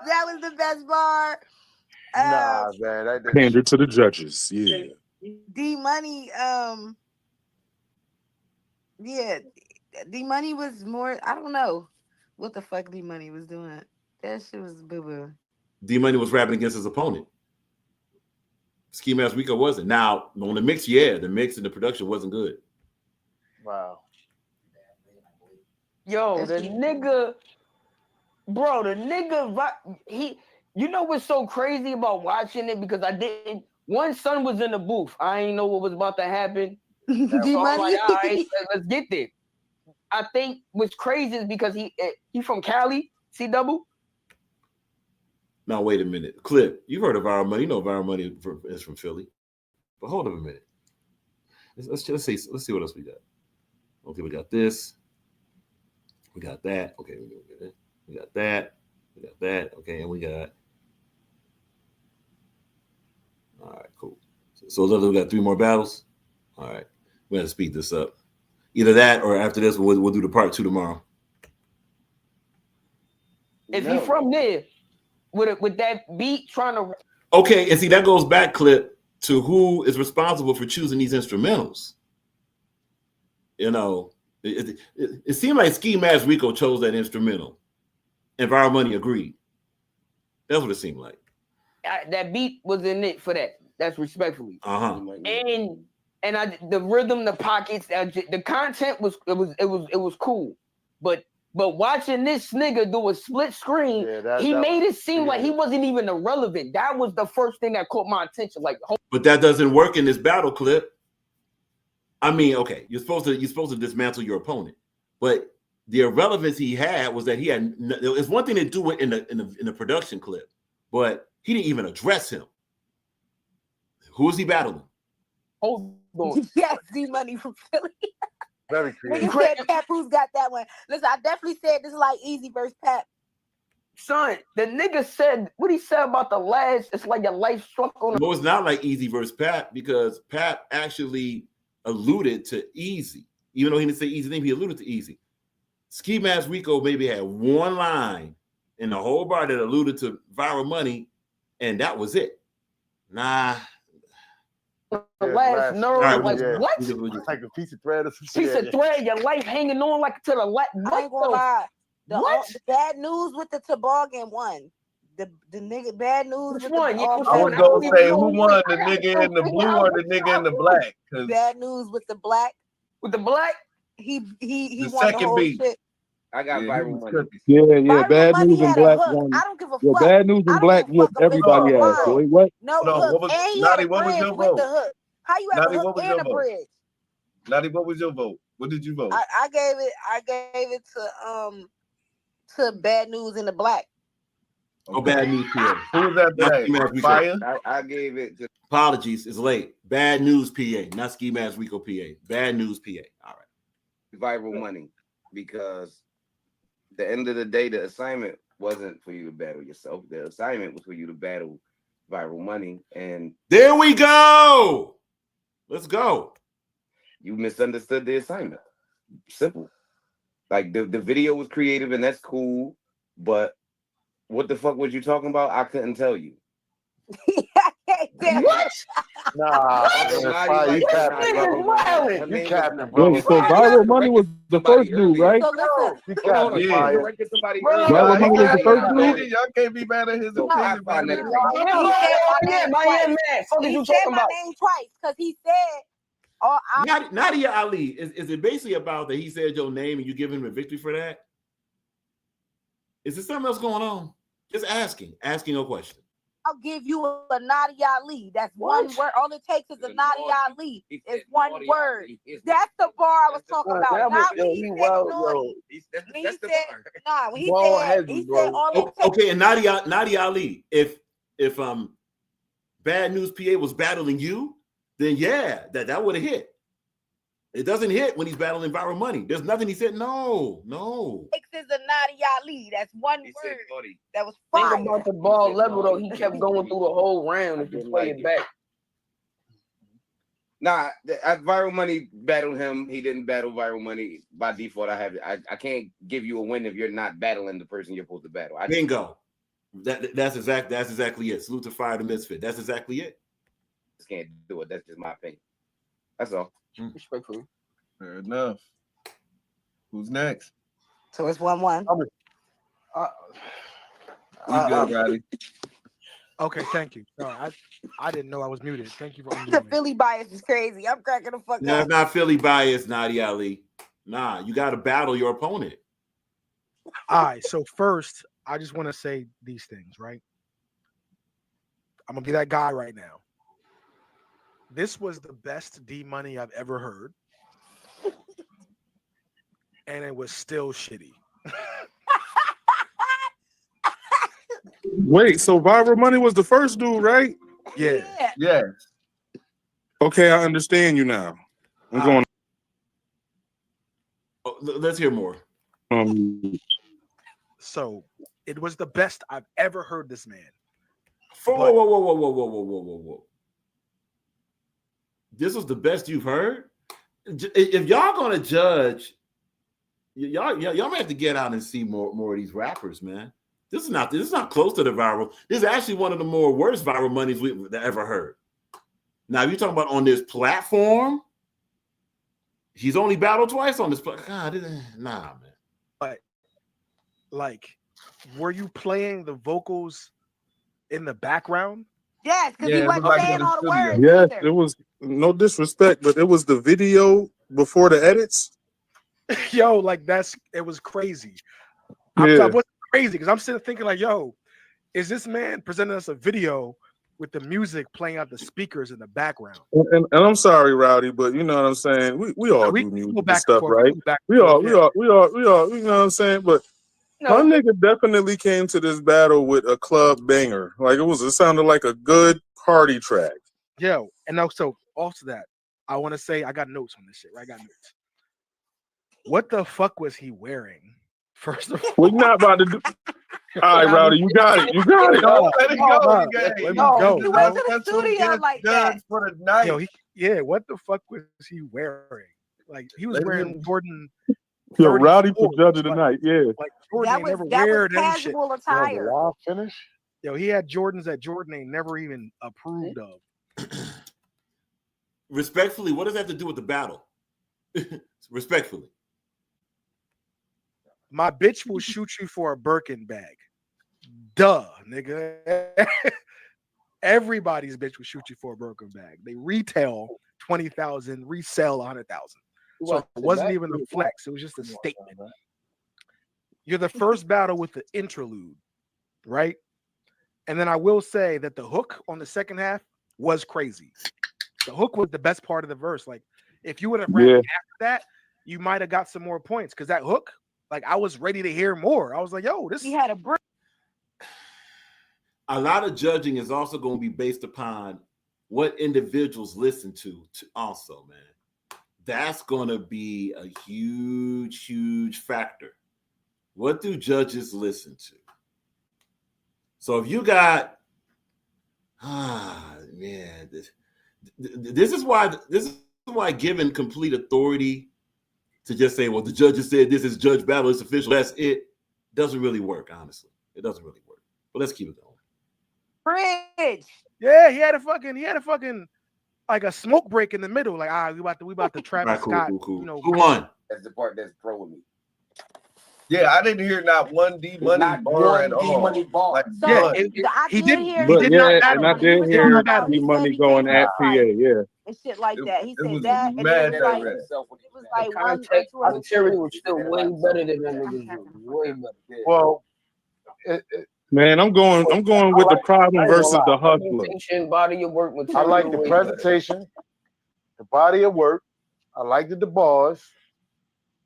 that was the best bar. Nah, man. pander to the judges. Yeah. D Money, yeah, D Money was more. I don't know what the fuck D Money was doing. That shit was boo boo. D Money was rapping against his opponent. Ski Mask Rico wasn't. Now on the mix, the mix and the production wasn't good. Wow. Yo, the nigga, you know what's so crazy about watching it? Because one son was in the booth. I ain't know what was about to happen. So I'm like, all right, let's get there. I think what's crazy is because he from Cali, C-Double. Now wait a minute, Clip. You've heard of Viral Money? You know Viral Money is from Philly. But hold up a minute. Let's see what else we got. Okay, we got this. We got that. Okay, we got that. We got that. Okay, and we got. All right, cool. So we got 3 more battles. All right, we got to speed this up. Either that or after this, we'll do the part 2 tomorrow. If he from there, with that beat trying to. Okay, and see that goes back, Clip, to who is responsible for choosing these instrumentals. You know, it seemed like Ski Mask Rico chose that instrumental, and Viral Money agreed. That's what it seemed like. That beat was in it for that. That's respectfully. And the rhythm, the pockets, the content was cool, but But watching this nigga do a split screen, he made it seem like he wasn't even irrelevant. That was the first thing that caught my attention. Like, But that doesn't work in this battle clip. I mean, okay, you're supposed to dismantle your opponent, but the irrelevance he had was that he had. It's one thing to do it in the production clip, but he didn't even address him. Who is he battling? Hold on. Yes, D-Money from Philly. Very creative. Nigga said Papoose got that one. Listen, I definitely said this is like Easy versus Pap. Son, the nigga said what he said about the last. It's like your life struck on. No, it's not like Easy versus Pap because Pap actually alluded to Easy, even though he didn't say Easy name. He alluded to Easy. Ski Mask Rico maybe had one line in the whole bar that alluded to Viral Money, and that was it. Nah. The last nerve, right, like yeah. what? Like a piece of thread or some shit. Piece of thread, your life hanging on like to the left. I ain't gonna lie. The bad news with the toboggan one. The nigga bad news Which with one? the Yeah, I was gonna say who won, the nigga in the blue or the nigga in the black? Bad news with the black. With the black? He The won the second whole beat. shit. I got Viral Money. Yeah, Viral Bad Money News and had a Black hook. won. I don't give a Yeah, fuck. Bad News and Black whooped everybody ass. So wait, what? No Hold on, hook. what was- And he had Naughty, a what was bridge your with vote? the hook. How you have Naughty, a what hook was and your a vote? bridge? Naughty, what was your vote? What did you vote? I gave it to Bad News in the Black. Oh, Bad News PA. Who was after Not that? Ski Mask Rico. Fire? I gave it to. Apologies, it's late. Bad News PA, not Ski Mask Rico PA. Bad News PA. All right. Viral Money, because the end of the day, the assignment wasn't for you to battle yourself. The assignment was for you to battle Viral Money, and there we go. Let's go. You misunderstood the assignment. Simple. Like the video was creative and that's cool, but what the fuck was you talking about? I couldn't tell you. What? Nah, Fire, you capping, bro. You capping, bro. Wait, so Viral Money was the first dude, right? So listen, You capping, Fire. Corrected somebody Viral Money was the first dude. Y'all can't be mad at his So I opinion, find man. that He said my name twice because he said, Nadia Ali, is it basically about that he said your name and you give him a victory for that? Is there something else going on? Just asking a question. I'll give you a Nadia Ali. That's one word. All it takes is a Nadia Ali. It's one word. That's the bar I was talking about. Not when he said naughty. When he said, nah, when he said all it takes. Okay, and Nadia Ali, if Bad News PA was battling you, then yeah, that would have hit. It doesn't hit when he's battling Viral Money. There's nothing he said. No. It is a Nadia Ali. That's one word. That was Think fire. about the ball level though. He kept going through the whole round if you play it back. Nah, Viral Money battled him. He didn't battle Viral Money. By default, I can't give you a win if you're not battling the person you're supposed to battle. Bingo. That's exactly it. Salute to Fire the Misfit. That's exactly it. Just can't do it. That's just my opinion. That's all. Respectfully. Fair enough. Who's next? So it's 1-1. We good, Roddy. Okay, thank you. Sorry, I didn't know I was muted. Thank you for The unmuting me. Philly bias is crazy. I'm cracking the fuck No, up. it's not Philly bias, Nadia Ali. Nah, you got to battle your opponent. All right, so first, I just want to say these things, right? I'm going to be that guy right now. This was the best D-Money I've ever heard. And it was still shitty. Wait, so Viral Money was the first dude, right? Yeah. Yes. Okay, I understand you now. I'm going. Oh, let's hear more. So it was the best I've ever heard this man. Whoa. This was the best you've heard? If y'all gonna judge, y'all might have to get out and see more of these rappers, man. This is not close to the viral. This is actually one of the more worst Viral Monies we've ever heard. Now, if you're talking about on this platform, he's only battled twice on this platform. Nah, man. But like, were you playing the vocals in the background? Yes, because he wasn't saying all the words. Yes, either. it was no disrespect, but it was the video before the edits. Yo, like it was crazy. Yeah. What's crazy? Because I'm sitting thinking like, yo, is this man presenting us a video with the music playing out the speakers in the background? And I'm sorry, Rowdy, but you know what I'm saying. We all We do go music back and stuff, and forth, right? back We and all, forth, you know what I'm saying. But my nigga definitely came to this battle with a club banger. Like it sounded like a good party track. Yo, and also that, I want to say I got notes on this shit. Right? I got notes. What the fuck was he wearing? First of all, We're not about to do. All right, Rowdy, you got it. You got it. Let it go. Let me go. He went to the studio like that. For the night. Yo, what the fuck was he wearing? Like he was wearing Jordan. Yo, Rowdy for judge of the night. Yeah. Like Jordan That never was wear them shit. casual attire. Finish. Yo, he had Jordans that Jordan ain't never even approved of. Respectfully, what does that have to do with the battle? Respectfully. My bitch will shoot you for a Birkin bag. Duh, nigga. Everybody's bitch will shoot you for a Birkin bag. They retail 20,000, resell 100,000. So it wasn't even a flex. It was just a statement. You're the first battle with the interlude, right? And then I will say that the hook on the second half was crazy. The hook was the best part of the verse. Like, if you would have rapped after that, you might have got some more points. Because that hook, like, I was ready to hear more. I was like, yo, this. He had a brick. A lot of judging is also going to be based upon what individuals listen to also, man. That's going to be a huge, huge factor. What do judges listen to? So if you got, man, this is why giving complete authority to just say, well, the judges said this is judge battle, it's official, that's it, doesn't really work, honestly. It doesn't really work. But let's keep it going. Fridge. Yeah, he had a fucking like a smoke break in the middle. Like, we about to Travis Scott. Cool. You know, who won? That's the part that's throwing me. Yeah, I didn't hear not one D Money bar at all. Like, So, yeah, he did hear. But not and I did hear D Money going at PA. Yeah. And shit like that. He said was that, and mad it was like, direct. it was like one or Context, two other material was still way better than that nigga's. Way better. Well, Man, I'm going with the problem versus the hustler. Presentation, body of work. I like the presentation, the body of work. I liked the bars.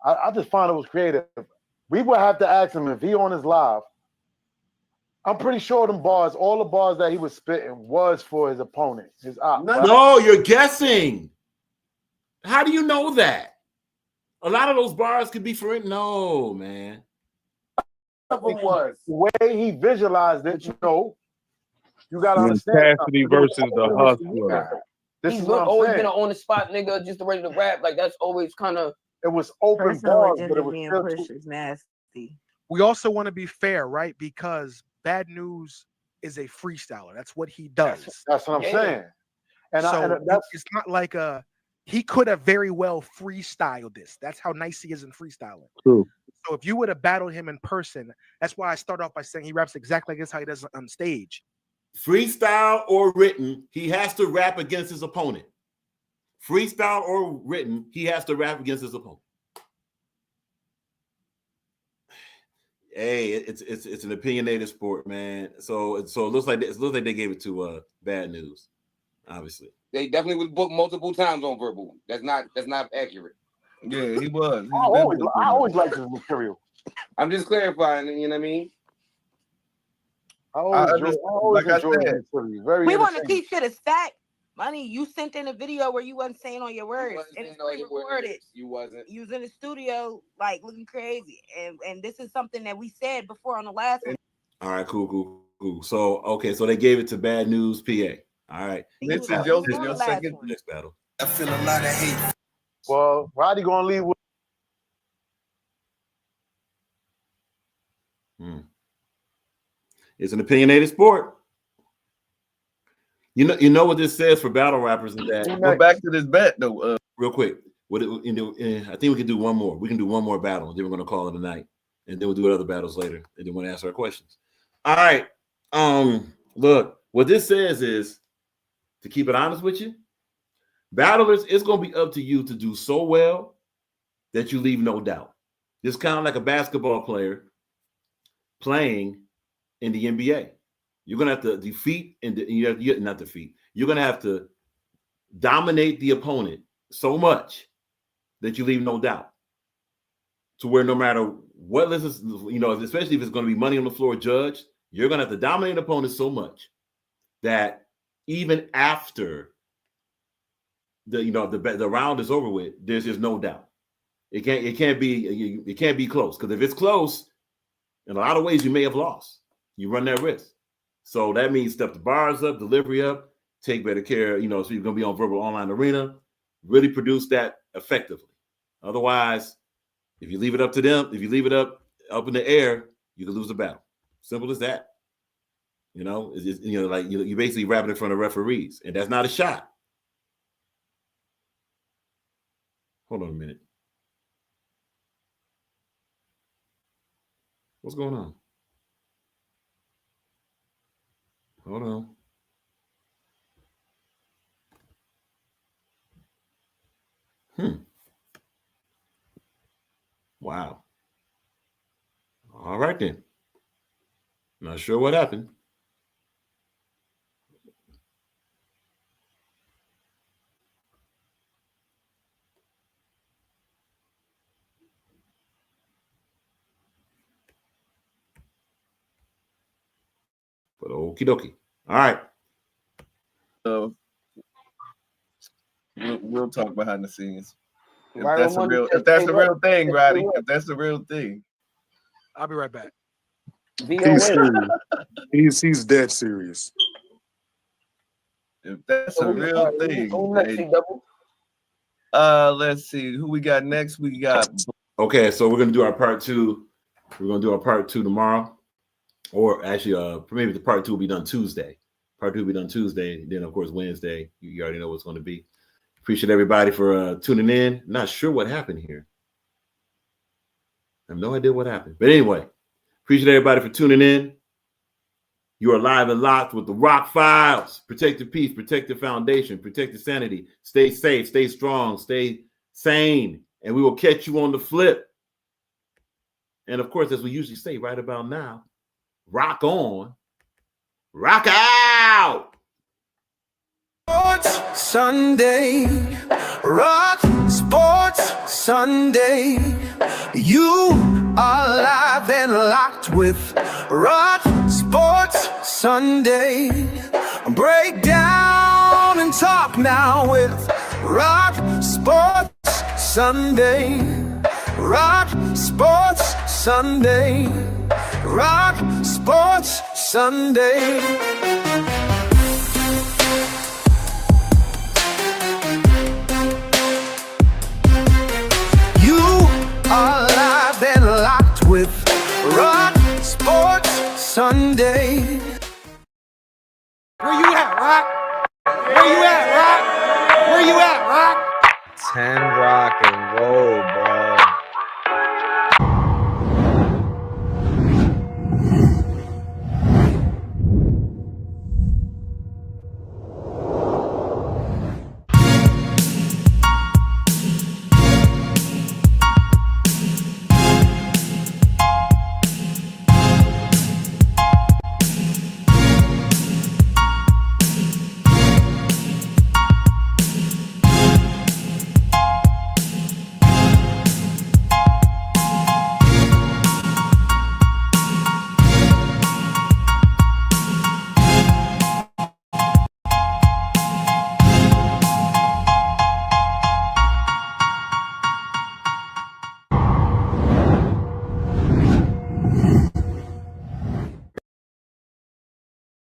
I just found it was creative. We would have to ask him if he on his live. I'm pretty sure them bars, all the bars that he was spitting was for his opponent, his op. No, you're guessing. How do you know that? A lot of those bars could be for it. No, man. Of them was the way he visualized it. You know, you gotta understand. Cassidy versus the hustler. This He's is what I'm always saying. been an on the spot nigga, just ready to rap. Like that's always kind of. It was open personal bars, but agenda it was being still pushed is nasty. we also want to be fair, right? Because Bad News is a freestyler. That's what he does. That's what I'm saying. And, so it's not like he could have very well freestyled this. That's how nice he is in freestyling. True. So if you would have battled him in person, that's why I start off by saying he raps exactly like this, how he does on stage. Freestyle or written, he has to rap against his opponent. Freestyle or written, he has to rap against his opponent. Hey, it's an opinionated sport, man. So it looks like they gave it to Bad News, obviously. They definitely was booked multiple times on verbal. That's not accurate. Yeah, he was. I always liked his material. I'm just clarifying. You know what I mean? I always enjoyed his material. Very We want to entertaining. keep shit as fact. Money, you sent in a video where you wasn't saying all your words, and it's pre-recorded. You wasn't. You was in the studio, like looking crazy, and this is something that we said before on the last one. All right, cool. So they gave it to Bad News, PA. All right. This is your second next battle. I feel a lot of hate. Well, Roddy gonna leave with. It's an opinionated sport. You know what this says for battle rappers is that. Go back to this bet though. Real quick. I think we can do one more. We can do one more battle, and then we're going to call it a night, and then we'll do other battles later, and then we'll answer our questions. All right. Look, what this says is, to keep it honest with you, battlers, it's going to be up to you to do so well that you leave no doubt. It's kind of like a basketball player playing in the NBA. You're going to have to defeat and not defeat. You're going to have to dominate the opponent so much that you leave no doubt. To where no matter what, especially if it's going to be money on the floor judged, you're going to have to dominate the opponent so much that even after the round is over with, there's just no doubt. It can't be close, because if it's close, in a lot of ways you may have lost. You run that risk. So that means step the bars up, delivery up, take better care. So you're going to be on Verbal Online Arena, really produce that effectively. Otherwise, if you leave it up to them, if you leave it up in the air, you can lose the battle. Simple as that. You're basically rapping in front of referees, and that's not a shot. Hold on a minute. What's going on? Hold on. Wow. All right then. Not sure what happened. But okie dokie. All right. So we'll talk behind the scenes. If Right, that's the real thing, Roddy. If that's the real thing. I'll be right back. He's serious. He's dead serious. If that's a real thing. Let's see who we got next. We got. Okay, so we're gonna do our part two. We're gonna do our part two tomorrow, or actually, maybe the part two will be done Tuesday. Part two will be done Tuesday. Then, of course, Wednesday. You already know what's going to be. Appreciate everybody for tuning in. Not sure what happened here. I have no idea what happened. But anyway, appreciate everybody for tuning in. You are live and locked with the Rock Files. Protect the peace, protect the foundation, protect the sanity. Stay safe, stay strong, stay sane. And we will catch you on the flip. And of course, as we usually say right about now, rock on, rock out. Sports Sunday, Rock Sports Sunday. You are live and locked with Rock Sports Sunday. Break down and talk now with Rock Sports Sunday. Rock Sports Sunday. Rock Sports Sunday.